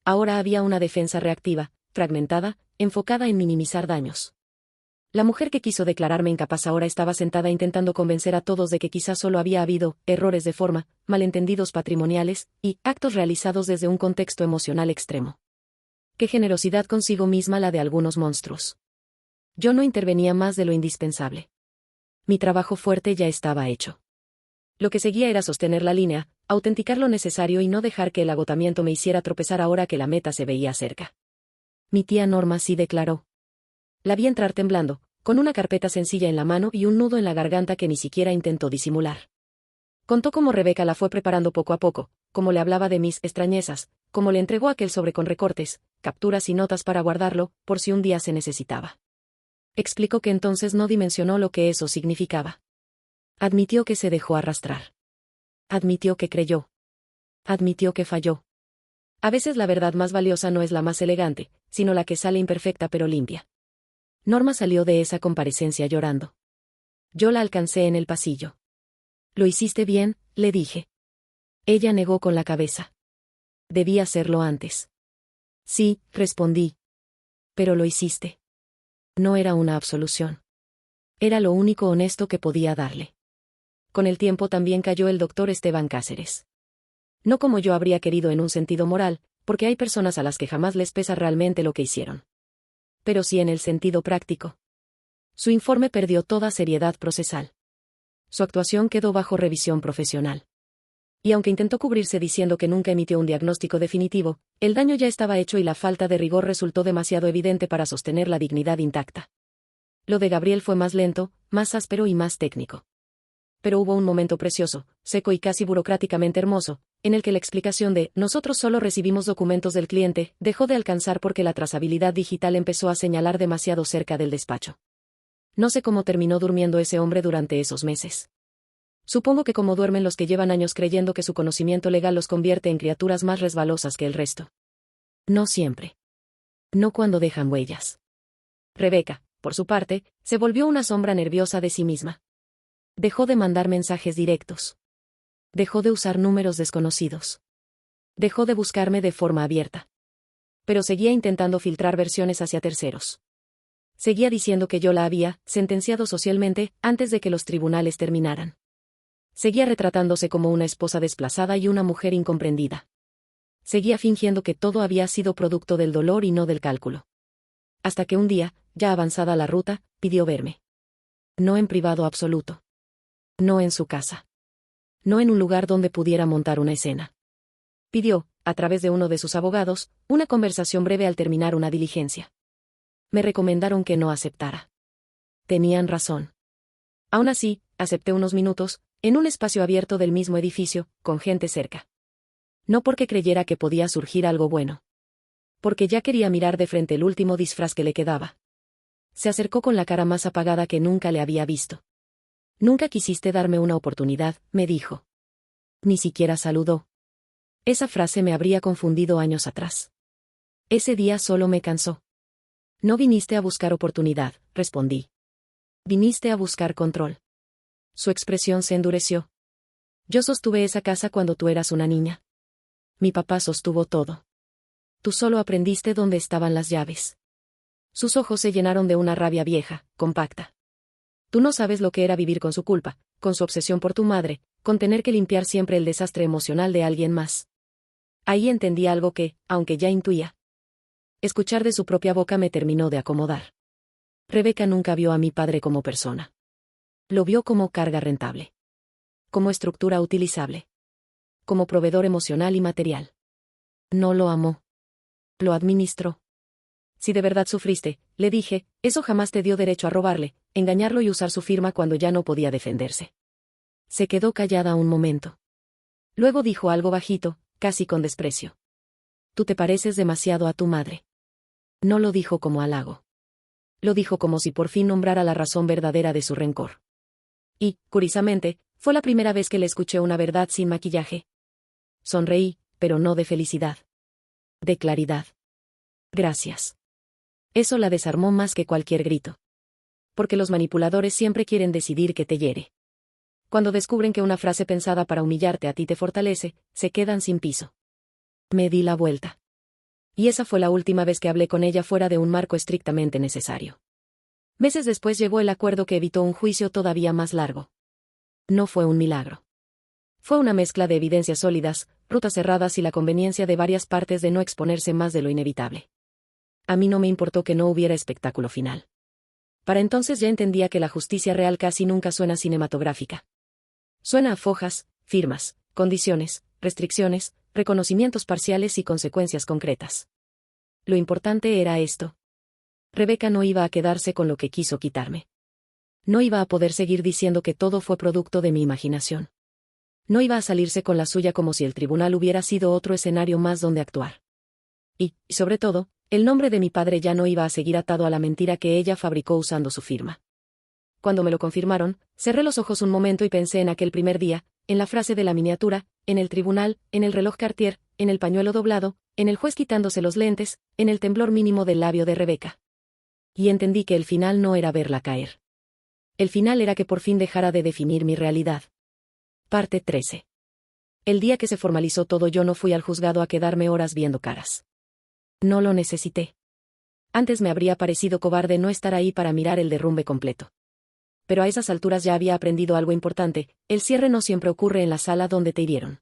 Ahora había una defensa reactiva, fragmentada, enfocada en minimizar daños. La mujer que quiso declararme incapaz ahora estaba sentada intentando convencer a todos de que quizás solo había habido errores de forma, malentendidos patrimoniales, y actos realizados desde un contexto emocional extremo. Qué generosidad consigo misma la de algunos monstruos. Yo no intervenía más de lo indispensable. Mi trabajo fuerte ya estaba hecho. Lo que seguía era sostener la línea, autenticar lo necesario y no dejar que el agotamiento me hiciera tropezar ahora que la meta se veía cerca. Mi tía Norma sí declaró. La vi entrar temblando, con una carpeta sencilla en la mano y un nudo en la garganta que ni siquiera intentó disimular. Contó cómo Rebeca la fue preparando poco a poco, cómo le hablaba de mis extrañezas, cómo le entregó aquel sobre con recortes, capturas y notas para guardarlo, por si un día se necesitaba. Explicó que entonces no dimensionó lo que eso significaba. Admitió que se dejó arrastrar. Admitió que creyó. Admitió que falló. A veces la verdad más valiosa no es la más elegante, sino la que sale imperfecta pero limpia. Norma salió de esa comparecencia llorando. Yo la alcancé en el pasillo. «Lo hiciste bien», le dije. Ella negó con la cabeza. «Debí hacerlo antes». «Sí», respondí. «Pero lo hiciste». No era una absolución. Era lo único honesto que podía darle. Con el tiempo también cayó el doctor Esteban Cáceres. No como yo habría querido en un sentido moral, porque hay personas a las que jamás les pesa realmente lo que hicieron. Pero sí en el sentido práctico. Su informe perdió toda seriedad procesal. Su actuación quedó bajo revisión profesional. Y aunque intentó cubrirse diciendo que nunca emitió un diagnóstico definitivo, el daño ya estaba hecho y la falta de rigor resultó demasiado evidente para sostener la dignidad intacta. Lo de Gabriel fue más lento, más áspero y más técnico. Pero hubo un momento precioso, seco y casi burocráticamente hermoso, en el que la explicación de «nosotros solo recibimos documentos del cliente» dejó de alcanzar porque la trazabilidad digital empezó a señalar demasiado cerca del despacho. No sé cómo terminó durmiendo ese hombre durante esos meses. Supongo que como duermen los que llevan años creyendo que su conocimiento legal los convierte en criaturas más resbalosas que el resto. No siempre. No cuando dejan huellas. Rebeca, por su parte, se volvió una sombra nerviosa de sí misma. Dejó de mandar mensajes directos. Dejó de usar números desconocidos. Dejó de buscarme de forma abierta. Pero seguía intentando filtrar versiones hacia terceros. Seguía diciendo que yo la había sentenciado socialmente antes de que los tribunales terminaran. Seguía retratándose como una esposa desplazada y una mujer incomprendida. Seguía fingiendo que todo había sido producto del dolor y no del cálculo. Hasta que un día, ya avanzada la ruta, pidió verme. No en privado absoluto. No en su casa. No en un lugar donde pudiera montar una escena. Pidió, a través de uno de sus abogados, una conversación breve al terminar una diligencia. Me recomendaron que no aceptara. Tenían razón. Aún así, acepté unos minutos, en un espacio abierto del mismo edificio, con gente cerca. No porque creyera que podía surgir algo bueno. Porque ya quería mirar de frente el último disfraz que le quedaba. Se acercó con la cara más apagada que nunca le había visto. «Nunca quisiste darme una oportunidad», me dijo. Ni siquiera saludó. Esa frase me habría confundido años atrás. Ese día solo me cansó. «No viniste a buscar oportunidad», respondí. «Viniste a buscar control». Su expresión se endureció. «Yo sostuve esa casa cuando tú eras una niña. Mi papá sostuvo todo. Tú solo aprendiste dónde estaban las llaves». Sus ojos se llenaron de una rabia vieja, compacta. «Tú no sabes lo que era vivir con su culpa, con su obsesión por tu madre, con tener que limpiar siempre el desastre emocional de alguien más». Ahí entendí algo que, aunque ya intuía. Escuchar de su propia boca me terminó de acomodar. Rebeca nunca vio a mi padre como persona. Lo vio como carga rentable. Como estructura utilizable. Como proveedor emocional y material. No lo amó. Lo administró. «Si de verdad sufriste», le dije, «eso jamás te dio derecho a robarle, engañarlo y usar su firma cuando ya no podía defenderse». Se quedó callada un momento. Luego dijo algo bajito, casi con desprecio. «Tú te pareces demasiado a tu madre». No lo dijo como halago. Lo dijo como si por fin nombrara la razón verdadera de su rencor. Y, curiosamente, fue la primera vez que le escuché una verdad sin maquillaje. Sonreí, pero no de felicidad. De claridad. «Gracias». Eso la desarmó más que cualquier grito. Porque los manipuladores siempre quieren decidir qué te hiere. Cuando descubren que una frase pensada para humillarte a ti te fortalece, se quedan sin piso. Me di la vuelta. Y esa fue la última vez que hablé con ella fuera de un marco estrictamente necesario. Meses después llegó el acuerdo que evitó un juicio todavía más largo. No fue un milagro. Fue una mezcla de evidencias sólidas, rutas cerradas y la conveniencia de varias partes de no exponerse más de lo inevitable. A mí no me importó que no hubiera espectáculo final. Para entonces ya entendía que la justicia real casi nunca suena cinematográfica. Suena a fojas, firmas, condiciones, restricciones, reconocimientos parciales y consecuencias concretas. Lo importante era esto. Rebeca no iba a quedarse con lo que quiso quitarme. No iba a poder seguir diciendo que todo fue producto de mi imaginación. No iba a salirse con la suya como si el tribunal hubiera sido otro escenario más donde actuar. Y, sobre todo, El nombre de mi padre ya no iba a seguir atado a la mentira que ella fabricó usando su firma. Cuando me lo confirmaron, cerré los ojos un momento y pensé en aquel primer día, en la frase de la miniatura, en el tribunal, en el reloj Cartier, en el pañuelo doblado, en el juez quitándose los lentes, en el temblor mínimo del labio de Rebeca. Y entendí que el final no era verla caer. El final era que por fin dejara de definir mi realidad. Parte 13. El día que se formalizó todo, yo no fui al juzgado a quedarme horas viendo caras. No lo necesité. Antes me habría parecido cobarde no estar ahí para mirar el derrumbe completo. Pero a esas alturas ya había aprendido algo importante: el cierre no siempre ocurre en la sala donde te hirieron.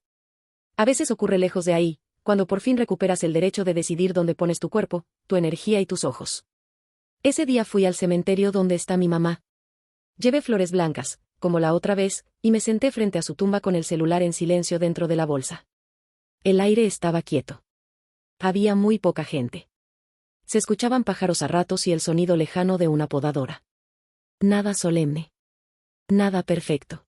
A veces ocurre lejos de ahí, cuando por fin recuperas el derecho de decidir dónde pones tu cuerpo, tu energía y tus ojos. Ese día fui al cementerio donde está mi mamá. Llevé flores blancas, como la otra vez, y me senté frente a su tumba con el celular en silencio dentro de la bolsa. El aire estaba quieto. Había muy poca gente. Se escuchaban pájaros a ratos y el sonido lejano de una podadora. Nada solemne. Nada perfecto.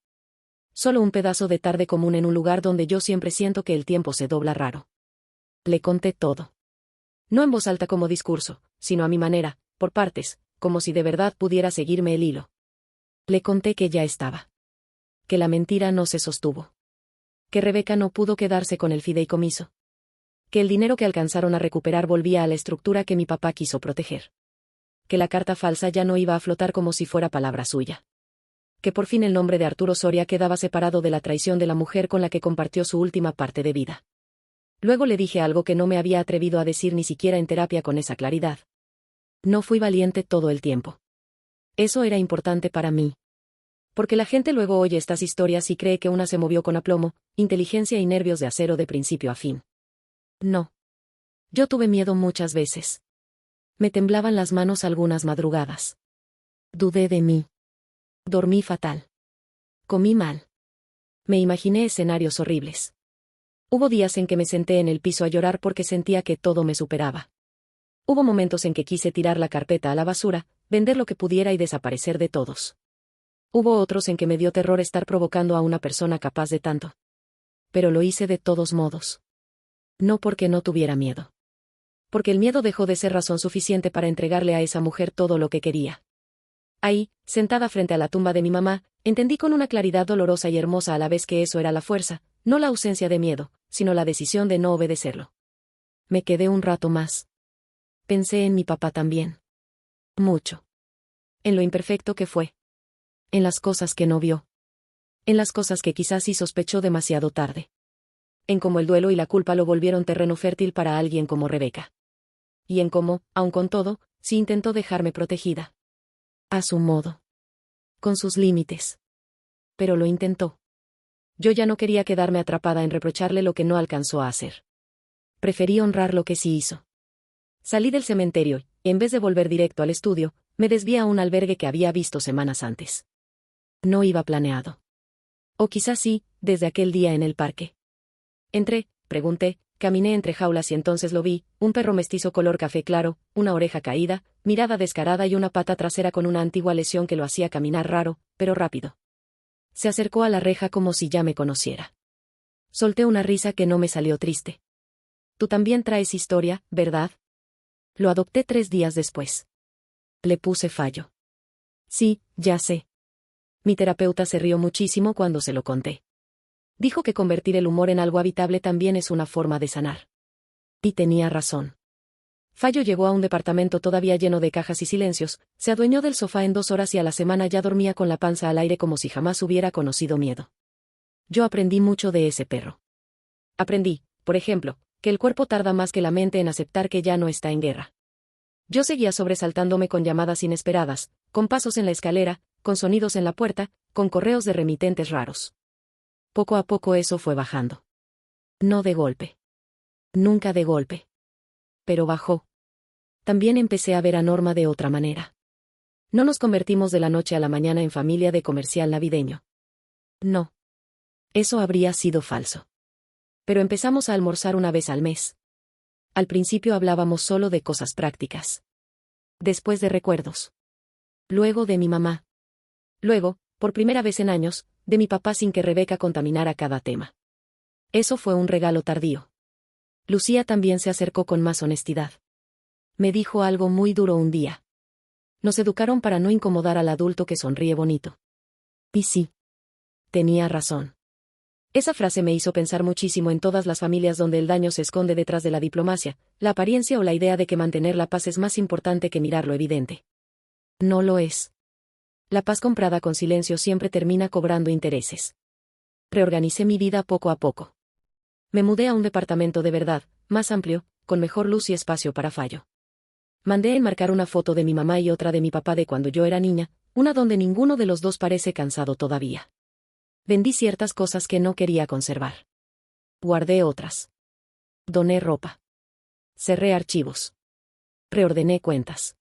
Solo un pedazo de tarde común en un lugar donde yo siempre siento que el tiempo se dobla raro. Le conté todo. No en voz alta como discurso, sino a mi manera, por partes, como si de verdad pudiera seguirme el hilo. Le conté que ya estaba. Que la mentira no se sostuvo. Que Rebeca no pudo quedarse con el fideicomiso. Que el dinero que alcanzaron a recuperar volvía a la estructura que mi papá quiso proteger. Que la carta falsa ya no iba a flotar como si fuera palabra suya. Que por fin el nombre de Arturo Soria quedaba separado de la traición de la mujer con la que compartió su última parte de vida. Luego le dije algo que no me había atrevido a decir ni siquiera en terapia con esa claridad. No fui valiente todo el tiempo. Eso era importante para mí. Porque la gente luego oye estas historias y cree que una se movió con aplomo, inteligencia y nervios de acero de principio a fin. No. Yo tuve miedo muchas veces. Me temblaban las manos algunas madrugadas. Dudé de mí. Dormí fatal. Comí mal. Me imaginé escenarios horribles. Hubo días en que me senté en el piso a llorar porque sentía que todo me superaba. Hubo momentos en que quise tirar la carpeta a la basura, vender lo que pudiera y desaparecer de todos. Hubo otros en que me dio terror estar provocando a una persona capaz de tanto. Pero lo hice de todos modos. No porque no tuviera miedo. Porque el miedo dejó de ser razón suficiente para entregarle a esa mujer todo lo que quería. Ahí, sentada frente a la tumba de mi mamá, entendí con una claridad dolorosa y hermosa a la vez que eso era la fuerza, no la ausencia de miedo, sino la decisión de no obedecerlo. Me quedé un rato más. Pensé en mi papá también. Mucho. En lo imperfecto que fue. En las cosas que no vio. En las cosas que quizás sí sospechó demasiado tarde. En cómo el duelo y la culpa lo volvieron terreno fértil para alguien como Rebeca. Y en cómo, aun con todo, sí intentó dejarme protegida. A su modo. Con sus límites. Pero lo intentó. Yo ya no quería quedarme atrapada en reprocharle lo que no alcanzó a hacer. Preferí honrar lo que sí hizo. Salí del cementerio, y en vez de volver directo al estudio, me desvié a un albergue que había visto semanas antes. No iba planeado. O quizás sí, desde aquel día en el parque. Entré, pregunté, caminé entre jaulas y entonces lo vi: un perro mestizo color café claro, una oreja caída, mirada descarada y una pata trasera con una antigua lesión que lo hacía caminar raro, pero rápido. Se acercó a la reja como si ya me conociera. Solté una risa que no me salió triste. Tú también traes historia, ¿verdad? Lo adopté 3 días después. Le puse Fallo. Sí, ya sé. Mi terapeuta se rió muchísimo cuando se lo conté. Dijo que convertir el humor en algo habitable también es una forma de sanar. Y tenía razón. Fallo llegó a un departamento todavía lleno de cajas y silencios, se adueñó del sofá en 2 horas y a la semana ya dormía con la panza al aire como si jamás hubiera conocido miedo. Yo aprendí mucho de ese perro. Aprendí, por ejemplo, que el cuerpo tarda más que la mente en aceptar que ya no está en guerra. Yo seguía sobresaltándome con llamadas inesperadas, con pasos en la escalera, con sonidos en la puerta, con correos de remitentes raros. Poco a poco eso fue bajando. No de golpe. Nunca de golpe. Pero bajó. También empecé a ver a Norma de otra manera. No nos convertimos de la noche a la mañana en familia de comercial navideño. No. Eso habría sido falso. Pero empezamos a almorzar una vez al mes. Al principio hablábamos solo de cosas prácticas. Después de recuerdos. Luego de mi mamá. Luego, por primera vez en años, de mi papá sin que Rebeca contaminara cada tema. Eso fue un regalo tardío. Lucía también se acercó con más honestidad. Me dijo algo muy duro un día. Nos educaron para no incomodar al adulto que sonríe bonito. Y sí. Tenía razón. Esa frase me hizo pensar muchísimo en todas las familias donde el daño se esconde detrás de la diplomacia, la apariencia o la idea de que mantener la paz es más importante que mirar lo evidente. No lo es. La paz comprada con silencio siempre termina cobrando intereses. Reorganicé mi vida poco a poco. Me mudé a un departamento de verdad, más amplio, con mejor luz y espacio para fallo. Mandé enmarcar una foto de mi mamá y otra de mi papá de cuando yo era niña, una donde ninguno de los dos parece cansado todavía. Vendí ciertas cosas que no quería conservar. Guardé otras. Doné ropa. Cerré archivos. Reordené cuentas.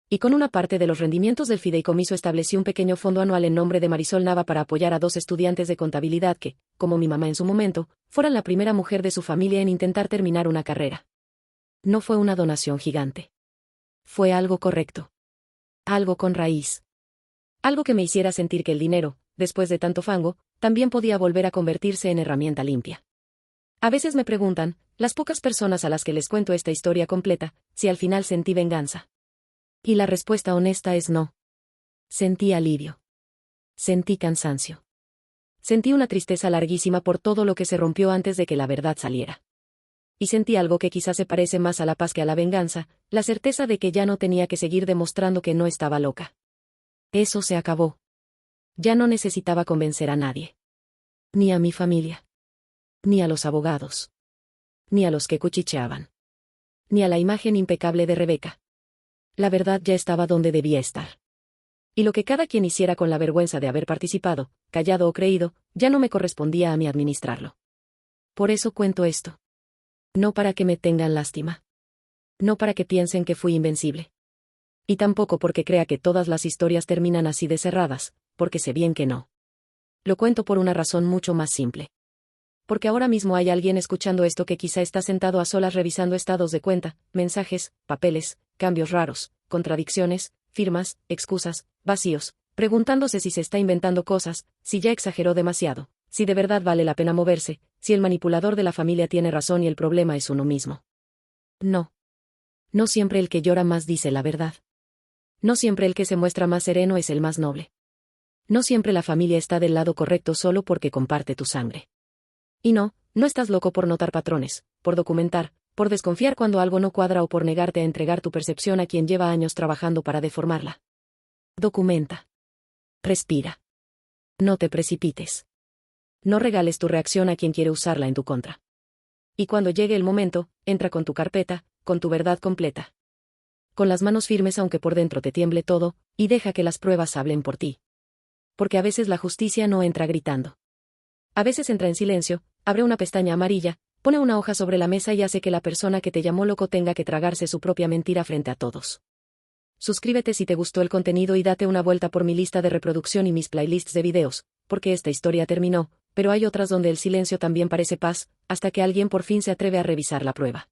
Y con una parte de los rendimientos del fideicomiso establecí un pequeño fondo anual en nombre de Marisol Nava para apoyar a 2 estudiantes de contabilidad que, como mi mamá en su momento, fueran la primera mujer de su familia en intentar terminar una carrera. No fue una donación gigante. Fue algo correcto. Algo con raíz. Algo que me hiciera sentir que el dinero, después de tanto fango, también podía volver a convertirse en herramienta limpia. A veces me preguntan, las pocas personas a las que les cuento esta historia completa, si al final sentí venganza. Y la respuesta honesta es no. Sentí alivio. Sentí cansancio. Sentí una tristeza larguísima por todo lo que se rompió antes de que la verdad saliera. Y sentí algo que quizás se parece más a la paz que a la venganza, la certeza de que ya no tenía que seguir demostrando que no estaba loca. Eso se acabó. Ya no necesitaba convencer a nadie. Ni a mi familia. Ni a los abogados. Ni a los que cuchicheaban. Ni a la imagen impecable de Rebeca. La verdad ya estaba donde debía estar. Y lo que cada quien hiciera con la vergüenza de haber participado, callado o creído, ya no me correspondía a mí administrarlo. Por eso cuento esto. No para que me tengan lástima. No para que piensen que fui invencible. Y tampoco porque crea que todas las historias terminan así de cerradas, porque sé bien que no. Lo cuento por una razón mucho más simple. Porque ahora mismo hay alguien escuchando esto que quizá está sentado a solas revisando estados de cuenta, mensajes, papeles, cambios raros, contradicciones, firmas, excusas, vacíos, preguntándose si se está inventando cosas, si ya exageró demasiado, si de verdad vale la pena moverse, si el manipulador de la familia tiene razón y el problema es uno mismo. No. No siempre el que llora más dice la verdad. No siempre el que se muestra más sereno es el más noble. No siempre la familia está del lado correcto solo porque comparte tu sangre. Y no, no estás loco por notar patrones, por documentar, por desconfiar cuando algo no cuadra o por negarte a entregar tu percepción a quien lleva años trabajando para deformarla. Documenta. Respira. No te precipites. No regales tu reacción a quien quiere usarla en tu contra. Y cuando llegue el momento, entra con tu carpeta, con tu verdad completa. Con las manos firmes aunque por dentro te tiemble todo, y deja que las pruebas hablen por ti. Porque a veces la justicia no entra gritando. A veces entra en silencio, abre una pestaña amarilla, pone una hoja sobre la mesa y hace que la persona que te llamó loco tenga que tragarse su propia mentira frente a todos. Suscríbete si te gustó el contenido y date una vuelta por mi lista de reproducción y mis playlists de videos, porque esta historia terminó, pero hay otras donde el silencio también parece paz, hasta que alguien por fin se atreve a revisar la prueba.